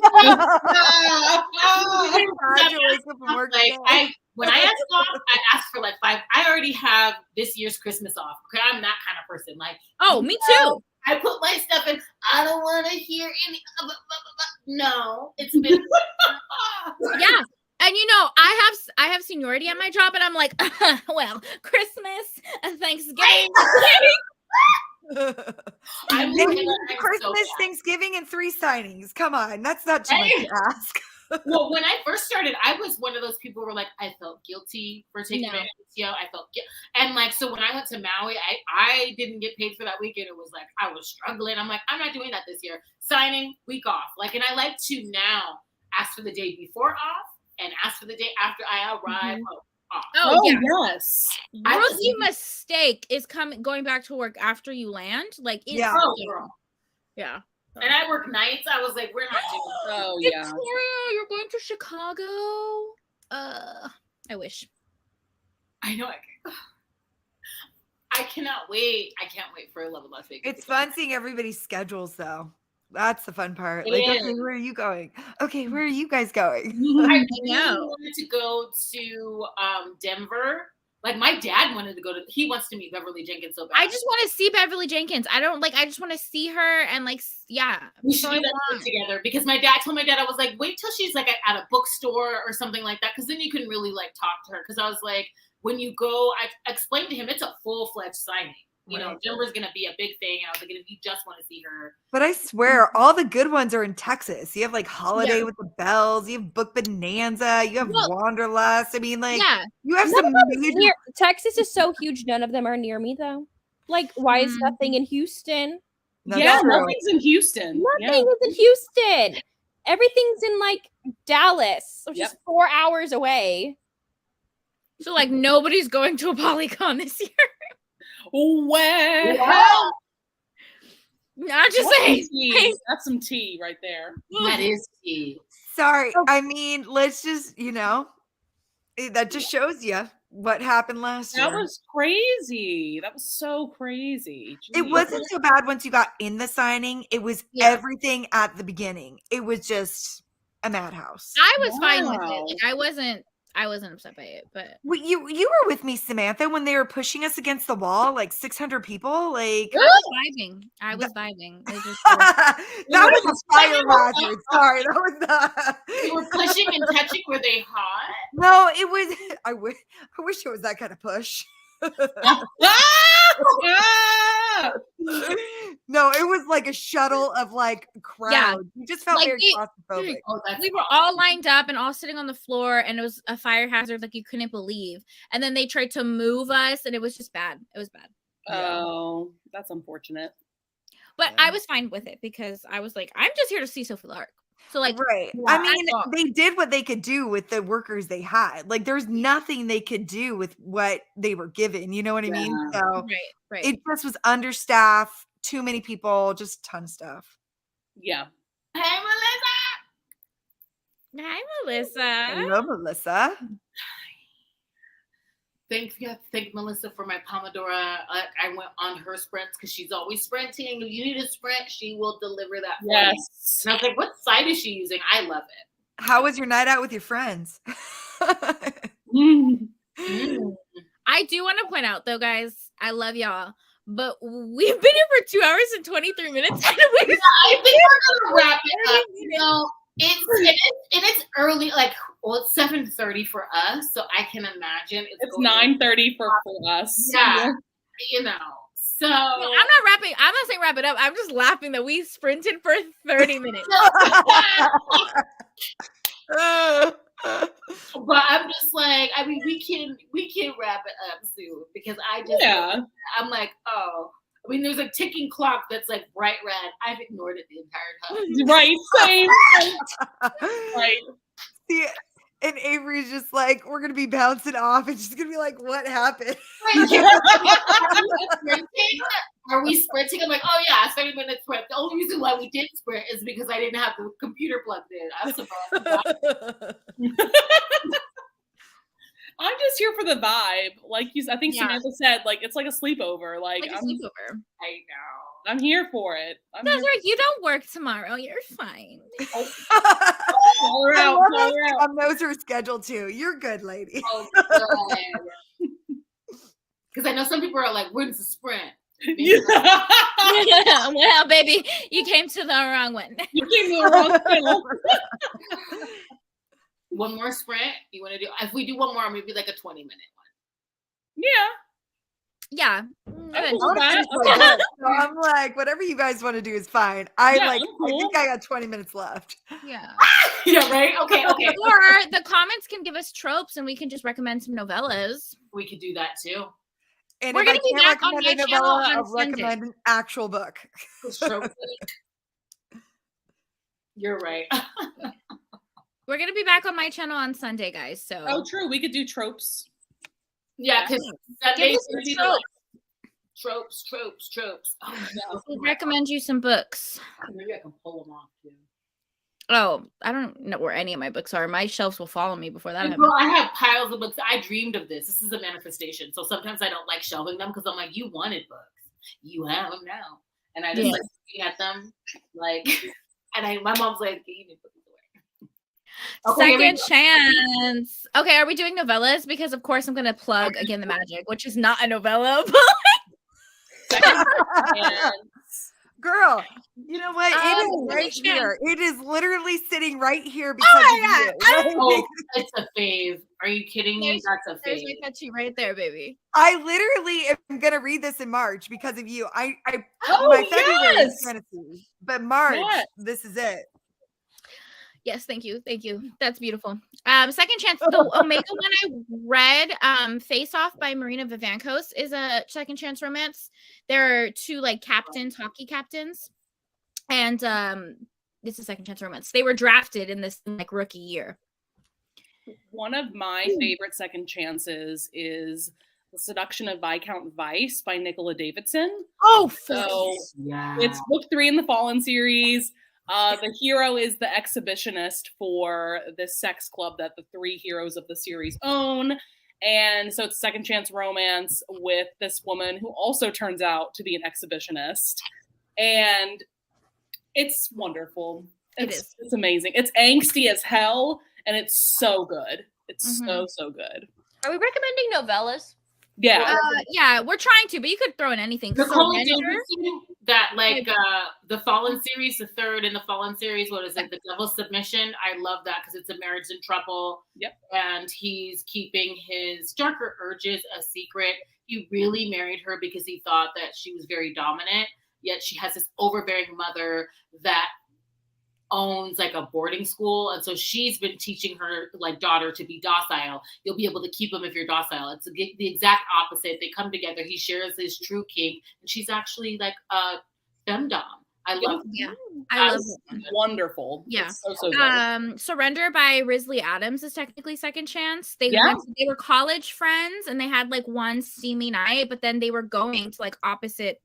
when I ask off, I ask for like 5. I already have this year's Christmas off. Okay, I'm that kind of person. Like, oh, me too. I put my stuff in. I don't want to hear any. No, it's been. Yeah. And I have seniority at my job, and I'm like, well, Christmas and Thanksgiving. Christmas, Thanksgiving, and 3 signings. Come on, that's not too much to ask. Well, when I first started, I was one of those people who were like, I felt guilty for taking my PTO. I felt guilty. And like, so when I went to Maui, I didn't get paid for that weekend. It was like, I was struggling. I'm like, I'm not doing that this year. Signing, week off. Like, and I like to now ask for the day before off and ask for the day after I arrive home. Oh, yeah. Yes. Rookie mistake is going back to work after you land. Like, it's girl. Yeah. And I work nights. I was like, we're not doing that. Oh, Victoria, yeah. you're going to Chicago. I wish. I know. I cannot wait. I can't wait for Love in Las Vegas. It's fun seeing everybody's schedules, though. That's the fun part. It Like, is. okay, where are you going? Okay, where are you guys going? I really wanted to go to Denver. Like, my dad wanted to go to. He wants to meet Beverly Jenkins so bad. I just want to see Beverly Jenkins. I just want to see her and like, yeah. We should do that together because I told my dad, I was like, wait till she's like at a bookstore or something like that, because then you can really like talk to her. Because I was like, when you go, I explained to him it's a full-fledged signing. You know, Denver's gonna be a big thing, and I was like, if you just want to see her. But I swear, all the good ones are in Texas. You have like Holiday with the Bells. You have Book Bonanza. You have Wanderlust. I mean, like, you have some major. Texas is so huge. None of them are near me, though. Like, why is nothing in Houston? Nothing's in Houston. Nothing is in Houston. Everything's in like Dallas, which is 4 hours away. So like nobody's going to a Polycon this year. Well, not just saying. That's some tea right there. That is tea. Sorry. I mean, let's just, that just shows you what happened last year. That was crazy. That was so crazy. Jeez. It wasn't so bad once you got in the signing. It was everything at the beginning. It was just a madhouse. I was fine with it. Like, I wasn't upset by it, but you were with me, Samantha, when they were pushing us against the wall, like 600 people. Like, I was vibing. It was just that was a fire hazard. Sorry, that was not. They were pushing and touching. Were they hot? No, it was. I wish it was that kind of push. No, it was like a shuttle of like crowds. You just felt like very claustrophobic. We were all lined up and all sitting on the floor, and it was a fire hazard like you couldn't believe. And then they tried to move us, and it was just bad. It was bad. Oh, that's unfortunate. But I was fine with it because I was like, I'm just here to see Sophie Lark. So like, I mean, they did what they could do with the workers they had. Like, there's nothing they could do with what they were given. You know what I mean? So it just was understaffed, too many people, just a ton of stuff. Yeah. Hey, Melissa. Hi, Melissa. Hello, Melissa. Thank Melissa for my Pomodoro. I went on her sprints because she's always sprinting. If you need a sprint, she will deliver that for you. And I was like, what site is she using? I love it. How was your night out with your friends? I do want to point out, though, guys, I love y'all, but we've been here for 2 hours and 23 minutes. I think we're gonna wrap it up. You know, it's early, like, well, it's 7:30 for us, so I can imagine it's 9:30 for us. Yeah, you know. So I'm not saying wrap it up. I'm just laughing that we sprinted for 30 minutes. But I'm just like, I mean, we can wrap it up soon because I'm like, oh. I mean, there's a ticking clock that's like bright red. I've ignored it the entire time. Right, same. Right. See, and Avery's just like, we're gonna be bouncing off, and she's gonna be like, what happened? Are we sprinting? I'm like, oh yeah, 30-minute sprint. The only reason why we didn't sprint is because I didn't have the computer plugged in. I'm surprised. I'm just here for the vibe. Like I think Samantha said, like it's like a sleepover. Like a sleepover. I know. I'm here for it. That's right. You don't work tomorrow. You're fine. Call her out. Those are scheduled too. You're good, lady. Oh, because I know some people are like, when's the sprint? Well, baby, you came to the wrong one. You came to the wrong one. One more sprint? You want to do? If we do one more, maybe like a 20-minute one. Yeah. So I'm like, whatever you guys want to do is fine. I think I got 20 minutes left. Yeah. Yeah, right? Okay. Or the comments can give us tropes and we can just recommend some novellas. We could do that too. And we're if going to be back on my channel I'll on Sunday. recommend an actual book. You're right. We're going to be back on my channel on Sunday, guys. So true. We could do tropes Yeah, because Sundays us some would be tropes. tropes. Oh, yeah. We'll recommend you some books. Maybe I can pull them off too. Oh, I don't know where any of my books are. My shelves will follow me before that happens. Girl, I have piles of books. I dreamed of this. This is a manifestation. So sometimes I don't like shelving them because I'm like, you wanted books. You have them now. And I just like looking at them. Like, and my mom's like, you need to put these away. Second chance. Okay, are we doing novellas? Because of course I'm gonna plug Again the Magic, which is not a novella. Second chance. Girl, you know what? It is right here. It is literally sitting right here because of you. Oh, it's a fave. Are you kidding me? That's a There's fave. my catchy right there, baby. I literally am gonna read this in March because of you. My February is fantasy, but March, this is it. Yes, thank you. That's beautiful. Second chance. The Omega one I read, Face Off by Marina Vivancos, is a second chance romance. There are two like hockey captains, and it's a second chance romance. They were drafted in this like rookie year. One of my favorite second chances is The Seduction of Viscount Vice by Nicola Davidson. Oh, so it's book 3 in the Fallen series. The hero is the exhibitionist for this sex club that the 3 heroes of the series own. And so it's a second chance romance with this woman who also turns out to be an exhibitionist. And it's wonderful. It's amazing. It's angsty as hell, and it's so good. It's so good. Are we recommending novellas? Yeah. Yeah, we're trying to, but you could throw in anything. Nicole Davidson, that like the Fallen series, the 3rd in the Fallen series, what is it? The Devil's Submission. I love that because it's a marriage in trouble. Yep. And he's keeping his darker urges a secret. He really married her because he thought that she was very dominant, yet she has this overbearing mother that owns like a boarding school, and so she's been teaching her like daughter to be docile. You'll be able to keep them if you're docile. It's the exact opposite. They come together. He shares his true king, and she's actually like a femdom. I love it. Yeah, I love it. Wonderful. Yeah. It's so good. Surrender by Risley Adams is technically second chance. They were college friends and they had like one steamy night, but then they were going to like opposite,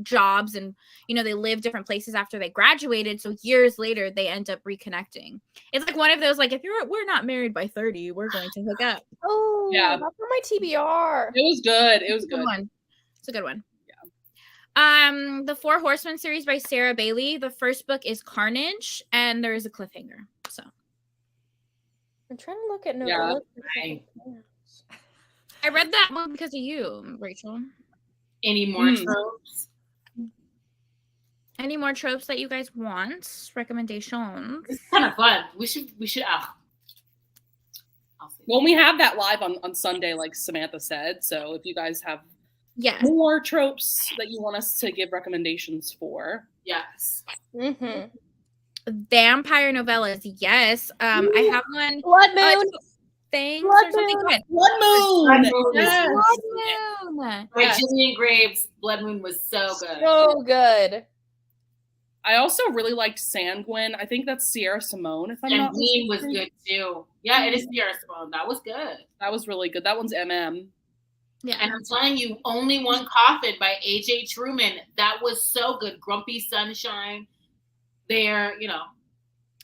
jobs, and they lived different places after they graduated. So years later they end up reconnecting. It's like one of those like, we're not married by 30, we're going to hook up. Oh yeah, that's for my TBR. It was good. It was good. It's a good one. The 4 Horsemen series by Sarah Bailey. The first book is Carnage, and there is a cliffhanger. So I'm trying to look at Novella. I read that one because of you, Rachel. Any more tropes? Any more tropes that you guys want? Recommendations? It's kind of fun. We should. Well, we have that live on Sunday, like Samantha said. So if you guys have more tropes that you want us to give recommendations for. Yes. Vampire novellas. Yes. I have one. Blood Moon. Things or something good. Blood Moon. Blood Moon. By Gillian Graves. Blood Moon was so good. So good. I also really liked Sanguine. I think that's Sierra Simone. If I'm not mistaken. Was good too. Yeah, it is Sierra Simone. That was good. That was really good. That one's MM. Yeah. And I'm telling you, Only One Coffin by A.J. Truman. That was so good. Grumpy Sunshine. They're,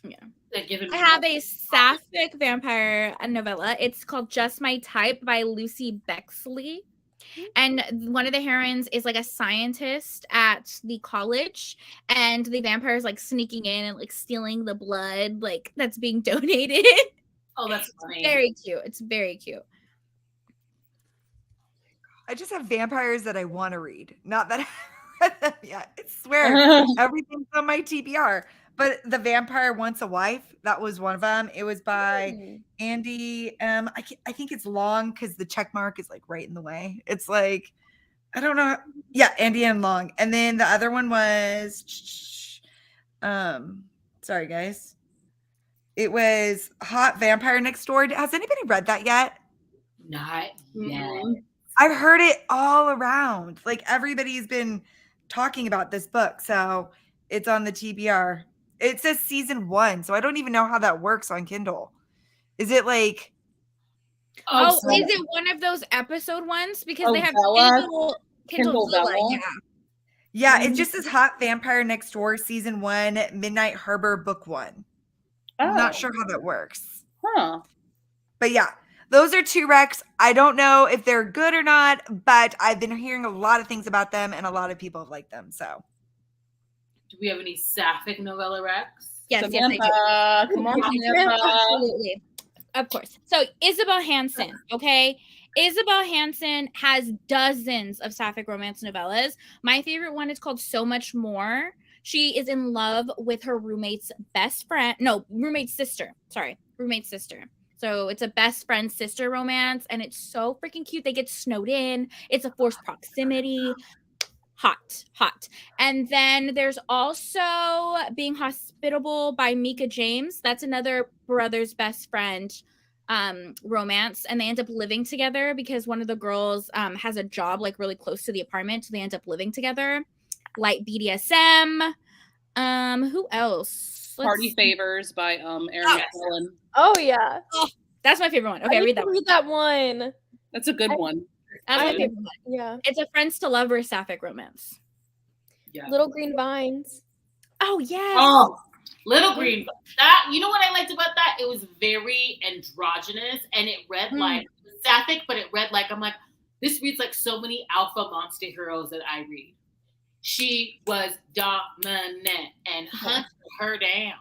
they're giving me. I have a sapphic vampire novella. It's called Just My Type by Lucy Bexley. And one of the heroines is like a scientist at the college, and the vampire is like sneaking in and like stealing the blood like that's being donated. Oh, that's funny. Very cute. It's very cute. I just have vampires that I want to read. Not that I read them yet. I swear everything's on my TBR. But The Vampire Wants a Wife, that was one of them. It was by Andy. I think it's long because the check mark is like right in the way. It's like, I don't know. Yeah, Andy and Long. And then the other one was, sorry guys. It was Hot Vampire Next Door. Has anybody read that yet? Not yet. I've heard it all around. Like everybody's been talking about this book. So it's on the TBR. It says season 1. So I don't even know how that works on Kindle. Is it like, Oh, so- is it one of those episode ones? Because Oh, they have Bella? Kindle Villa, Villa? yeah. Yeah, it just says Hot Vampire Next Door Season 1, Midnight Harbor Book 1. I'm Oh, not sure how that works. Huh. But yeah, those are 2 recs. I don't know if they're good or not, but I've been hearing a lot of things about them and a lot of people have liked them. So, Do we have any sapphic novella recs? Yes, Samantha, yes, I do. come on, Samantha. Absolutely. Of course. So Isabel Hansen, okay? Isabel Hansen has dozens of sapphic romance novellas. My favorite one is called So Much More. She is in love with her roommate's roommate's sister. Sorry, roommate's sister. So it's a best friend sister romance, and it's so freaking cute. They get snowed in. It's a forced proximity. Hot. And then there's also Being Hospitable by Mika James. That's another brother's best friend romance, and they end up living together because one of the girls has a job like really close to the apartment, so they end up living together. Light BDSM. Who else? Party Favors by Erin McClellan. Oh yeah. That's my favorite one. Okay, I need read to that one. read that one. That's a good one. That's my I- favorite one. Yeah. It's a friends to lovers sapphic romance. Yeah. Little Green Vines. Oh yes. Oh, Little Green. That, you know what I liked about that? It was very androgynous, and it read like sapphic, but it read like, I'm like, this reads like so many alpha monster heroes that I read. She was dominant and hunted her down.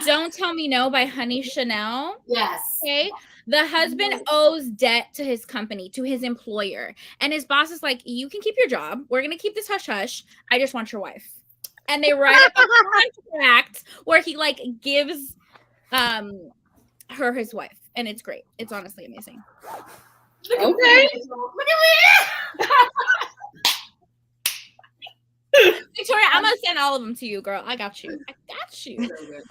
Don't Tell Me No by Honey Chanel. Yes. Okay. The husband owes debt to his company, to his employer. And his boss is like, you can keep your job. We're going to keep this hush hush. I just want your wife. And they write up a contract where he like gives her his wife. And it's great. It's honestly amazing. Look at Okay. me. Look at me. Victoria, I'm going to send all of them to you, girl. I got you.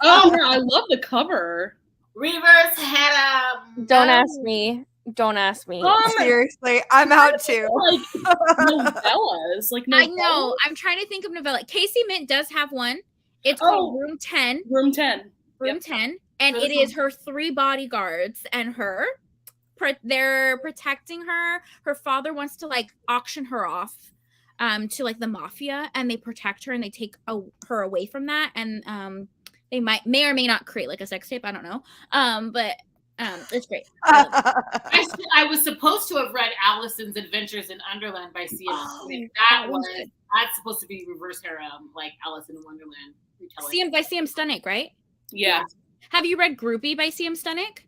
Oh, yeah, I love the cover. Reverse had Don't ask me. Don't ask me. Seriously, I'm out too. Like novellas. Like I novellas. know. I'm trying to think of Novella. Casey Mint does have one. It's called Room 10. Room 10. Room 10. And it is her 3 bodyguards and her. They're protecting her. Her father wants to like auction her off to like the mafia, and they protect her and they take her away from that. And they may or may not create like a sex tape. I don't know. But it's great. I was supposed to have read Allison's Adventures in Underland by C.M. Stunnick. That's supposed to be reverse harem, like Alice in Wonderland retelling. by C.M. Stunnick, right? Yeah. Have you read Groupie by C.M. Stunnick?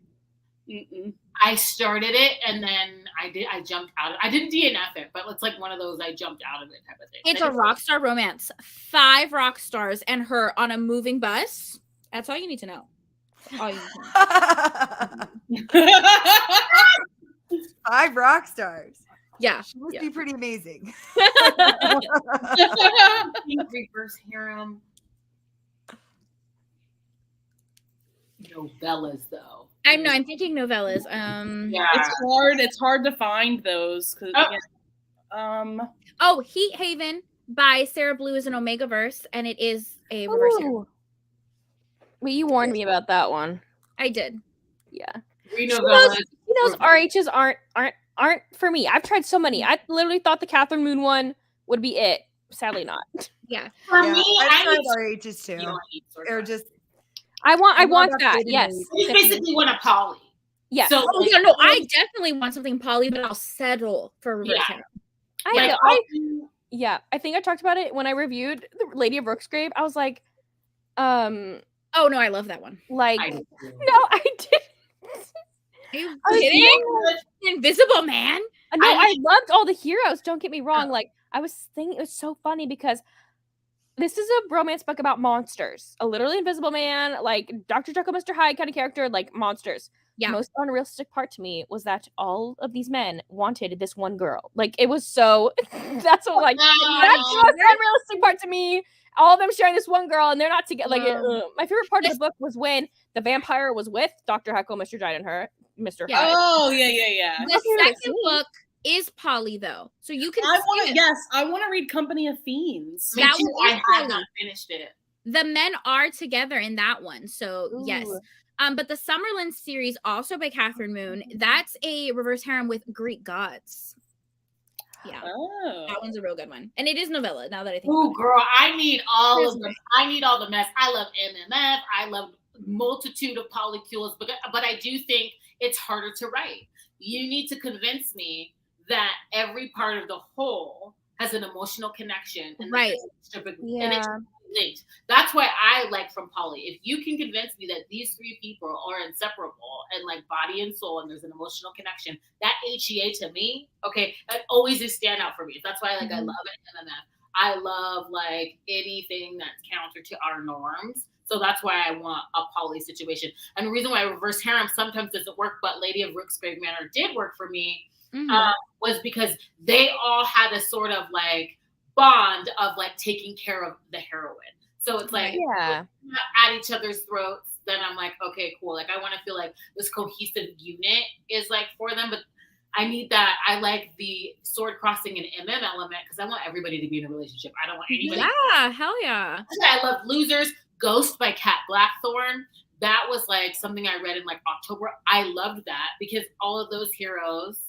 Mm-mm. I started it and then I jumped out. I didn't DNF it, but it's like one of those I jumped out of it type of thing. It's a rock star romance. 5 rock stars and her on a moving bus. That's all you need to know. All you need to know. 5 rock stars. Yeah. She must be pretty amazing. Reverse harem. Novellas though. I'm thinking novellas. Yeah. It's hard to find those Heat Haven by Sarah Blue is an Omega verse, and it is a reverse harem. Ooh. Wait, you warned me about that one. I did. Yeah. Novellas. Those RHs aren't for me. I've tried so many. I literally thought the Catherine Moon one would be it. Sadly not. Yeah. For me, I tried I RHs too. need They're just I want that. updated Yes. you basically want a poly. Yes. So Oh yeah, no, I definitely want something poly, but I'll settle for reverse Yeah. harem. I think I talked about it when I reviewed the Lady of Rooksgrave. I was like, Oh no, I love that one. like I no, I didn't. Are you I was kidding? Invisible Man? No, I loved all the heroes. Don't get me wrong. Like I was thinking, it was so funny because this is a romance book about monsters. A literally invisible man, like Dr. Jekyll, Mr. Hyde kind of character, like monsters. Yeah. The most unrealistic part to me was that all of these men wanted this one girl. Like it was so. That's what like that's the most unrealistic part to me. All of them sharing this one girl, and they're not together. Like my favorite part of the book was when the vampire was with Dr. Jekyll, Mr. Hyde, and her, Mr. Yeah. Hyde. Oh yeah. The second book is poly though, so you can. I want to read Company of Fiends. Me That too. one is I have poly. not finished it. The men are together in that one, so yes. Ooh. But the Summerland series, also by Catherine Moon, that's a reverse harem with Greek gods. Yeah, that one's a real good one, and it is novella. Now that I think, oh, girl, I need all of them. I need all the mess. I love MMF. I love multitude of polycules, but I do think it's harder to write. You need to convince me that every part of the whole has an emotional connection, and right? And it's linked. That's why I like from Polly. If you can convince me that these three people are inseparable and like body and soul, and there's an emotional connection, that HEA to me, okay, that always is standout for me. That's why I love it in MMF. I love like anything that's counter to our norms. So that's why I want a poly situation. And the reason why reverse harem sometimes doesn't work, but Lady of Rooksbury Manor did work for me, was because they all had a sort of like bond of like taking care of the heroine. So it's like at each other's throats, then I'm like, okay, cool. Like I want to feel like this cohesive unit is like for them, but I need that. I like the sword crossing and MM element because I want everybody to be in a relationship. I don't want anybody. Yeah, hell yeah. I love Losers. Ghost by Kat Blackthorne. That was like something I read in like October. I loved that because all of those heroes,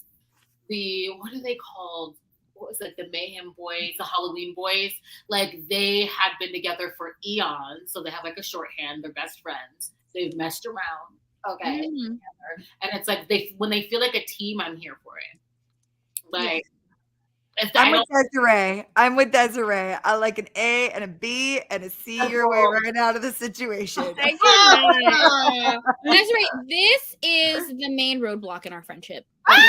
what are they called? What was it? The Mayhem Boys, the Halloween Boys. Like they had been together for eons. So they have like a shorthand. They're best friends. They've messed around. Okay. And it's like when they feel like a team, I'm here for it. Like I'm with Desiree. I like an A and a B and a C your way right out of the situation. Desiree, this is the main roadblock in our friendship. But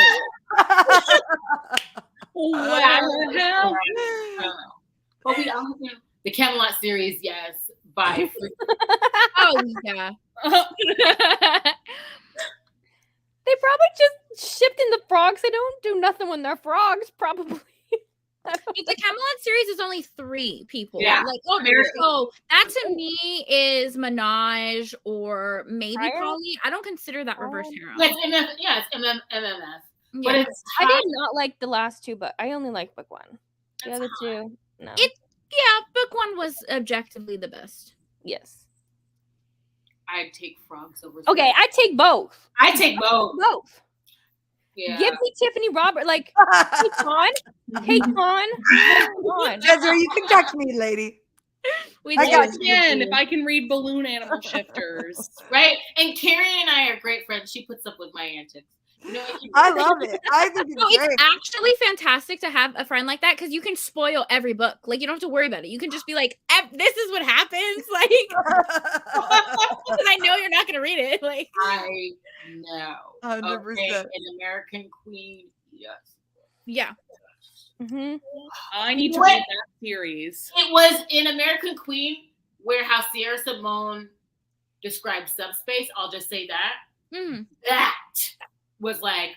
we all the Camelot series, yes. By oh yeah. They probably just shipped in the frogs. They don't do nothing when they're frogs, probably. The Camelot series is only 3 people. Yeah. Like, so that to me is Menage or maybe Polly. I don't consider that reverse harem. It's MMF. Yeah. But it's I did not like the last 2, but I only like book 1. The other 2, no. Book 1 was objectively the best. Yes. I'd take frogs over. Okay, I take both. I take both. Both. Yeah. Give me Tiffany Robert. Like, hey, Con. Hey, Con. Desiree, you can talk to me, lady. I got if I can read balloon animal shifters. Right? And Karen and I are great friends. She puts up with my antics. You know, I love it. I think it's great. It's actually fantastic to have a friend like that because you can spoil every book. Like you don't have to worry about it. You can just be like, "This is what happens." Like, because I know you're not going to read it. Like, I know. 100%. Okay, an American Queen, yes. Yeah. I need to read that series. It was in American Queen how Sierra Simone describes subspace. I'll just say that. That was like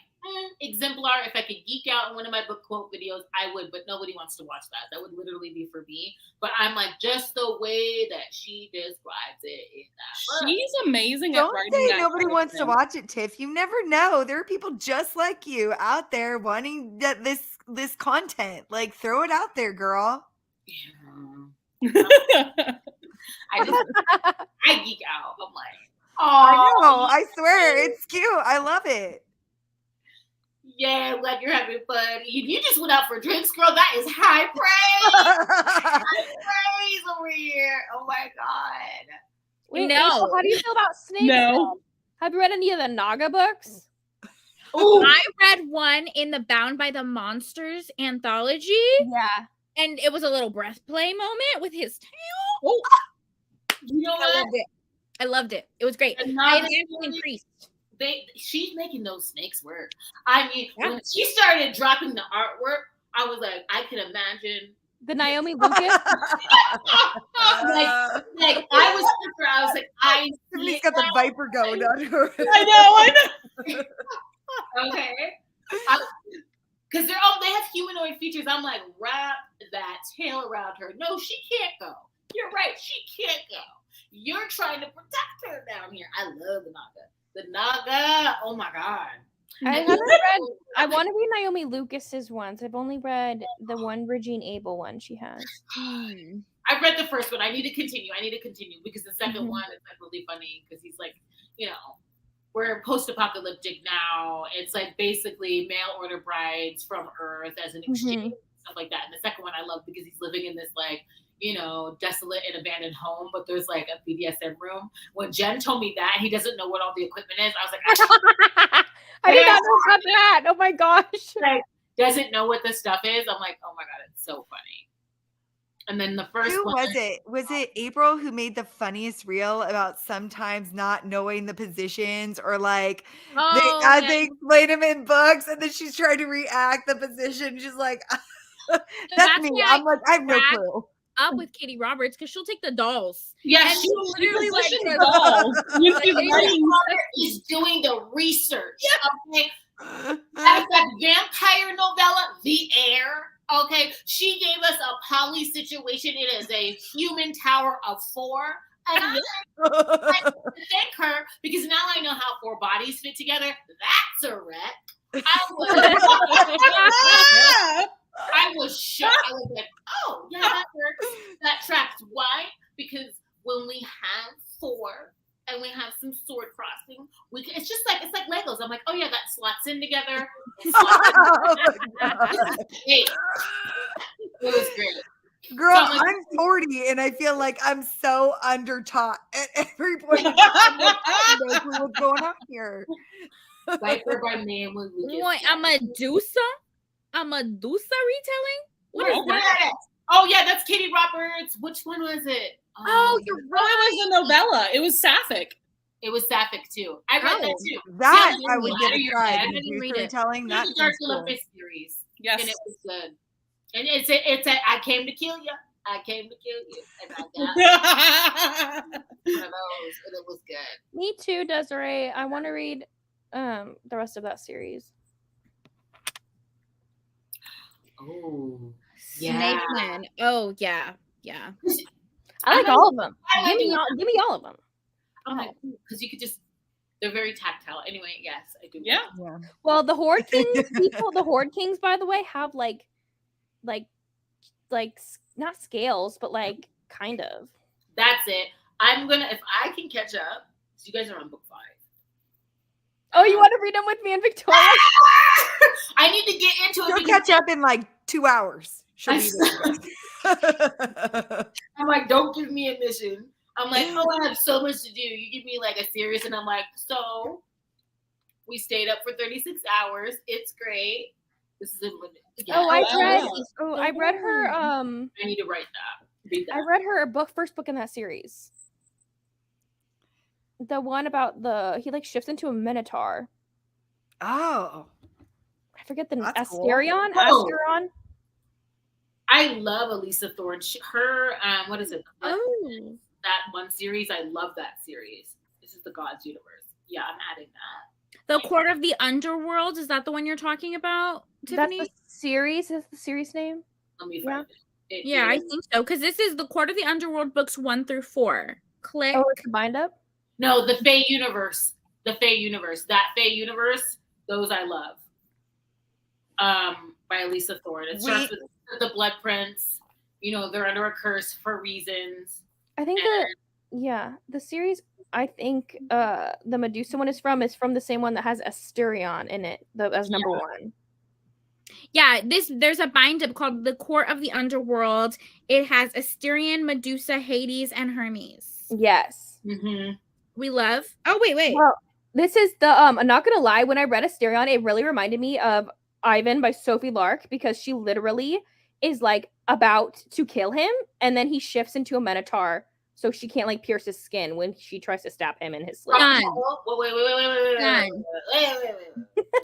exemplar. If I could geek out in one of my book quote videos, I would, but nobody wants to watch that. That would literally be for me. But I'm like, just the way that she describes it in that book. She's amazing Don't at writing say that nobody kind of wants to thing. watch it, Tiff. You never know. There are people just like you out there wanting this content. Like, throw it out there, girl. Yeah. I geek out. I'm like, oh, I know. I swear, it's cute. I love it. Yeah, like you're having fun. You just went out for drinks, girl. That is high praise. High praise over here. Oh my god. Wait, No. April, how do you feel about snakes? No. Have you read any of the Naga books? Ooh. I read one in the Bound by the Monsters anthology. Yeah. And it was a little breath play moment with his tail. Oh. You know what? I loved it. It was great. The I Naga actually series, increased. She's making those snakes work. I mean, when she started dropping the artwork, I was like, I can imagine. The Naomi Lucas? like I was like, Tiffany's got the viper going on her. I know. Okay. Because they have humanoid features. I'm like, wrap that tail around her. No, she can't go. You're right. She can't go. You're trying to protect her down here. I love the Naga. The Naga. Oh my god. I haven't read. I want to read Naomi Lucas's ones. I've only read the one Regine Abel one she has. I read the first one. I need to continue because the second one is like really funny because he's like, you know, we're post-apocalyptic now. It's like basically mail order brides from Earth as an exchange, stuff like that. And the second one I love because he's living in this like, you know, desolate and abandoned home, but there's like a BDSM room. When Jen told me that, he doesn't know what all the equipment is. I was like, I did not know about that. Oh my gosh. Like, doesn't know what this stuff is. I'm like, oh my God, it's so funny. And then the first Who one was it? Was it April who made the funniest reel about sometimes not knowing the positions or like they explain them in books and then she's trying to react the position. She's like, that's me. I'm like, I have no clue. Up with Katie Roberts because she'll take the dolls. Yeah, and she literally like the dolls. He's doing the research. Okay. That's that vampire novella, The Air. Okay, she gave us a poly situation. It is a human tower of 4. And I thank her because now I know how 4 bodies fit together. That's a wreck. I was shocked. I was like, oh, yeah, that works. That tracks. Why? Because when we have 4 and we have some sword crossing, it's just like, it's like Legos. I'm like, oh, yeah, that slots in together. It was great. Girl, so I'm 40 and I feel like I'm so undertaught at every point. What's going on here? Viper by man. What, a Medusa? A Medusa retelling? What is that? Oh, yeah, that's Katie Roberts. Which one was it? Oh, you're right. It was a novella. It was sapphic. It was sapphic too. I read that too. That I would give a try. I didn't read it. Telling that Dark Olympus series. Yes, and it was good. And it's a I came to kill you. I came to kill you, and I got one of those, and it was good. Me too, Desiree. I want to read the rest of that series. Oh, Snake Man. Oh yeah. I like all of them. Give me all of them. I'm like, because you could just, they're very tactile. Anyway, yes, I do. Yeah. Well, the Horde Kings people, the Horde Kings, by the way, have like not scales, but like kind of. That's it. I'm gonna, if I can catch up, so you guys are on book 5. Oh, you want to read them with me and Victoria? I need to get into it. You'll catch up in like 2 hours. She'll be there. I'm like, don't give me a mission. I'm like, oh, I have so much to do. You give me like a series, and I'm like, so we stayed up for 36 hours. It's great. This is I read her. I need to read that. I read her first book in that series. The one about he like shifts into a minotaur. Oh, I forget the Asterion. Cool. Asterion. I love Elisa Thorne. Her what is it? That one series. I love that series. This is the God's Universe. Yeah, I'm adding that. The Court of the Underworld, is that the one you're talking about, Tiffany? That's the series. Is the series name? Let me find it. I think so. Because this is the Court of the Underworld books 1 through 4. Click. Oh, it's combined up? No, the Fae Universe. The Fae Universe. That Fae Universe, those I love. By Elisa Thorne. It starts with the Blood Prince. You know, they're under a curse for reasons. I think the series I think the Medusa one is from the same one that has Asterion in it as number 1. Yeah, there's a bind up called The Court of the Underworld. It has Asterion, Medusa, Hades, and Hermes. Yes. Mm-hmm. We love. Oh wait. Well, this is the I'm not gonna lie. When I read Asterion, it really reminded me of Ivan by Sophie Lark because she literally is like about to kill him, and then he shifts into a minotaur, so she can't like pierce his skin when she tries to stab him in his sleep. Done.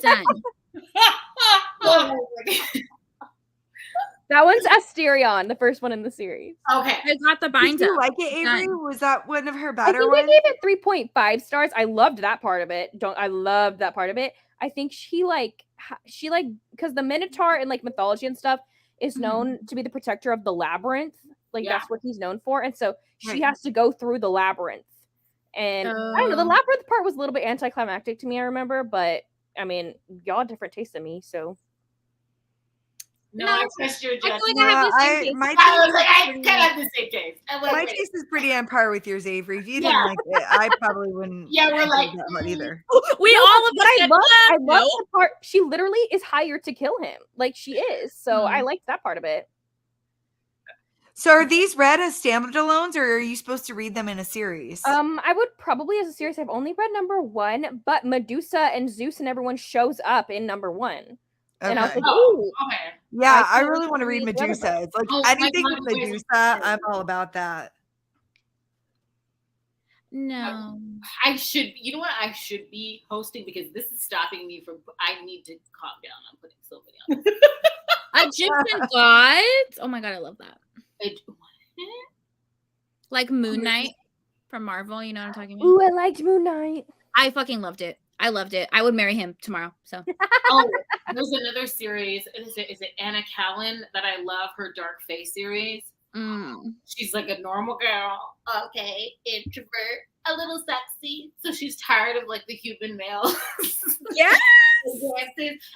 Done. That one's Asterion, the first one in the series. Okay, I got the bind up. Did you like it, Avery? Done. Was that one of her I better think ones? I gave it 3.5 stars. I loved that part of it. I loved that part of it. I think she because the Minotaur in like mythology and stuff is known to be the protector of the labyrinth. Like that's what he's known for. And so she has to go through the labyrinth. And I don't know, the labyrinth part was a little bit anticlimactic to me, I remember, but I mean, y'all have different tastes than me, so No, I trust your I judgment. feel like I have the same taste. I was like, I kind of have the same taste. My taste is pretty on par with yours, Avery. If you didn't Yeah. like it, I probably wouldn't. Yeah, we're like, that one either. We No, all of but us I said, love no. the part she literally is hired to kill him. Like she is. So I liked that part of it. So are these read as standalones, or are you supposed to read them in a series? I would probably as a series. I've only read number 1, but Medusa and Zeus and everyone shows up in number 1. And I was like, ooh. Okay. Yeah, I can really want to read read Medusa. It's like Oh my anything God, with you guys Medusa, are I'm all about that. No. I should, you know what? I should be hosting because this is stopping me from. I need to calm down. I'm putting so many on. Egyptian gods. Oh my god, I love that. What? Like Moon Knight from Marvel. You know what I'm talking about? Ooh, I liked Moon Knight. I fucking loved it. I loved it. I would marry him tomorrow. So Oh, there's another series. Is it Anna Callan that I love? Her Dark Fae series. She's like a normal girl. Okay, introvert, a little sexy. So she's tired of like the human male. yes.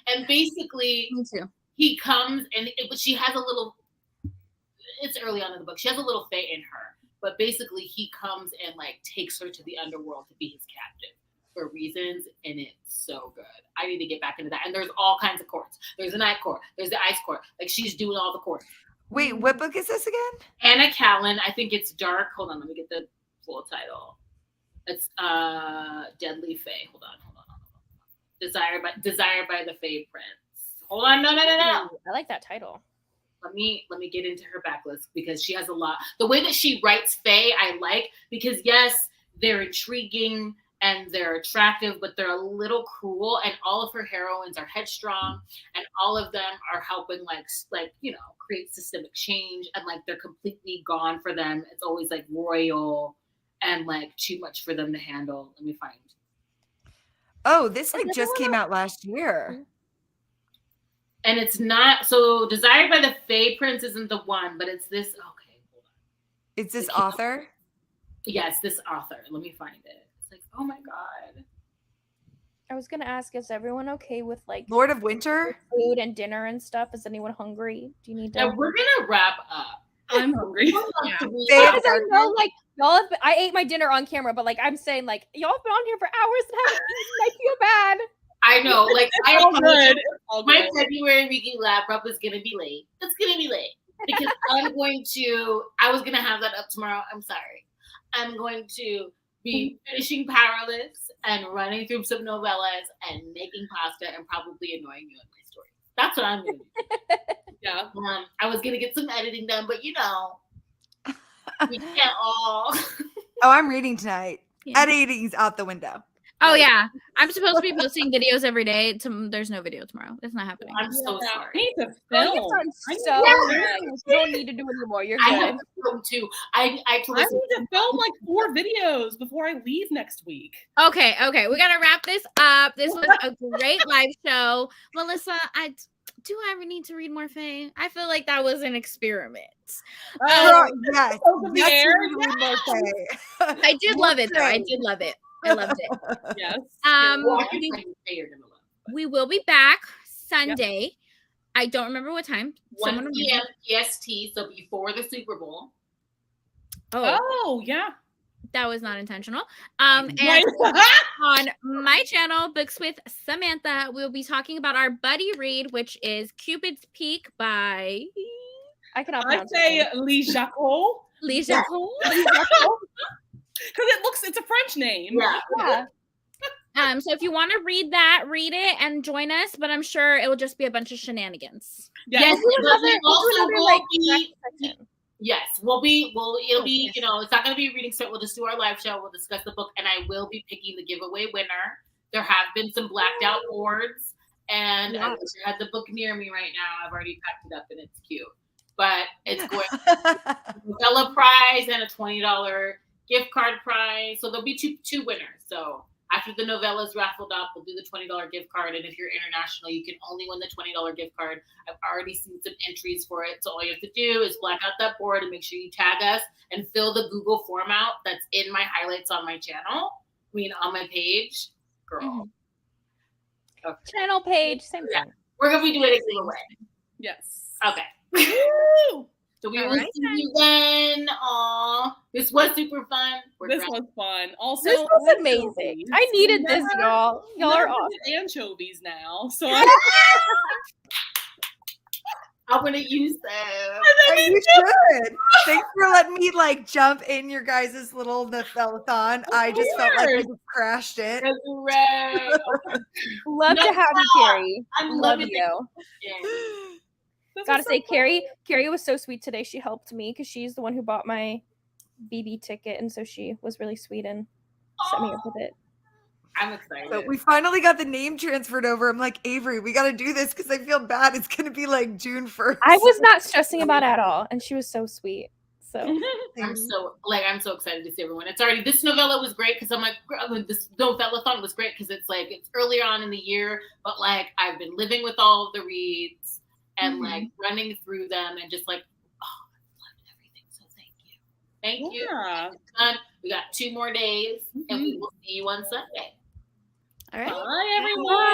And basically, Me too. he comes and she has a little. It's early on in the book. She has a little fae in her, but basically he comes and like takes her to the underworld to be his captive for reasons, and it's so good. I need to get back into that. And there's all kinds of courts. There's the night court. There's the ice court. Like she's doing all the courts. Wait, what book is this again? Anna Callan. I think it's dark. Hold on, let me get the full title. It's Deadly Fae. Hold on. Desired by the Fae Prince. Hold on, no. I like that title. Let me get into her backlist because she has a lot. The way that she writes Fae, I like, because yes, they're intriguing and they're attractive, but they're a little cruel. And all of her heroines are headstrong, and all of them are helping, like you know, create systemic change. And like they're completely gone for them. It's always like royal and like too much for them to handle. Let me find. Oh, this like just came out last year. And it's not so. Desired by the Fae Prince isn't the one, but it's this. Okay, hold on. It's this author. Yes, this author. Let me find it. It's like, oh my god. I was gonna ask, is everyone okay with like Lord of Winter? food and dinner and stuff? Is anyone hungry? Do you need to? Yeah, we're gonna wrap up. I'm hungry. Because I know, like y'all have I ate my dinner on camera, but like I'm saying, like y'all have been on here for hours and haven't eaten. I feel bad. I know, like All my good. February weekly lab up is gonna be late. It's gonna be late because I was gonna have that up tomorrow. I'm sorry. I'm going to be finishing Powerless and running through some novellas and making pasta and probably annoying you in my story. That's what I'm gonna do. Yeah. I was gonna get some editing done, but you know, we can't all. Oh, I'm reading tonight. Yeah. Editing's out the window. Oh yeah, I'm supposed to be posting videos every day. There's no video tomorrow. It's not happening. I'm so I sorry. need to Oh, film. you've done I so need much. You don't need to do it anymore. You're I good. have to film too. I need I to need listen. to film like 4 videos before I leave next week. Okay, we gotta wrap this up. This was a great live show, Melissa. Do I ever need to read more Fae? I feel like that was an experiment. Girl, yes. Over the Yes, air, you really will say. I did love it though. I did love it. I loved it. Yes. Well, I think you're gonna love it. We will be back Sunday. I don't remember what time. 1 p.m. PST, so before the Super Bowl. Oh, yeah. That was not intentional. And Right. on my channel, Books with Samantha, we'll be talking about our buddy read, which is Cupid's Peak by I cannot I pronounce say it. Lee Jacot. Lisa. Because it's a French name. Yeah. Yeah. So if you want to read that, read it and join us. But I'm sure it will just be a bunch of shenanigans. Yes, We'll do but we another, also will like, be. section. Yes, it'll be, you know, it's not going to be a reading set. We'll just do our live show. We'll discuss the book, and I will be picking the giveaway winner. There have been some blacked out boards, and I wish I had the book near me right now. I've already packed it up, and it's cute. But it's going to be a Novella prize and a $20 gift card prize. So there'll be two winners. So after the Novella's raffled up, we'll do the $20 gift card. And if you're international, you can only win the $20 gift card. I've already seen some entries for it. So all you have to do is black out that board and make sure you tag us and fill the Google form out that's in my highlights on my channel. On my page. Girl. Mm-hmm. Okay. Channel page, same thing. We're going to be doing a giveaway. Yes. Okay. So we All will right, see you then. Aw, this was super fun. This was fun. Also, This was anchovies. amazing. I needed this, y'all. Y'all are Never awesome. get anchovies now. So I'm gonna use them. You should. Thanks for letting me like jump in your guys' little Novellathon. I just felt like I course. just crashed it. That's right. Love to have you, Carrie. I'm Love loving you. it. this Gotta was so say, fun. Carrie was so sweet today. She helped me because she's the one who bought my BB ticket, and so she was really sweet and set me up with it. I'm excited. So we finally got the name transferred over. I'm like, Avery, we got to do this because I feel bad. It's going to be like June 1st. I was not stressing about it at all, and she was so sweet. So I'm so excited to see everyone. It's already, this novella was great because I'm like, this Novellathon was great because it's like, it's earlier on in the year, but like I've been living with all of the reads and like running through them and just like, oh, I loved everything. So thank you. Thank you. Yeah. We got 2 more days and we will see you on Sunday. All right. Bye, everyone.